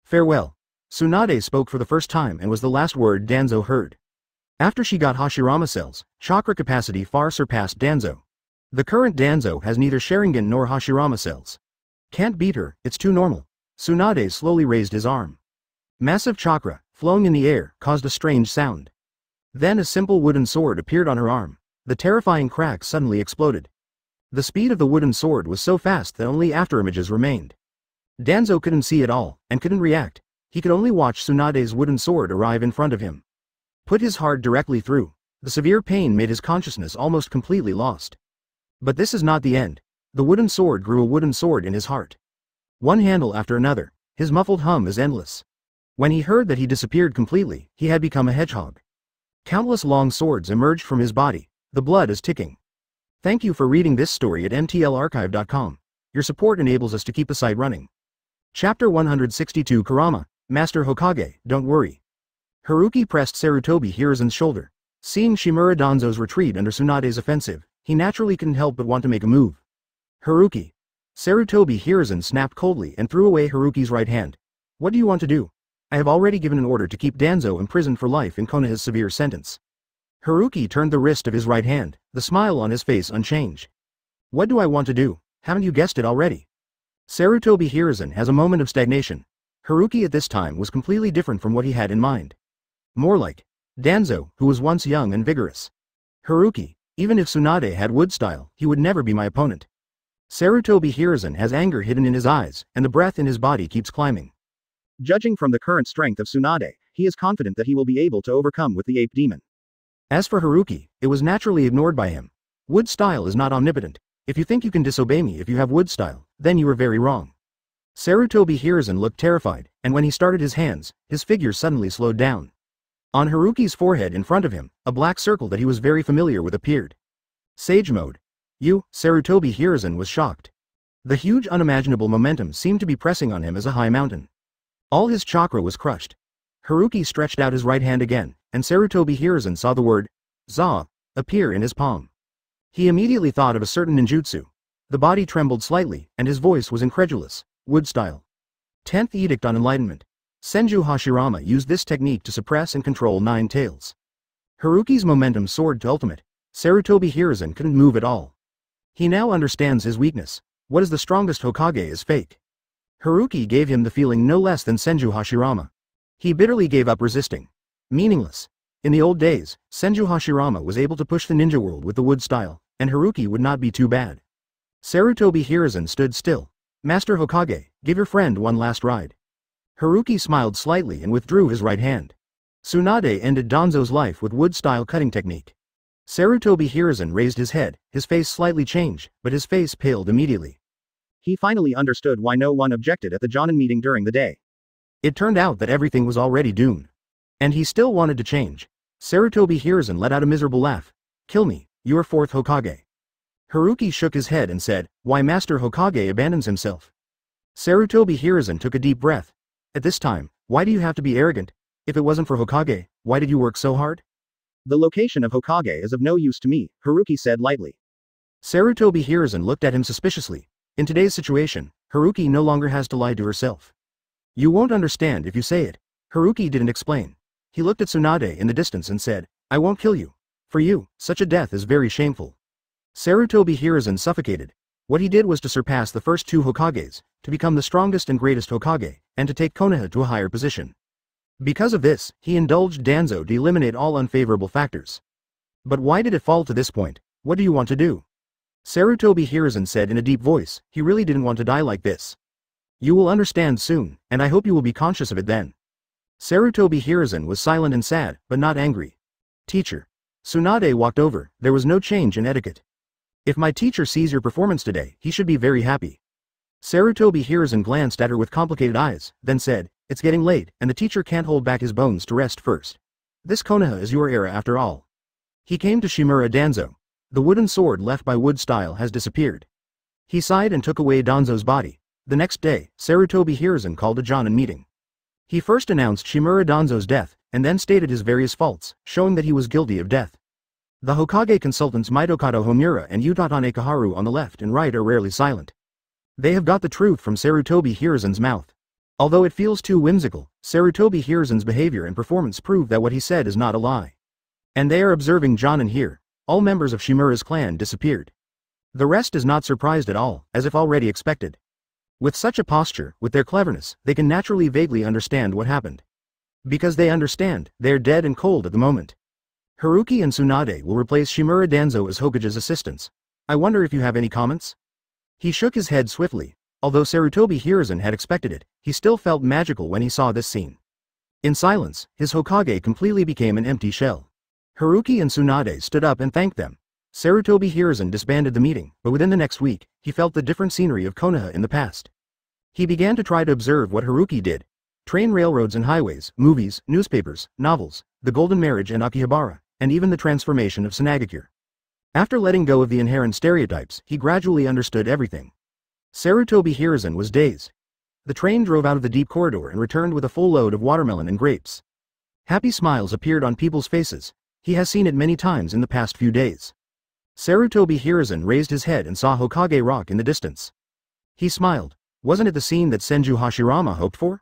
Farewell. Tsunade spoke for the first time and was the last word Danzo heard. After she got Hashirama cells, chakra capacity far surpassed Danzo. The current Danzo has neither Sharingan nor Hashirama cells. Can't beat her, it's too normal. Tsunade slowly raised his arm. Massive chakra, flowing in the air, caused a strange sound. Then a simple wooden sword appeared on her arm. The terrifying crack suddenly exploded. The speed of the wooden sword was so fast that only afterimages remained. Danzo couldn't see it all, and couldn't react. He could only watch Tsunade's wooden sword arrive in front of him. Put his heart directly through. The severe pain made his consciousness almost completely lost. But this is not the end. The wooden sword grew a wooden sword in his heart. One handle after another, his muffled hum is endless. When he heard that he disappeared completely, he had become a hedgehog. Countless long swords emerged from his body. The blood is ticking. Thank you for reading this story at mtlarchive.com. Your support enables us to keep the site running. Chapter 162 Kurama, Master Hokage, don't worry. Haruki pressed Sarutobi Hiruzen's shoulder. Seeing Shimura Danzo's retreat under Tsunade's offensive, he naturally couldn't help but want to make a move. Haruki. Sarutobi Hiruzen snapped coldly and threw away Haruki's right hand. What do you want to do? I have already given an order to keep Danzo imprisoned for life in Konoha's severe sentence. Haruki turned the wrist of his right hand, the smile on his face unchanged. What do I want to do? Haven't you guessed it already? Sarutobi Hiruzen has a moment of stagnation. Haruki at this time was completely different from what he had in mind. More like Danzo, who was once young and vigorous. Haruki, even if Tsunade had wood style, he would never be my opponent. Sarutobi Hiruzen has anger hidden in his eyes, and the breath in his body keeps climbing. Judging from the current strength of Tsunade, he is confident that he will be able to overcome with the ape demon. As for Haruki, it was naturally ignored by him. Wood style is not omnipotent. If you think you can disobey me if you have wood style, then you are very wrong. Sarutobi Hiruzen looked terrified, and when he started his hands, his figure suddenly slowed down. On Haruki's forehead in front of him, a black circle that he was very familiar with appeared. Sage mode. Sarutobi Hiruzen was shocked. The huge unimaginable momentum seemed to be pressing on him as a high mountain. All his chakra was crushed. Haruki stretched out his right hand again, and Sarutobi Hiruzen saw the word, Za, appear in his palm. He immediately thought of a certain ninjutsu. The body trembled slightly, and his voice was incredulous. Wood style. 10th Edict on Enlightenment. Senju Hashirama used this technique to suppress and control 9 tails. Haruki's momentum soared to ultimate. Sarutobi Hiruzen couldn't move at all. He now understands his weakness. What is the strongest Hokage is fake. Haruki gave him the feeling no less than Senju Hashirama. He bitterly gave up resisting. Meaningless. In the old days, Senju Hashirama was able to push the ninja world with the wood style, and Haruki would not be too bad. Sarutobi Hiruzen stood still. Master Hokage, give your friend one last ride. Haruki smiled slightly and withdrew his right hand. Tsunade ended Danzo's life with wood style cutting technique. Sarutobi Hiruzen raised his head, his face slightly changed, but his face paled immediately. He finally understood why no one objected at the Jonin meeting during the day. It turned out that everything was already doomed. And he still wanted to change. Sarutobi Hiruzen let out a miserable laugh. Kill me, you are 4th Hokage. Haruki shook his head and said, why Master Hokage abandons himself? Sarutobi Hiruzen took a deep breath. At this time, why do you have to be arrogant? If it wasn't for Hokage, why did you work so hard? The location of Hokage is of no use to me, Haruki said lightly. Sarutobi Hiruzen looked at him suspiciously. In today's situation, Haruki no longer has to lie to herself. You won't understand if you say it. Haruki didn't explain. He looked at Tsunade in the distance and said, I won't kill you. For you, such a death is very shameful. Sarutobi Hiruzen suffocated. What he did was to surpass the first 2 Hokages, to become the strongest and greatest Hokage, and to take Konoha to a higher position. Because of this, he indulged Danzo to eliminate all unfavorable factors. But why did it fall to this point? What do you want to do? Sarutobi Hiruzen said in a deep voice, he really didn't want to die like this. You will understand soon, and I hope you will be conscious of it then. Sarutobi Hiruzen was silent and sad, but not angry. Teacher. Tsunade walked over, there was no change in etiquette. If my teacher sees your performance today, he should be very happy. Sarutobi Hiruzen glanced at her with complicated eyes, then said, it's getting late, and the teacher can't hold back his bones to rest first. This Konoha is your era after all. He came to Shimura Danzo. The wooden sword left by Wood Style has disappeared. He sighed and took away Danzo's body. The next day, Sarutobi Hiruzen called a Jonin meeting. He first announced Shimura Danzo's death, and then stated his various faults, showing that he was guilty of death. The Hokage consultants Mitokado Homura and Utatane Kaharu on the left and right are rarely silent. They have got the truth from Sarutobi Hiruzen's mouth. Although it feels too whimsical, Sarutobi Hiruzen's behavior and performance prove that what he said is not a lie. And they are observing Jonin here. All members of Shimura's clan disappeared. The rest is not surprised at all, as if already expected. With such a posture, with their cleverness, they can naturally vaguely understand what happened. Because they understand, they are dead and cold at the moment. Haruki and Tsunade will replace Shimura Danzo as Hokage's assistants. I wonder if you have any comments? He shook his head swiftly. Although Sarutobi Hiruzen had expected it, he still felt magical when he saw this scene. In silence, his Hokage completely became an empty shell. Haruki and Tsunade stood up and thanked them. Sarutobi Hiruzen disbanded the meeting, but within the next week, he felt the different scenery of Konoha in the past. He began to try to observe what Haruki did. Train railroads and highways, movies, newspapers, novels, the golden marriage and Akihabara, and even the transformation of Tsunade. After letting go of the inherent stereotypes, he gradually understood everything. Sarutobi Hiruzen was dazed. The train drove out of the deep corridor and returned with a full load of watermelon and grapes. Happy smiles appeared on people's faces. He has seen it many times in the past few days. Sarutobi Hiruzen raised his head and saw Hokage Rock in the distance. He smiled. Wasn't it the scene that Senju Hashirama hoped for?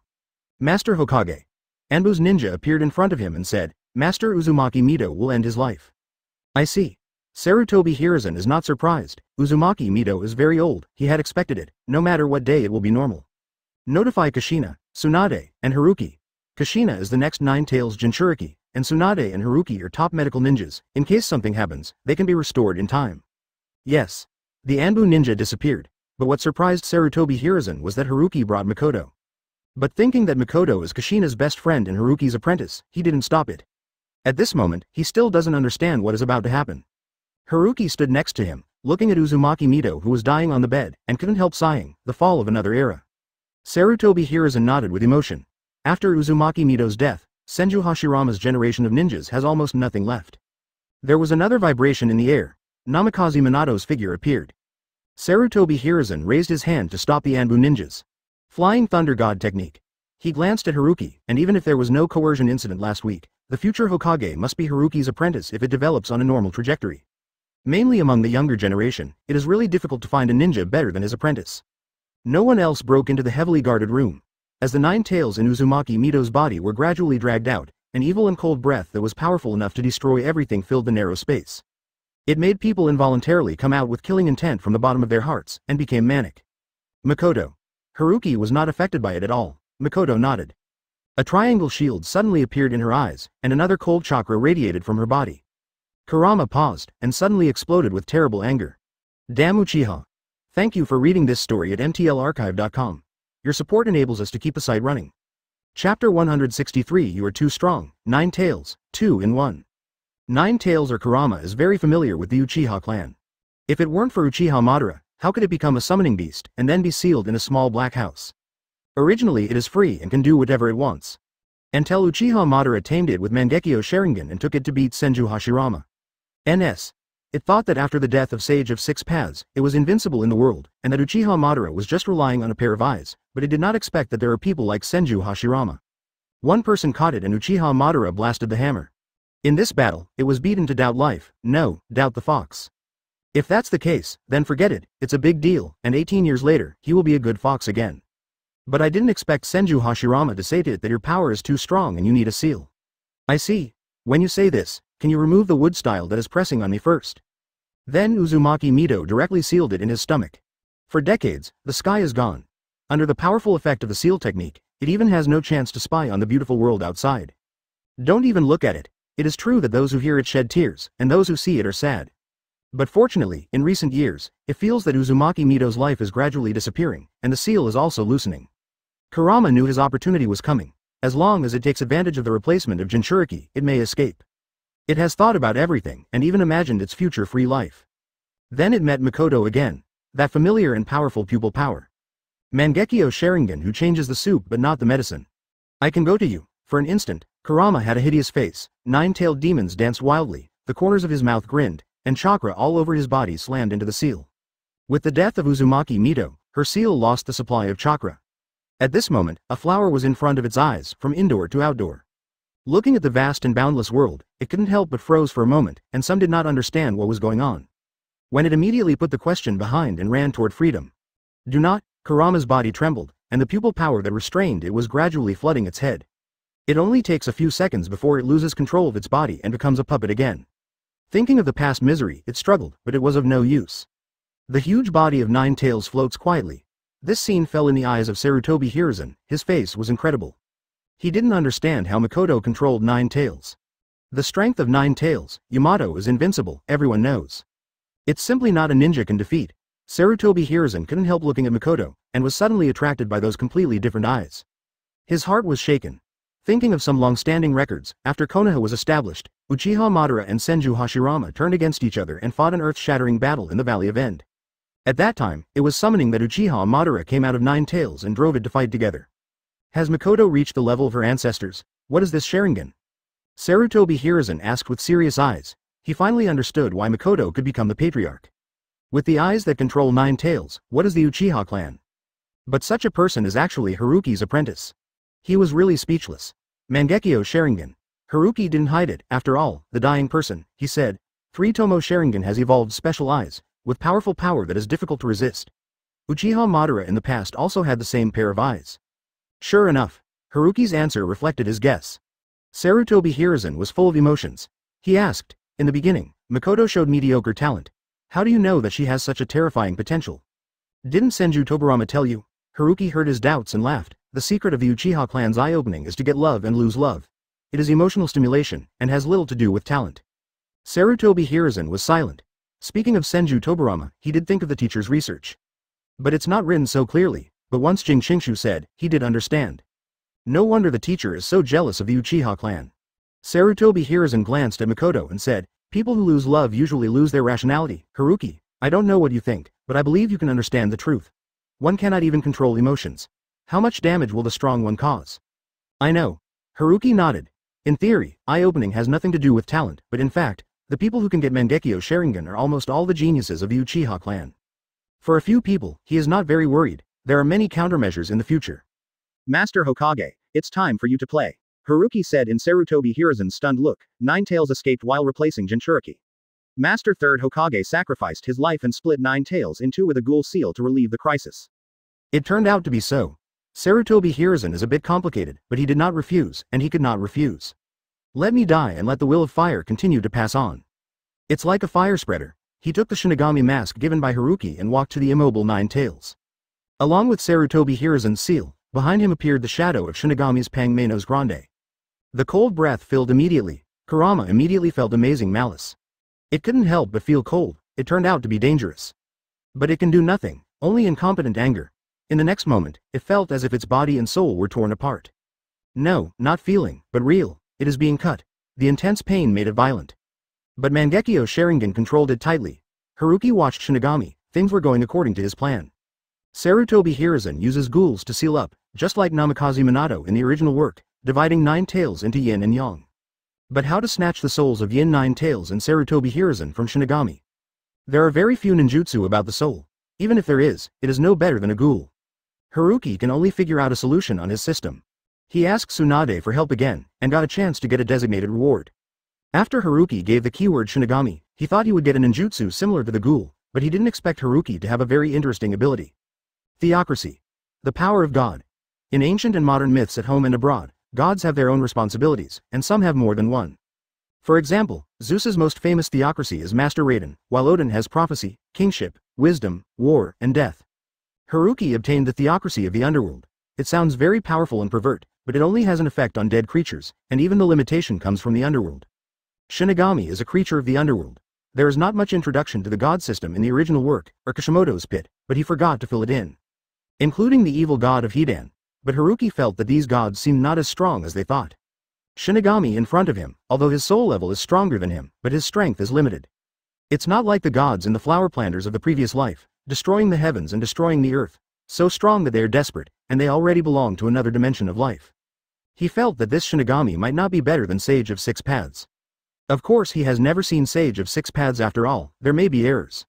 Master Hokage. Anbu's ninja appeared in front of him and said, Master Uzumaki Mito will end his life. I see. Sarutobi Hiruzen is not surprised. Uzumaki Mito is very old, he had expected it. No matter what day it will be normal. Notify Kushina, Tsunade, and Haruki. Kushina is the next Nine-Tails Jinchuriki, and Tsunade and Haruki are top medical ninjas. In case something happens, they can be restored in time. Yes. The Anbu ninja disappeared, but what surprised Sarutobi Hiruzen was that Haruki brought Mikoto. But thinking that Mikoto is Kushina's best friend and Haruki's apprentice, he didn't stop it. At this moment, he still doesn't understand what is about to happen. Haruki stood next to him, looking at Uzumaki Mito who was dying on the bed, and couldn't help sighing, the fall of another era. Sarutobi Hiruzen nodded with emotion. After Uzumaki Mito's death, Senju Hashirama's generation of ninjas has almost nothing left. There was another vibration in the air. Namikaze Minato's figure appeared. Sarutobi Hiruzen raised his hand to stop the Anbu ninjas. Flying Thunder God technique. He glanced at Haruki, and even if there was no coercion incident last week, the future Hokage must be Haruki's apprentice if it develops on a normal trajectory. Mainly among the younger generation, it is really difficult to find a ninja better than his apprentice. No one else broke into the heavily guarded room. As the nine tails in Uzumaki Mito's body were gradually dragged out, an evil and cold breath that was powerful enough to destroy everything filled the narrow space. It made people involuntarily come out with killing intent from the bottom of their hearts, and became manic. Mikoto. Haruki was not affected by it at all. Mikoto nodded. A triangle shield suddenly appeared in her eyes, and another cold chakra radiated from her body. Kurama paused, and suddenly exploded with terrible anger. Damn Uchiha. Thank you for reading this story at mtlarchive.com. Your support enables us to keep the site running. Chapter 163 You Are Too Strong, Nine Tails, 2 in 1. Nine Tails or Kurama is very familiar with the Uchiha clan. If it weren't for Uchiha Madara, how could it become a summoning beast and then be sealed in a small black house? Originally it is free and can do whatever it wants. Until Uchiha Madara tamed it with Mangekyo Sharingan and took it to beat Senju Hashirama. N.S. It thought that after the death of Sage of Six Paths, it was invincible in the world, and that Uchiha Madara was just relying on a pair of eyes, but it did not expect that there are people like Senju Hashirama. One person caught it and Uchiha Madara blasted the hammer. In this battle, it was beaten to doubt life, no, doubt the fox. If that's the case, then forget it, it's a big deal, and 18 years later, he will be a good fox again. But I didn't expect Senju Hashirama to say to it that your power is too strong and you need a seal. I see. When you say this, can you remove the wood style that is pressing on me first? Then Uzumaki Mito directly sealed it in his stomach. For decades, the sky is gone. Under the powerful effect of the seal technique, it even has no chance to spy on the beautiful world outside. Don't even look at it. It is true that those who hear it shed tears, and those who see it are sad. But fortunately, in recent years, it feels that Uzumaki Mito's life is gradually disappearing, and the seal is also loosening. Kurama knew his opportunity was coming. As long as it takes advantage of the replacement of Jinchuriki, it may escape. It has thought about everything, and even imagined its future free life. Then it met Mikoto again. That familiar and powerful pupil power. Mangekyo Sharingan who changes the soup but not the medicine. I can go to you. For an instant, Kurama had a hideous face, nine-tailed demons danced wildly, the corners of his mouth grinned, and chakra all over his body slammed into the seal. With the death of Uzumaki Mito, her seal lost the supply of chakra. At this moment, a flower was in front of its eyes, from indoor to outdoor. Looking at the vast and boundless world, it couldn't help but froze for a moment, and some did not understand what was going on. When it immediately put the question behind and ran toward freedom. Do not, Kurama's body trembled, and the pupil power that restrained it was gradually flooding its head. It only takes a few seconds before it loses control of its body and becomes a puppet again. Thinking of the past misery, it struggled, but it was of no use. The huge body of Nine Tails floats quietly. This scene fell in the eyes of Sarutobi Hiruzen. His face was incredible. He didn't understand how Makoto controlled Nine Tails. The strength of Nine Tails, Yamato, is invincible, everyone knows. It's simply not a ninja can defeat. Sarutobi Hiruzen couldn't help looking at Makoto, and was suddenly attracted by those completely different eyes. His heart was shaken. Thinking of some long-standing records, after Konoha was established, Uchiha Madara and Senju Hashirama turned against each other and fought an earth-shattering battle in the Valley of End. At that time, it was summoning that Uchiha Madara came out of Nine Tails and drove it to fight together. Has Makoto reached the level of her ancestors? What is this Sharingan? Sarutobi Hiruzen asked with serious eyes. He finally understood why Makoto could become the patriarch. With the eyes that control Nine Tails, what is the Uchiha clan? But such a person is actually Haruki's apprentice. He was really speechless. Mangekyo Sharingan. Haruki didn't hide it. After all, the dying person, he said. 3-Tomo Sharingan has evolved special eyes, with powerful power that is difficult to resist. Uchiha Madara in the past also had the same pair of eyes. Sure enough, Haruki's answer reflected his guess. Sarutobi Hiruzen was full of emotions. He asked, in the beginning, Makoto showed mediocre talent. How do you know that she has such a terrifying potential? Didn't Senju Tobirama tell you? Haruki heard his doubts and laughed. The secret of the Uchiha clan's eye-opening is to get love and lose love. It is emotional stimulation, and has little to do with talent. Sarutobi Hiruzen was silent. Speaking of Senju Tobirama, he did think of the teacher's research. But it's not written so clearly, but once Jing Qingshu said, he did understand. No wonder the teacher is so jealous of the Uchiha clan. Sarutobi Hiruzen glanced at Makoto and said, people who lose love usually lose their rationality. Haruki, I don't know what you think, but I believe you can understand the truth. One cannot even control emotions. How much damage will the strong one cause? I know. Haruki nodded. In theory, eye-opening has nothing to do with talent, but in fact, the people who can get Mangekyo Sharingan are almost all the geniuses of the Uchiha clan. For a few people, he is not very worried. There are many countermeasures in the future. Master Hokage, it's time for you to play. Haruki said in Sarutobi Hiruzen's stunned look. Nine Tails escaped while replacing Jinchuriki. Master Third Hokage sacrificed his life and split Nine Tails in two with a ghoul seal to relieve the crisis. It turned out to be so. Sarutobi Hiruzen is a bit complicated, but he did not refuse, and he could not refuse. Let me die and let the will of fire continue to pass on. It's like a fire spreader. He took the Shinigami mask given by Haruki and walked to the immobile Nine Tails. Along with Sarutobi Hiruzen's seal, behind him appeared the shadow of Shinigami's Pangmenos Grande. The cold breath filled immediately. Kurama immediately felt amazing malice. It couldn't help but feel cold. It turned out to be dangerous. But it can do nothing, only incompetent anger. In the next moment, it felt as if its body and soul were torn apart. No, not feeling, but real. It is being cut. The intense pain made it violent. But Mangekyo Sharingan controlled it tightly. Haruki watched Shinigami. Things were going according to his plan. Sarutobi Hiruzen uses ghouls to seal up, just like Namikaze Minato in the original work, dividing Nine Tails into yin and yang. But how to snatch the souls of Yin Nine Tails and Sarutobi Hiruzen from Shinigami? There are very few ninjutsu about the soul. Even if there is, it is no better than a ghoul. Haruki can only figure out a solution on his system. He asked Tsunade for help again, and got a chance to get a designated reward. After Haruki gave the keyword Shinigami, he thought he would get a ninjutsu similar to the ghoul, but he didn't expect Haruki to have a very interesting ability. Theocracy. The power of God. In ancient and modern myths at home and abroad, gods have their own responsibilities, and some have more than one. For example, Zeus's most famous theocracy is Master Raiden, while Odin has prophecy, kingship, wisdom, war, and death. Haruki obtained the theocracy of the underworld. It sounds very powerful and pervert, but it only has an effect on dead creatures, and even the limitation comes from the underworld. Shinigami is a creature of the underworld. There is not much introduction to the god system in the original work, or Kishimoto's pit, but he forgot to fill it in. Including the evil god of Hidan. But Haruki felt that these gods seemed not as strong as they thought. Shinigami in front of him, although his soul level is stronger than him, but his strength is limited. It's not like the gods in the flower planters of the previous life, destroying the heavens and destroying the earth, so strong that they are desperate, and they already belong to another dimension of life. He felt that this Shinigami might not be better than Sage of Six Paths. Of course he has never seen Sage of Six Paths after all, there may be errors.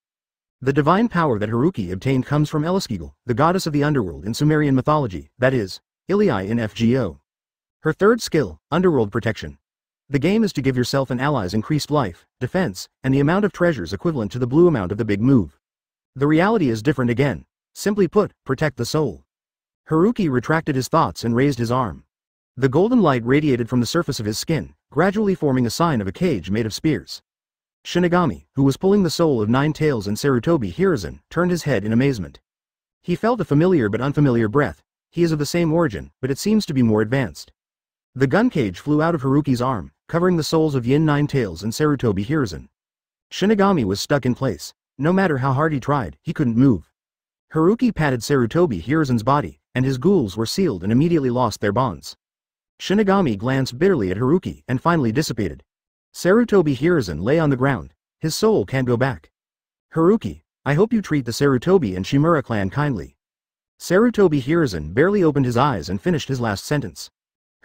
The divine power that Haruki obtained comes from Eliskigel, the goddess of the underworld in Sumerian mythology, that is, Ilii in FGO. Her third skill, Underworld Protection. The game is to give yourself and allies increased life, defense, and the amount of treasures equivalent to the blue amount of the big move. The reality is different again. Simply put, protect the soul. Haruki retracted his thoughts and raised his arm. The golden light radiated from the surface of his skin, gradually forming a sign of a cage made of spears. Shinigami, who was pulling the soul of Nine Tails and Sarutobi Hiruzen, turned his head in amazement. He felt a familiar but unfamiliar breath. He is of the same origin, but it seems to be more advanced. The gun cage flew out of Haruki's arm, covering the souls of Yin Nine Tails and Sarutobi Hiruzen. Shinigami was stuck in place. No matter how hard he tried, he couldn't move. Haruki patted Sarutobi Hiruzen's body, and his ghouls were sealed and immediately lost their bonds. Shinigami glanced bitterly at Haruki and finally dissipated. Sarutobi Hiruzen lay on the ground. His soul can't go back. Haruki, I hope you treat the Sarutobi and Shimura clan kindly. Sarutobi Hiruzen barely opened his eyes and finished his last sentence.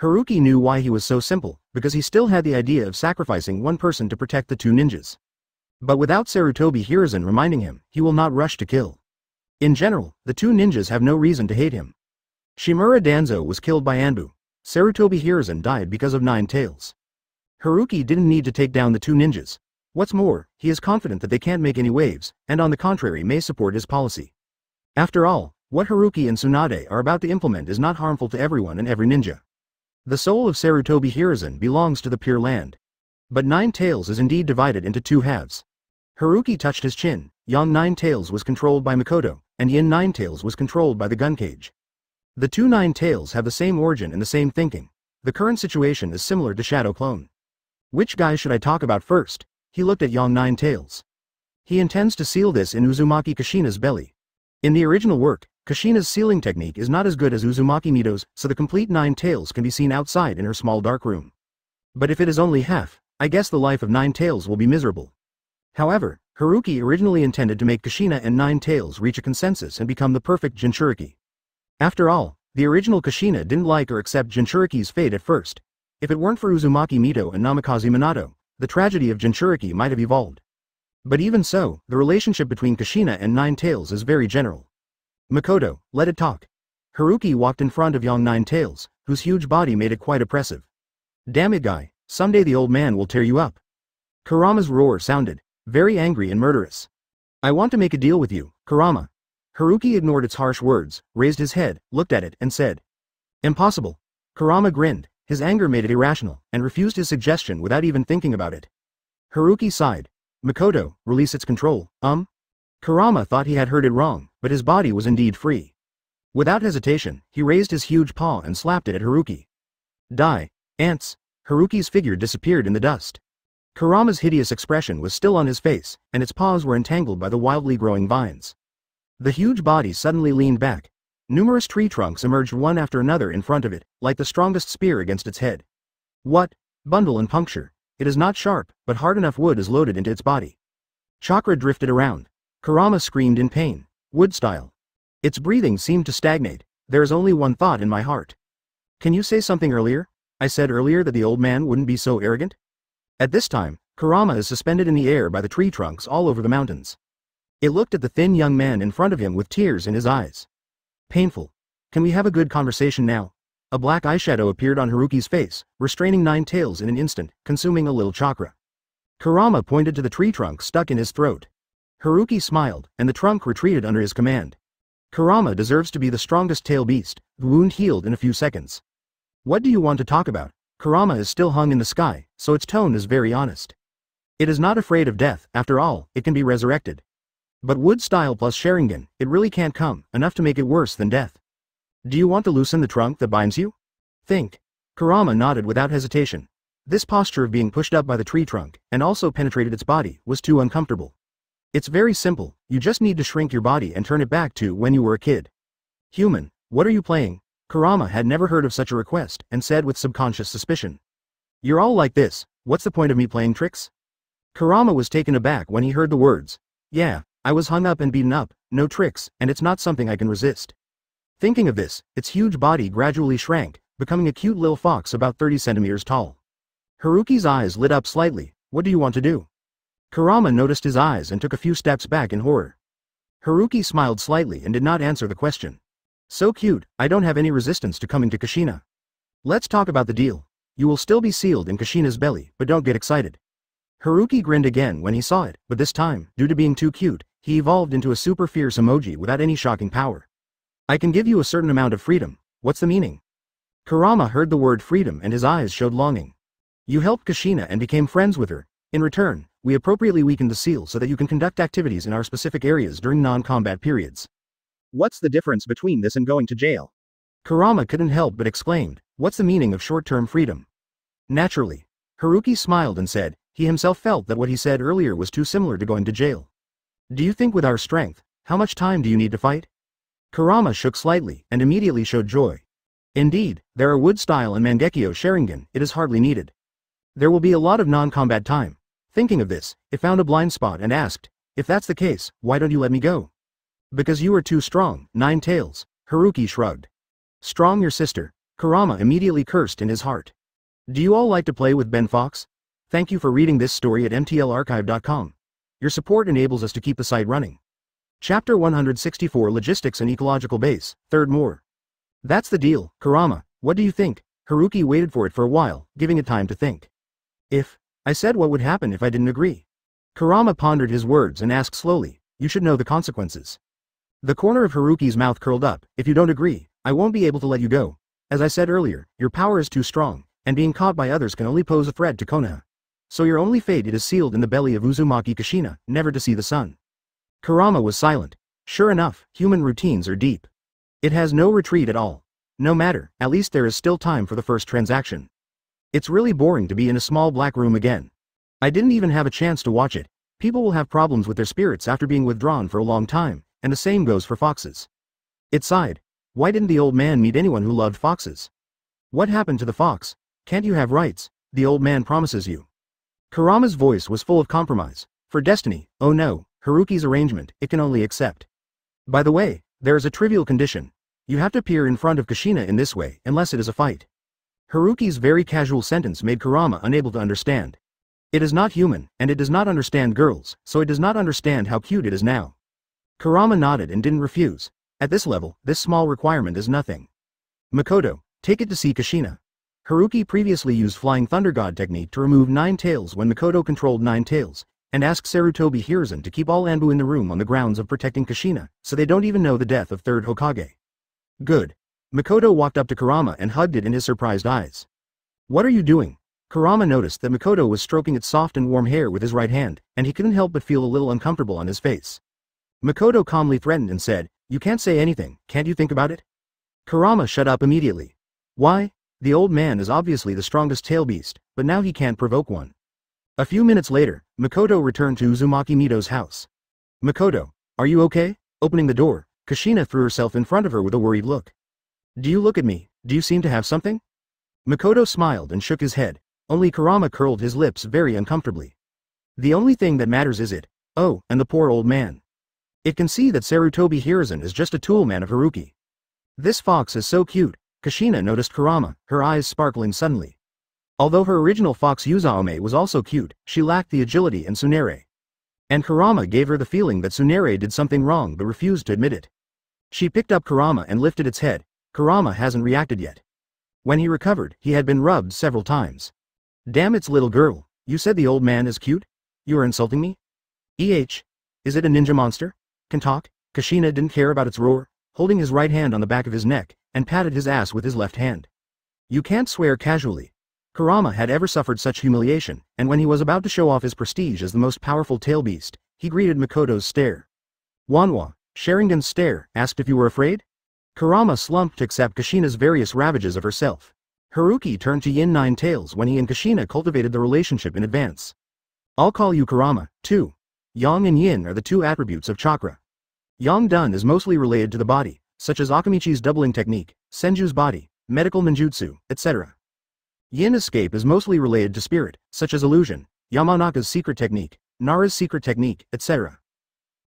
Haruki knew why he was so simple, because he still had the idea of sacrificing one person to protect the two ninjas. But without Sarutobi Hiruzen reminding him, he will not rush to kill. In general, the two ninjas have no reason to hate him. Shimura Danzo was killed by Anbu. Sarutobi Hiruzen died because of Nine Tails. Haruki didn't need to take down the two ninjas. What's more, he is confident that they can't make any waves, and on the contrary may support his policy. After all, what Haruki and Tsunade are about to implement is not harmful to everyone and every ninja. The soul of Sarutobi Hiruzen belongs to the Pure Land. But Nine Tails is indeed divided into two halves. Haruki touched his chin. Yang Nine Tails was controlled by Makoto, and Yin Nine Tails was controlled by the gun cage. The two Nine Tails have the same origin and the same thinking. The current situation is similar to Shadow Clone. Which guy should I talk about first? He looked at Yang Nine Tails. He intends to seal this in Uzumaki Kushina's belly. In the original work, Kushina's sealing technique is not as good as Uzumaki Mito's, so the complete Nine Tails can be seen outside in her small dark room. But if it is only half, I guess the life of Nine Tails will be miserable. However, Haruki originally intended to make Kushina and Nine Tails reach a consensus and become the perfect Jinchuriki. After all, the original Kushina didn't like or accept Jinchuriki's fate at first. If it weren't for Uzumaki Mito and Namikaze Minato, the tragedy of Jinchuriki might have evolved. But even so, the relationship between Kushina and Nine Tails is very general. Makoto, let it talk. Haruki walked in front of Yang Nine Tails, whose huge body made it quite oppressive. Damn it guy, someday the old man will tear you up. Kurama's roar sounded, very angry and murderous. I want to make a deal with you, Kurama. Haruki ignored its harsh words, raised his head, looked at it, and said. Impossible. Kurama grinned, his anger made it irrational, and refused his suggestion without even thinking about it. Haruki sighed. Makoto, release its control, Kurama thought he had heard it wrong, but his body was indeed free. Without hesitation, he raised his huge paw and slapped it at Haruki. Die, ants! Haruki's figure disappeared in the dust. Kurama's hideous expression was still on his face, and its paws were entangled by the wildly growing vines. The huge body suddenly leaned back. Numerous tree trunks emerged one after another in front of it, like the strongest spear against its head. What? Bundle and puncture. It is not sharp, but hard enough wood is loaded into its body. Chakra drifted around. Kurama screamed in pain. Wood style. Its breathing seemed to stagnate. There is only one thought in my heart. Can you say something earlier? I said earlier that the old man wouldn't be so arrogant. At this time, Kurama is suspended in the air by the tree trunks all over the mountains. It looked at the thin young man in front of him with tears in his eyes. Painful. Can we have a good conversation now? A black eyeshadow appeared on Haruki's face, restraining Nine Tails in an instant, consuming a little chakra. Kurama pointed to the tree trunk stuck in his throat. Haruki smiled, and the trunk retreated under his command. Kurama deserves to be the strongest tail beast. The wound healed in a few seconds. What do you want to talk about? Kurama is still hung in the sky, so its tone is very honest. It is not afraid of death, after all, it can be resurrected. But wood style plus Sharingan, it really can't come, enough to make it worse than death. Do you want to loosen the trunk that binds you? Think. Kurama nodded without hesitation. This posture of being pushed up by the tree trunk, and also penetrated its body, was too uncomfortable. It's very simple, you just need to shrink your body and turn it back to when you were a kid. Human, what are you playing? Kurama had never heard of such a request, and said with subconscious suspicion. You're all like this, what's the point of me playing tricks? Kurama was taken aback when he heard the words. Yeah, I was hung up and beaten up, no tricks, and it's not something I can resist. Thinking of this, its huge body gradually shrank, becoming a cute little fox about 30 centimeters tall. Haruki's eyes lit up slightly. What do you want to do? Kurama noticed his eyes and took a few steps back in horror. Haruki smiled slightly and did not answer the question. So cute, I don't have any resistance to coming to Kushina. Let's talk about the deal. You will still be sealed in Kushina's belly, but don't get excited. Haruki grinned again when he saw it, but this time, due to being too cute, he evolved into a super fierce emoji without any shocking power. I can give you a certain amount of freedom. What's the meaning? Kurama heard the word freedom and his eyes showed longing. You helped Kushina and became friends with her. In return, we appropriately weakened the seal so that you can conduct activities in our specific areas during non-combat periods. What's the difference between this and going to jail? Kurama couldn't help but exclaimed, what's the meaning of short-term freedom? Naturally. Haruki smiled and said, he himself felt that what he said earlier was too similar to going to jail. Do you think with our strength, how much time do you need to fight? Kurama shook slightly and immediately showed joy. Indeed, there are wood-style and Mangekyo Sharingan, it is hardly needed. There will be a lot of non-combat time. Thinking of this, it found a blind spot and asked, if that's the case, why don't you let me go? Because you are too strong, Nine Tails, Haruki shrugged. Strong your sister, Kurama immediately cursed in his heart. Do you all like to play with Ben Fox? Thank you for reading this story at mtlarchive.com. Your support enables us to keep the site running. Chapter 164 Logistics and Ecological Base, Third More. That's the deal, Kurama, what do you think? Haruki waited for it for a while, giving it time to think. I said what would happen if I didn't agree. Kurama pondered his words and asked slowly, you should know the consequences. The corner of Haruki's mouth curled up, if you don't agree, I won't be able to let you go. As I said earlier, your power is too strong, and being caught by others can only pose a threat to Konoha. So your only fate is sealed in the belly of Uzumaki Kushina, never to see the sun. Kurama was silent. Sure enough, human routines are deep. It has no retreat at all. No matter, at least there is still time for the first transaction. It's really boring to be in a small black room again. I didn't even have a chance to watch it. People will have problems with their spirits after being withdrawn for a long time, and the same goes for foxes. It sighed. Why didn't the old man meet anyone who loved foxes? What happened to the fox? Can't you have rights? The old man promises you. Kurama's voice was full of compromise. For destiny, oh no, Haruki's arrangement, it can only accept. By the way, there is a trivial condition. You have to appear in front of Kushina in this way, unless it is a fight. Haruki's very casual sentence made Kurama unable to understand. It is not human, and it does not understand girls, so it does not understand how cute it is now. Kurama nodded and didn't refuse. At this level, this small requirement is nothing. Makoto, take it to see Kushina. Haruki previously used Flying Thunder God technique to remove Nine Tails when Makoto controlled Nine Tails, and asked Sarutobi Hiruzen to keep all Anbu in the room on the grounds of protecting Kushina, so they don't even know the death of third Hokage. Good. Makoto walked up to Kurama and hugged it in his surprised eyes. What are you doing? Kurama noticed that Makoto was stroking its soft and warm hair with his right hand, and he couldn't help but feel a little uncomfortable on his face. Makoto calmly threatened and said, you can't say anything, can't you think about it? Kurama shut up immediately. Why? The old man is obviously the strongest tail beast, but now he can't provoke one. A few minutes later, Makoto returned to Uzumaki Mito's house. Makoto, are you okay? Opening the door, Kushina threw herself in front of her with a worried look. Do you look at me? Do you seem to have something? Makoto smiled and shook his head. Only Kurama curled his lips very uncomfortably. The only thing that matters is it. Oh, and the poor old man. It can see that Sarutobi Hiruzen is just a tool man of Haruki. This fox is so cute. Kushina noticed Kurama, her eyes sparkling suddenly. Although her original fox Yuzaome was also cute, she lacked the agility and Tsunade. And Kurama gave her the feeling that Tsunade did something wrong but refused to admit it. She picked up Kurama and lifted its head. Kurama hasn't reacted yet. When he recovered, he had been rubbed several times. Damn, it's little girl, you said the old man is cute? You are insulting me? Is it a ninja monster? Can talk? Kushina didn't care about its roar, holding his right hand on the back of his neck, and patted his ass with his left hand. You can't swear casually. Kurama had ever suffered such humiliation, and when he was about to show off his prestige as the most powerful tail beast, he greeted Makoto's stare. Wanwa, Sharingan's stare, asked if you were afraid? Kurama slumped to accept Kushina's various ravages of herself. Haruki turned to Yin Nine Tails when he and Kushina cultivated the relationship in advance. I'll call you Kurama, too. Yang and Yin are the two attributes of chakra. Yang Dun is mostly related to the body, such as Akamichi's doubling technique, Senju's body, medical ninjutsu, etc. Yin escape is mostly related to spirit, such as illusion, Yamanaka's secret technique, Nara's secret technique, etc.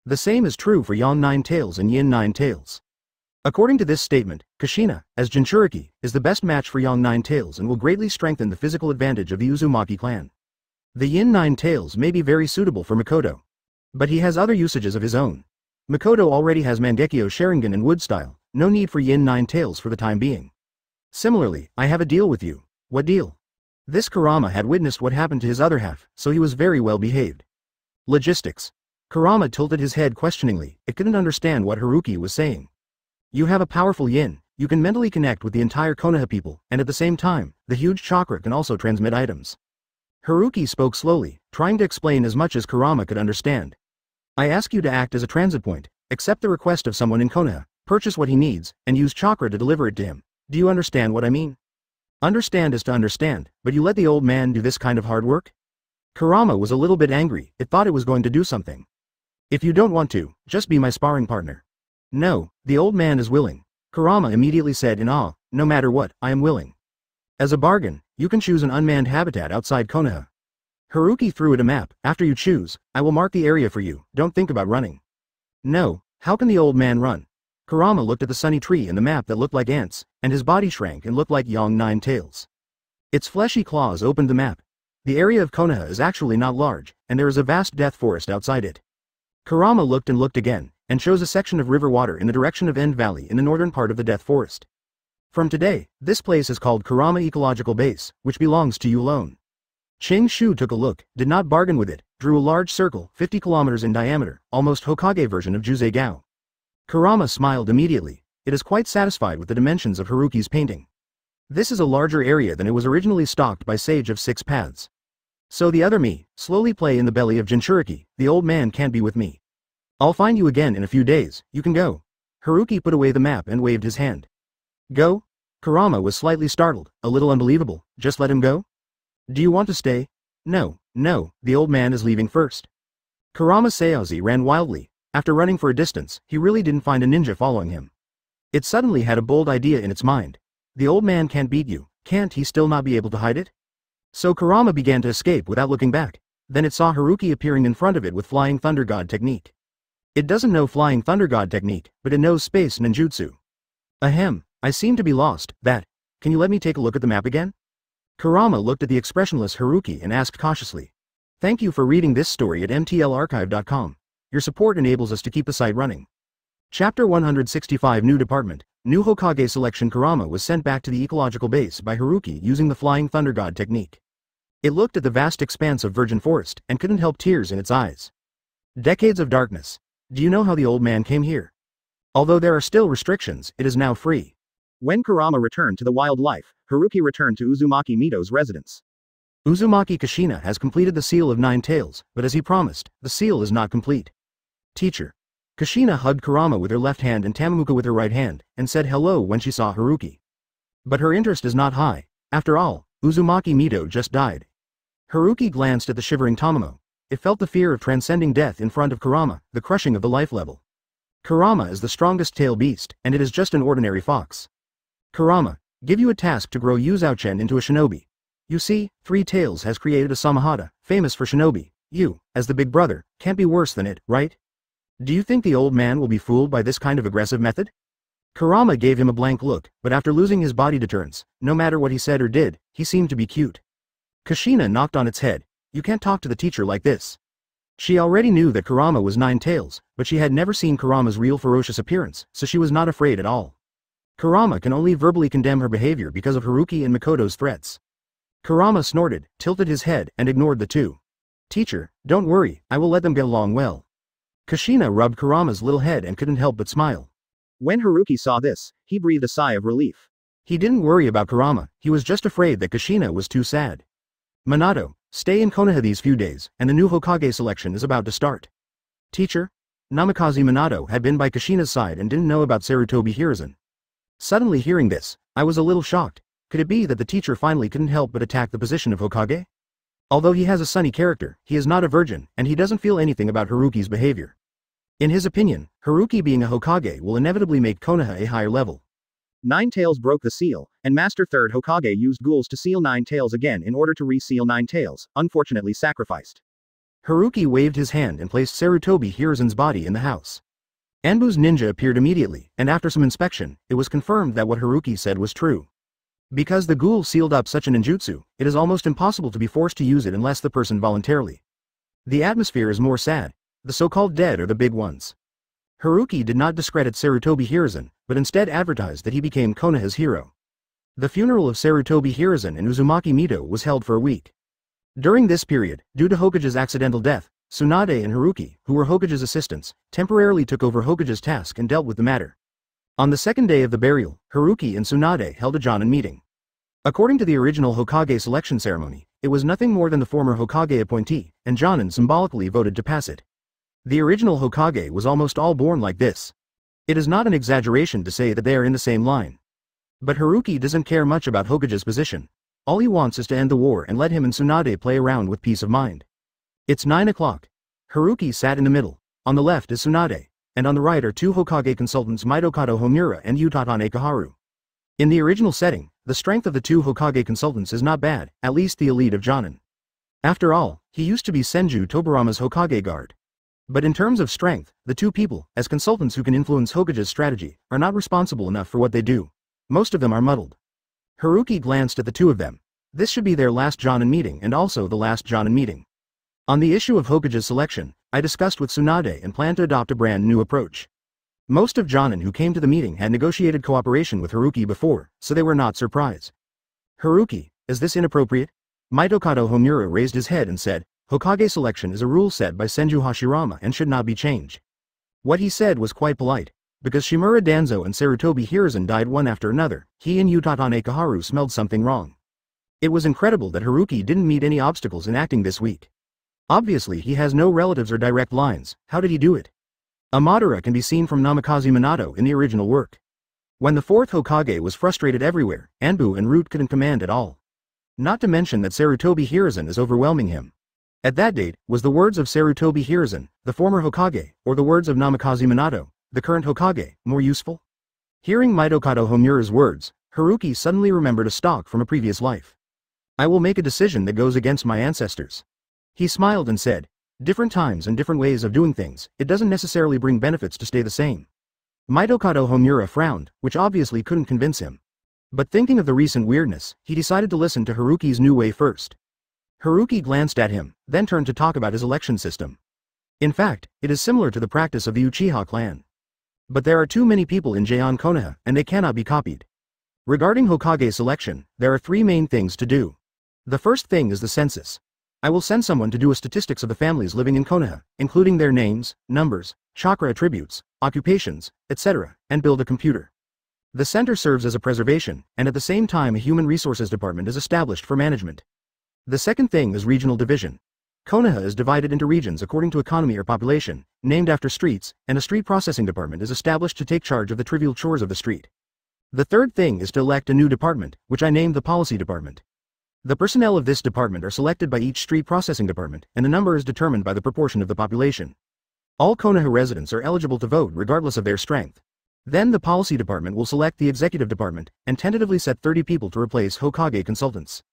The same is true for Yang Nine Tails and Yin Nine Tails. According to this statement, Kushina, as Jinchuriki, is the best match for young Nine Tails and will greatly strengthen the physical advantage of the Uzumaki clan. The Yin Nine Tails may be very suitable for Makoto, but he has other usages of his own. Makoto already has Mangekyo Sharingan and Wood Style, no need for Yin Nine Tails for the time being. Similarly, I have a deal with you. What deal? This Kurama had witnessed what happened to his other half, so he was very well behaved. Logistics. Kurama tilted his head questioningly, it couldn't understand what Haruki was saying. You have a powerful yin, you can mentally connect with the entire Konoha people, and at the same time, the huge chakra can also transmit items. Haruki spoke slowly, trying to explain as much as Kurama could understand. I ask you to act as a transit point, accept the request of someone in Konoha, purchase what he needs, and use chakra to deliver it to him. Do you understand what I mean? Understand is to understand, but you let the old man do this kind of hard work? Kurama was a little bit angry, it thought it was going to do something. If you don't want to, just be my sparring partner. No, the old man is willing. Kurama immediately said in awe, no matter what, I am willing. As a bargain, you can choose an unmanned habitat outside Konoha. Haruki threw it a map, after you choose, I will mark the area for you, don't think about running. No, how can the old man run? Kurama looked at the sunny tree in the map that looked like ants, and his body shrank and looked like young Nine Tails. Its fleshy claws opened the map. The area of Konoha is actually not large, and there is a vast death forest outside it. Kurama looked and looked again, and chose a section of river water in the direction of End Valley in the northern part of the death forest. From today, this place is called Kurama Ecological Base, which belongs to you alone. Ching Shu took a look, did not bargain with it, drew a large circle, 50 kilometers in diameter, almost Hokage version of Jusei-Gao. Kurama smiled immediately, it is quite satisfied with the dimensions of Haruki's painting. This is a larger area than it was originally stocked by Sage of Six Paths. So the other me, slowly play in the belly of Jinchuriki, the old man can't be with me. I'll find you again in a few days, you can go. Haruki put away the map and waved his hand. Go? Kurama was slightly startled, a little unbelievable, just let him go? Do you want to stay? No, the old man is leaving first. Kurama Saozi ran wildly, after running for a distance, he really didn't find a ninja following him. It suddenly had a bold idea in its mind. The old man can't beat you, can't he still not be able to hide it? So Kurama began to escape without looking back, then it saw Haruki appearing in front of it with Flying Thunder God technique. It doesn't know Flying Thunder God technique, but it knows Space Ninjutsu. Ahem, I seem to be lost, can you let me take a look at the map again? Kurama looked at the expressionless Haruki and asked cautiously. Thank you for reading this story at mtlarchive.com. Your support enables us to keep the site running. Chapter 165 New Department, New Hokage Selection. Kurama was sent back to the ecological base by Haruki using the Flying Thunder God technique. It looked at the vast expanse of virgin forest and couldn't help tears in its eyes. Decades of darkness. Do you know how the old man came here? Although there are still restrictions, it is now free. When Kurama returned to the wild life, Haruki returned to Uzumaki Mito's residence. Uzumaki Kushina has completed the Seal of Nine Tails, but as he promised, the seal is not complete. Teacher. Kushina hugged Kurama with her left hand and Tamamuka with her right hand, and said hello when she saw Haruki. But her interest is not high. After all, Uzumaki Mito just died. Haruki glanced at the shivering Tamamo. It felt the fear of transcending death in front of Kurama, the crushing of the life level. Kurama is the strongest tail beast, and it is just an ordinary fox. Kurama, give you a task to grow Yuzouchen into a shinobi. You see, Three Tails has created a Samahata, famous for shinobi. You, as the big brother, can't be worse than it, right? Do you think the old man will be fooled by this kind of aggressive method? Kurama gave him a blank look, but after losing his body deterrence, no matter what he said or did, he seemed to be cute. Kushina knocked on its head. You can't talk to the teacher like this. She already knew that Kurama was Nine Tails, but she had never seen Kurama's real ferocious appearance, so she was not afraid at all. Kurama can only verbally condemn her behavior because of Haruki and Makoto's threats. Kurama snorted, tilted his head, and ignored the two. Teacher, don't worry, I will let them get along well. Kushina rubbed Kurama's little head and couldn't help but smile. When Haruki saw this, he breathed a sigh of relief. He didn't worry about Kurama, he was just afraid that Kushina was too sad. Minato, stay in Konoha these few days, and the new Hokage selection is about to start. Teacher? Namikaze Minato had been by Kushina's side and didn't know about Sarutobi Hiruzen. Suddenly hearing this, I was a little shocked. Could it be that the teacher finally couldn't help but attack the position of Hokage? Although he has a sunny character, he is not a virgin, and he doesn't feel anything about Haruki's behavior. In his opinion, Haruki being a Hokage will inevitably make Konoha a higher level. Nine Tails broke the seal, and Master Third Hokage used ghouls to seal Nine Tails again in order to re-seal Nine Tails, unfortunately sacrificed. Haruki waved his hand and placed Sarutobi Hiruzen's body in the house. Anbu's ninja appeared immediately, and after some inspection, it was confirmed that what Haruki said was true. Because the ghoul sealed up such an ninjutsu, it is almost impossible to be forced to use it unless the person voluntarily. The atmosphere is more sad. The so-called dead are the big ones. Haruki did not discredit Sarutobi Hiruzen, but instead advertised that he became Konoha's hero. The funeral of Sarutobi Hiruzen in Uzumaki Mito was held for a week. During this period, due to Hokage's accidental death, Tsunade and Haruki, who were Hokage's assistants, temporarily took over Hokage's task and dealt with the matter. On the second day of the burial, Haruki and Tsunade held a Jonin meeting. According to the original Hokage selection ceremony, it was nothing more than the former Hokage appointee, and Jonin symbolically voted to pass it. The original Hokage was almost all born like this. It is not an exaggeration to say that they are in the same line. But Haruki doesn't care much about Hokage's position. All he wants is to end the war and let him and Tsunade play around with peace of mind. It's 9 o'clock. Haruki sat in the middle. On the left is Tsunade, and on the right are two Hokage consultants Mitokado Homura and Utatane Kaharu. In the original setting, the strength of the two Hokage consultants is not bad, at least the elite of Jonin. After all, he used to be Senju Tobarama's Hokage guard. But in terms of strength, the two people, as consultants who can influence Hokage's strategy, are not responsible enough for what they do. Most of them are muddled. Haruki glanced at the two of them. This should be their last Jonin meeting and also the last Jonin meeting. On the issue of Hokage's selection, I discussed with Tsunade and planned to adopt a brand new approach. Most of Jonin who came to the meeting had negotiated cooperation with Haruki before, so they were not surprised. Haruki, is this inappropriate? Mitokado Homura raised his head and said, Hokage selection is a rule set by Senju Hashirama and should not be changed. What he said was quite polite. Because Shimura Danzo and Sarutobi Hiruzen died one after another, he and Utatane Kaharu smelled something wrong. It was incredible that Haruki didn't meet any obstacles in acting this week. Obviously he has no relatives or direct lines. How did he do it? A Madara can be seen from Namikaze Minato in the original work. When the fourth Hokage was frustrated everywhere, Anbu and Root couldn't command at all. Not to mention that Sarutobi Hiruzen is overwhelming him. At that date, was the words of Sarutobi Hiruzen, the former Hokage, or the words of Namikaze Minato, the current Hokage, more useful? Hearing Mitokado Homura's words, Haruki suddenly remembered a stock from a previous life. I will make a decision that goes against my ancestors. He smiled and said, different times and different ways of doing things, it doesn't necessarily bring benefits to stay the same. Mitokado Homura frowned, which obviously couldn't convince him. But thinking of the recent weirdness, he decided to listen to Haruki's new way first. Haruki glanced at him, then turned to talk about his election system. In fact, it is similar to the practice of the Uchiha clan. But there are too many people in Heian Konoha, and they cannot be copied. Regarding Hokage selection, there are three main things to do. The first thing is the census. I will send someone to do a statistics of the families living in Konoha, including their names, numbers, chakra attributes, occupations, etc., and build a computer. The center serves as a preservation, and at the same time a human resources department is established for management. The second thing is regional division. Konoha is divided into regions according to economy or population, named after streets, and a street processing department is established to take charge of the trivial chores of the street. The third thing is to elect a new department, which I named the policy department. The personnel of this department are selected by each street processing department, and the number is determined by the proportion of the population. All Konoha residents are eligible to vote regardless of their strength. Then the policy department will select the executive department, and tentatively set 30 people to replace Hokage consultants.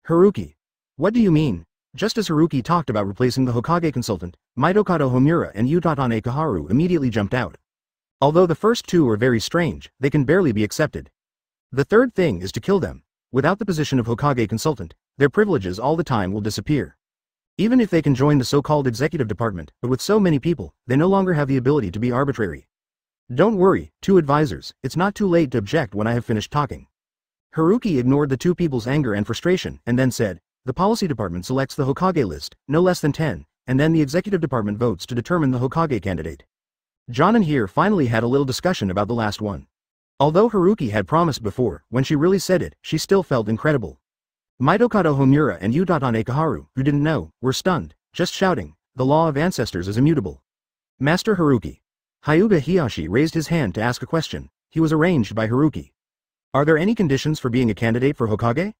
Haruki. What do you mean? Just as Haruki talked about replacing the Hokage consultant, Mitokado Homura and Utatane Kaharu immediately jumped out. Although the first two are very strange, they can barely be accepted. The third thing is to kill them. Without the position of Hokage consultant, their privileges all the time will disappear. Even if they can join the so-called executive department, but with so many people, they no longer have the ability to be arbitrary. Don't worry, two advisors, it's not too late to object when I have finished talking. Haruki ignored the two people's anger and frustration, and then said, the policy department selects the Hokage list, no less than 10, and then the executive department votes to determine the Hokage candidate. Jonin here finally had a little discussion about the last one. Although Haruki had promised before, when she really said it, she still felt incredible. Mitokado Homura and Utatane Kaharu, who didn't know, were stunned, just shouting, the law of ancestors is immutable. Master Haruki. Hyuga Hiyashi raised his hand to ask a question. He was arranged by Haruki. Are there any conditions for being a candidate for Hokage?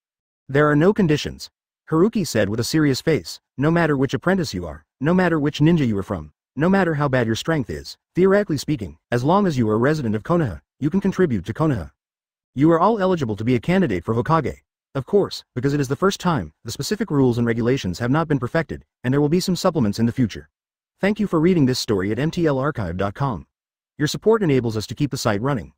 There are no conditions. Haruki said with a serious face, no matter which apprentice you are, no matter which ninja you are from, no matter how bad your strength is, theoretically speaking, as long as you are a resident of Konoha, you can contribute to Konoha. You are all eligible to be a candidate for Hokage. Of course, because it is the first time, the specific rules and regulations have not been perfected, and there will be some supplements in the future. Thank you for reading this story at mtlarchive.com. Your support enables us to keep the site running.